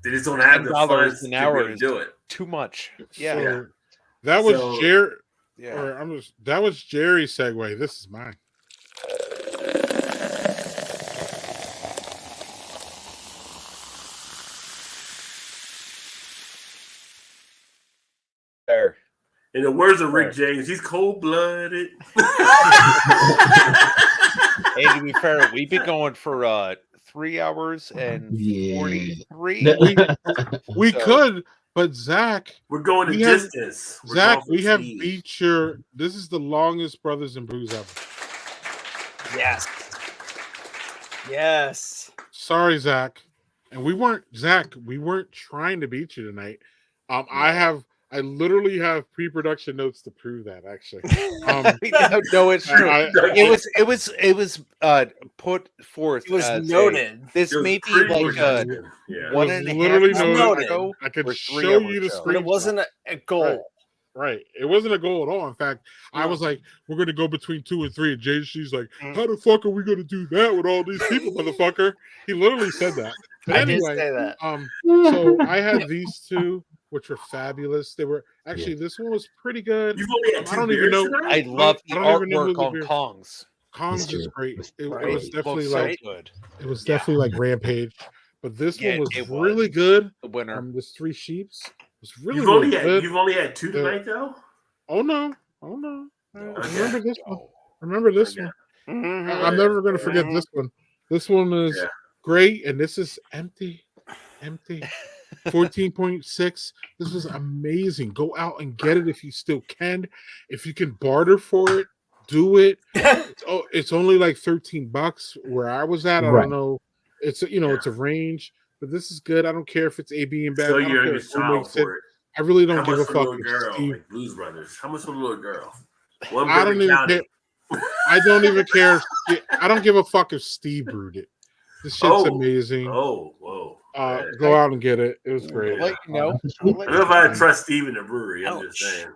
They just don't have the funds an hour to do it. Too much. So that was Jerry. That was Jerry's segue. This is mine. There. In the words of Rick James, he's cold-blooded. Hey, to be fair, we've been going for 3 hours and 43. We could, but Zach, we're going to distance. Zach, we have beat your. This is the longest Brothers in Booze ever. Yes. Sorry, Zach, and we weren't trying to beat you tonight. I literally have pre-production notes to prove that. Actually, no, it's true. It was put forth. It was noted. This may be like one and a half hours ago. I could show you the screen. But it wasn't a goal. Right. It wasn't a goal at all. In fact, I was like, we're going to go between 2 and 3. And she's like, how the fuck are we going to do that with all these people, motherfucker? He literally said that. But anyway, did say that. So I had these two. which were fabulous. They were actually this one was pretty good. You've only had I two don't even beers know. tonight? I love the I don't even know who artwork the on beer- Kong's. Kong's is great. It was It definitely looks so like good. it was definitely like Rampage, but this Yeah, one was it really was. good. The winner. This Three Sheeps was really You've only had two tonight though. Oh no! Remember this one? No. Remember this one? I'm never going to forget this one. This one is great, and this is empty. 14.6. This was amazing. Go out and get it if you still can. If you can barter for it, do it. It's only like $13 where I was at. I Right. don't know. It's it's a range, but this is good. I don't care if it's AB and bad. So I don't you're care in if your who makes it. for it. I really don't How give much a for a fuck. little if girl, Steve- like Blues Brothers? How much for a little girl? One I don't Bourbon even County. care. I don't even care. I don't give a fuck if Steve brewed it. This shit's amazing. Oh, whoa. Go out and get it. It was great. I'll let you know. I don't know if I trust Steve in the brewery. I'm just saying.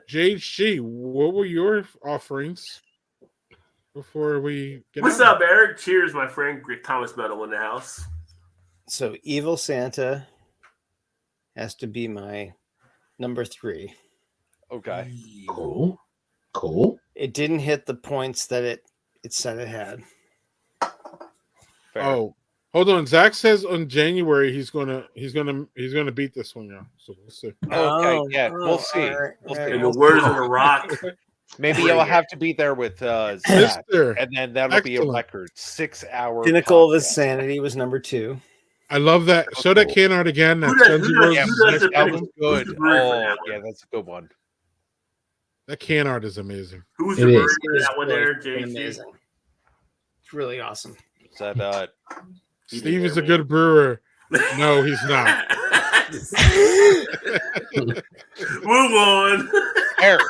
JG, what were your offerings before we get What's out? up, Eric? Cheers, my friend. Thomas Meadow in the house. So Evil Santa has to be my number 3. Okay. Cool. It didn't hit the points that it said it had. Fair. Oh, hold on. Zach says on January he's gonna beat this one, yeah. So we'll see. Okay, yeah, we'll see. We'll see. In the words of The Rock, maybe bring I'll it. have to be there with Zach, Mister. and then that'll be a Excellent. record 6 hour. Pinnacle of Insanity was number 2. I love that. Show that can art again. That's Who does Guns N' Roses' the next Pinnacle? album. Who's Good. the brewery for Oh, that yeah, one? that's a good one. That can art is amazing. Who's It the brewery is. for that one there, JG? Amazing. It's really awesome. Is that Steve is a good brewer. No, he's not. Move on. Eric?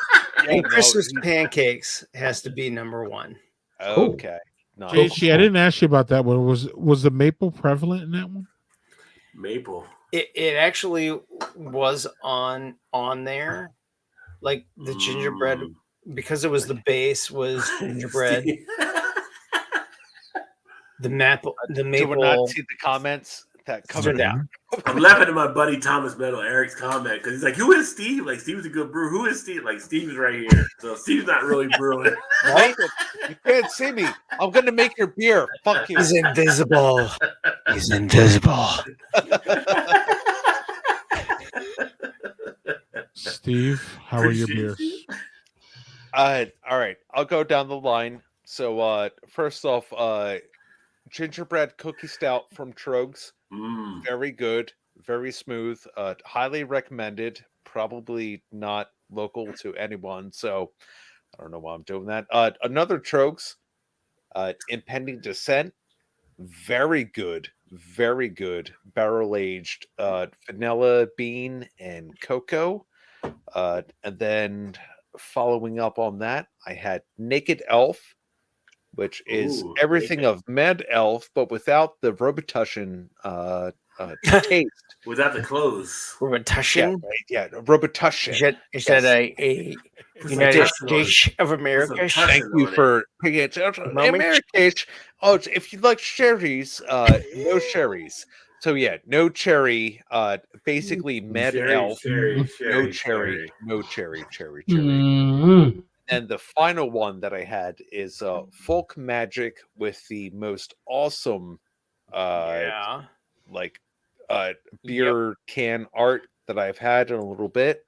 And Christmas pancakes has to be number 1. Okay. Nice. JC, I didn't ask you about that one. Was the maple prevalent in that one? Maple. It actually was on there, like the gingerbread, because it was the base was gingerbread. The maple. Do we not see the comments that stood covered out. I'm laughing at my buddy Thomas Meadow, Eric's comment, because he's like, "Who is Steve? Like, Steve's a good brewer. Who is Steve? Like, Steve is right here. So Steve's not really brewing." Right? You can't see me. I'm gonna make your beer. Fuck you. He's invisible. He's invisible. Steve, how are your beers? All right. I'll go down the line. So first off, gingerbread cookie stout from Trogs. Very good, very smooth. Highly recommended. Probably not local to anyone, so I don't know why I'm doing that. Another Trogs, Impending Descent. Very good, barrel aged vanilla bean and cocoa. And then following up on that, I had Naked Elf, which is everything of Mad Elf, but without the Robitussin taste. Without the clothes. Robitussin? Yeah, Robitussin. Is that a United States of America? Thank you for paying attention. Americas. Oh, if you like cherries, no cherries. So yeah, no cherry. Basically, Mad Elf. No cherry. And the final one that I had is Folk Magic with the most awesome beer can art that I've had in a little bit.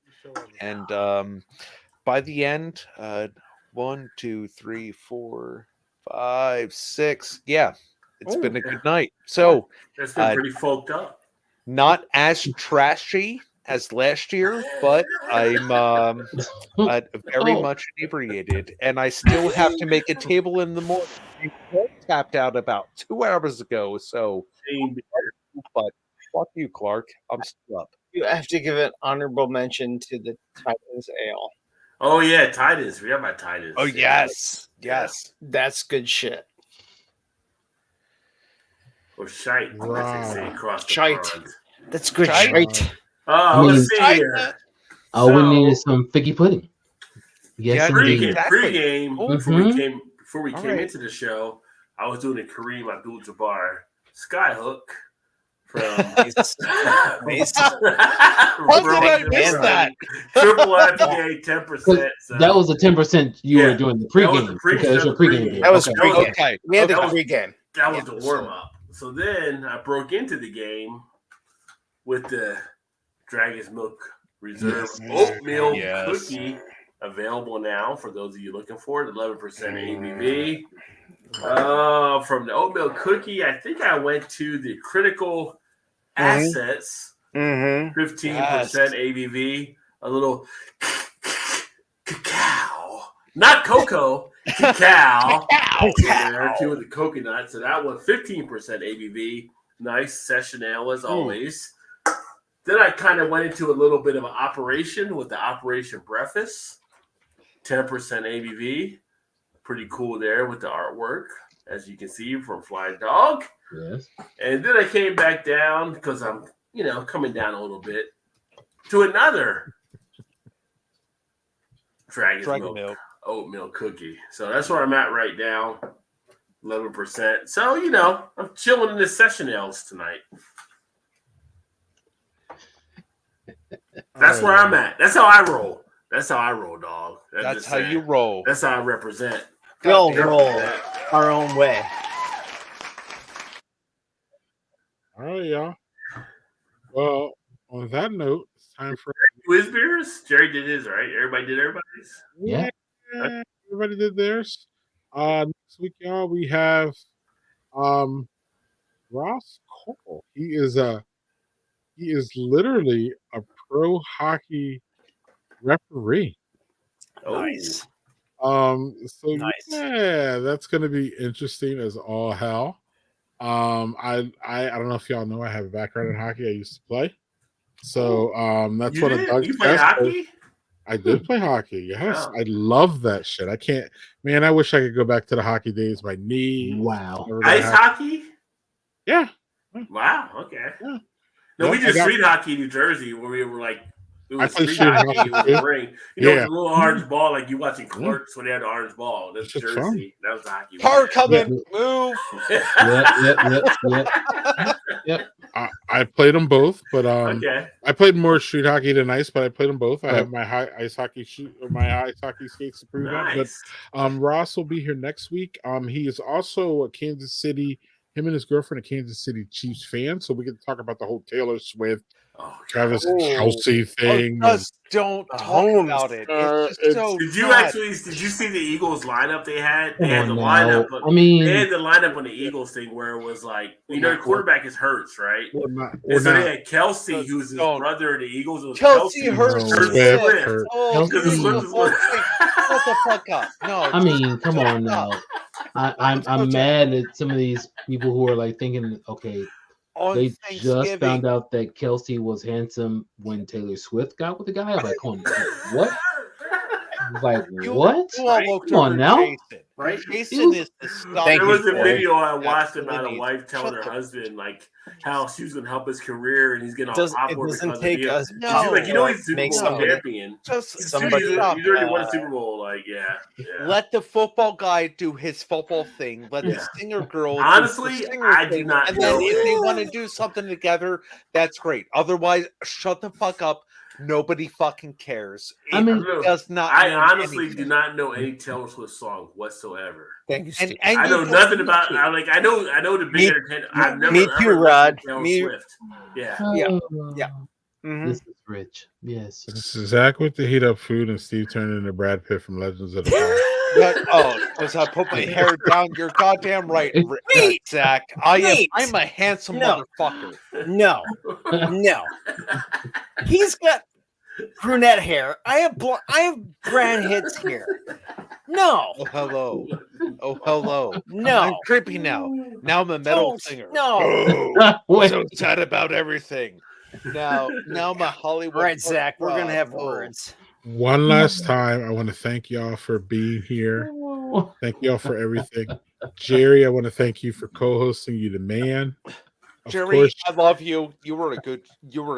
And by the end, 1, 2, 3, 4, 5, 6. Yeah, it's been a good night. So That's been pretty folked up. Not as trashy as last year, but I'm very much inebriated, and I still have to make a table in the morning. I tapped out about 2 hours ago, so but fuck you, Clark. I'm still up. You have to give an honorable mention to the Titans Ale. Oh yeah, Titus. We got my Titus. Oh yes. That's good shit. Or shite. Wow. Say across the Shite. pond. That's good Shite. shit. Oh, let's see here. All we need is some figgy pudding. Yes, Yeah, indeed. Pre-game, before we All came right. into the show, I was doing a Kareem Abdul-Jabbar Skyhook Mace. Mace. How did I miss that? Triple IPA, 10%. So. That was the 10% you were doing the pregame because your pregame beer. That was Okay. pregame. Okay. We had the That was- pregame. That was Yeah. the warm up. So then I broke into the game with the Dragon's Milk Reserve oatmeal cookie available now for those of you looking for it. 11% ABV. From the oatmeal cookie, I think I went to the Critical Assets, 15% ABV. A little cacao, not cocoa, cacao. There too with the coconut. So that one 15% ABV. Nice session ale as always. Then I kind of went into a little bit of an operation with the Operation Breakfast, 10% ABV. Pretty cool there with the artwork, as you can see from Flying Dog. Yes. And then I came back down because I'm, coming down a little bit to another Dragon Milk oatmeal cookie. So that's where I'm at right now, 11%. So, I'm chilling in the session ales tonight. That's where I'm at. That's how I roll. That's how I roll, dog. That's how you roll. That's how I represent. We all roll our own way. All right, y'all. Well, on that note, it's time for Whiz beers. Jerry did his, right? Everybody did everybody's. Yeah. Everybody did theirs. Next week, y'all, we have Ross Cole. He is literally a pro hockey referee. Nice. So Nice. yeah, that's gonna be interesting as all hell. I don't know if y'all know I have a background in hockey. I used to play. So that's what a Doug's You play best hockey? is. I did play hockey. Yes, Wow. I love that shit. I can't, man. I wish I could go back to the hockey days. My knee. Wow. never gonna Ice happen. hockey? Yeah. Wow. Okay. Yeah. No, we Yeah, did I got- street hockey in New Jersey where we were like, it I was played street street hockey. hockey, It was too. a ring. You know, Yeah. with the little orange ball, like you watching Clerks when they had the orange ball. That's Shit's Jersey. fun. That was the hockey. Car we coming. Move. Yep. I played them both, but Okay. I played more street hockey than ice, but I played them both. I have my ice hockey skates to prove that. Nice. But Ross will be here next week. He is also a Kansas City. Him and his girlfriend, a Kansas City Chiefs fan, so we get to talk about the whole Taylor Swift, Travis Kelce thing. Just don't talk about it. It's just so Did you sad. did you see the Eagles lineup they had? They Come had the on lineup. now. I mean- they had the lineup on the Eagles thing where it was like, the quarterback is Hurts, right? We're not- And so we're they not- had Kelsey, who's his Don't. brother in the Eagles. It was Kelsey Hurts. No. Swift. Swift. Oh, Because the Swift the is whole thing. Shut the fuck up. No. I mean, come on now. I'm mad at some of these people who are like thinking, okay, On they just Thanksgiving. found out that Kelsey was handsome when Taylor Swift got with the guy. I'm like, come on, what? Like, what? You all looked Come on over now. Jason. Right? Jason is the stuff. There was a Boy. video I Yeah, watched about a please. wife telling her Shut the- husband like how she was going to help his career, and he's getting all It awkward doesn't because take of us. She's like, he's Super Make Bowl somebody- champion. Just He's somebody- he's already won a uh, Super Bowl. Like, yeah. let the football guy do his football thing. Let the Yeah. singer girl. Honestly, do the singer I do thing. not And then know. if they want to do something together, that's great. Otherwise, shut the fuck up. Nobody fucking cares. I mean- It does not. I mean honestly anything. do not know any Taylor Swift song whatsoever. Thank you, And, Steve. and I you know don't nothing need about. to. I know the big Me- entertainment. I've never me ever too, listened to Rod. Taylor Me- Swift. Yeah. Yeah. Oh, Yeah. Mhm. This is rich. Yes. Zach with the heat up food and Steve turned into Brad Pitt from Legends of the Fall. Because I put my hair down. You're goddamn right, Wait. Zach. Wait. I'm a handsome No. motherfucker. No, no. He's got brunette hair. I have Brad Hitts hair. No, Oh hello. Oh hello. no. I'm creepy now. Now I'm a metal Don't. singer. No. Wait. So sad about everything. Now I'm a Hollywood. All right, Zach. We're gonna have Oh. words. One last time, I want to thank y'all for being here. Thank y'all for everything. Jerry, I want to thank you for co-hosting. You the man. Of Jerry, course, I love you. You were a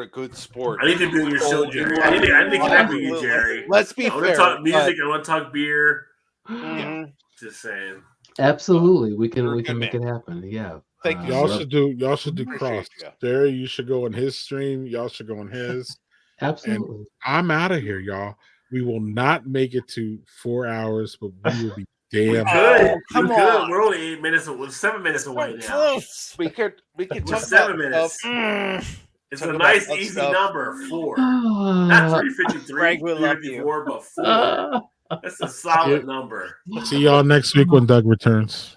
good sport. I need to be on your show, Jerry. I need to connect with you, Jerry. Let's be I want fair. to talk music. but I want to talk beer. Mhm. Just saying. Absolutely. We You're a can good make it happen. Yeah. Thank you, Y'all sir. should do Appreciate cross. ya. Jerry, you should go on his stream. Y'all should go on his. Absolutely. And I'm out of here, y'all. We will not make it to 4 hours, but we will be We damn. could. come we could. on. We're only 8 minutes. We're 7 minutes away now. We could We're talk 7 about minutes. stuff. It's Talk a about nice, other easy stuff. number. 4. Not 353, Greg, we love 354, but 4. That's a solid number. See y'all next week when Doug returns.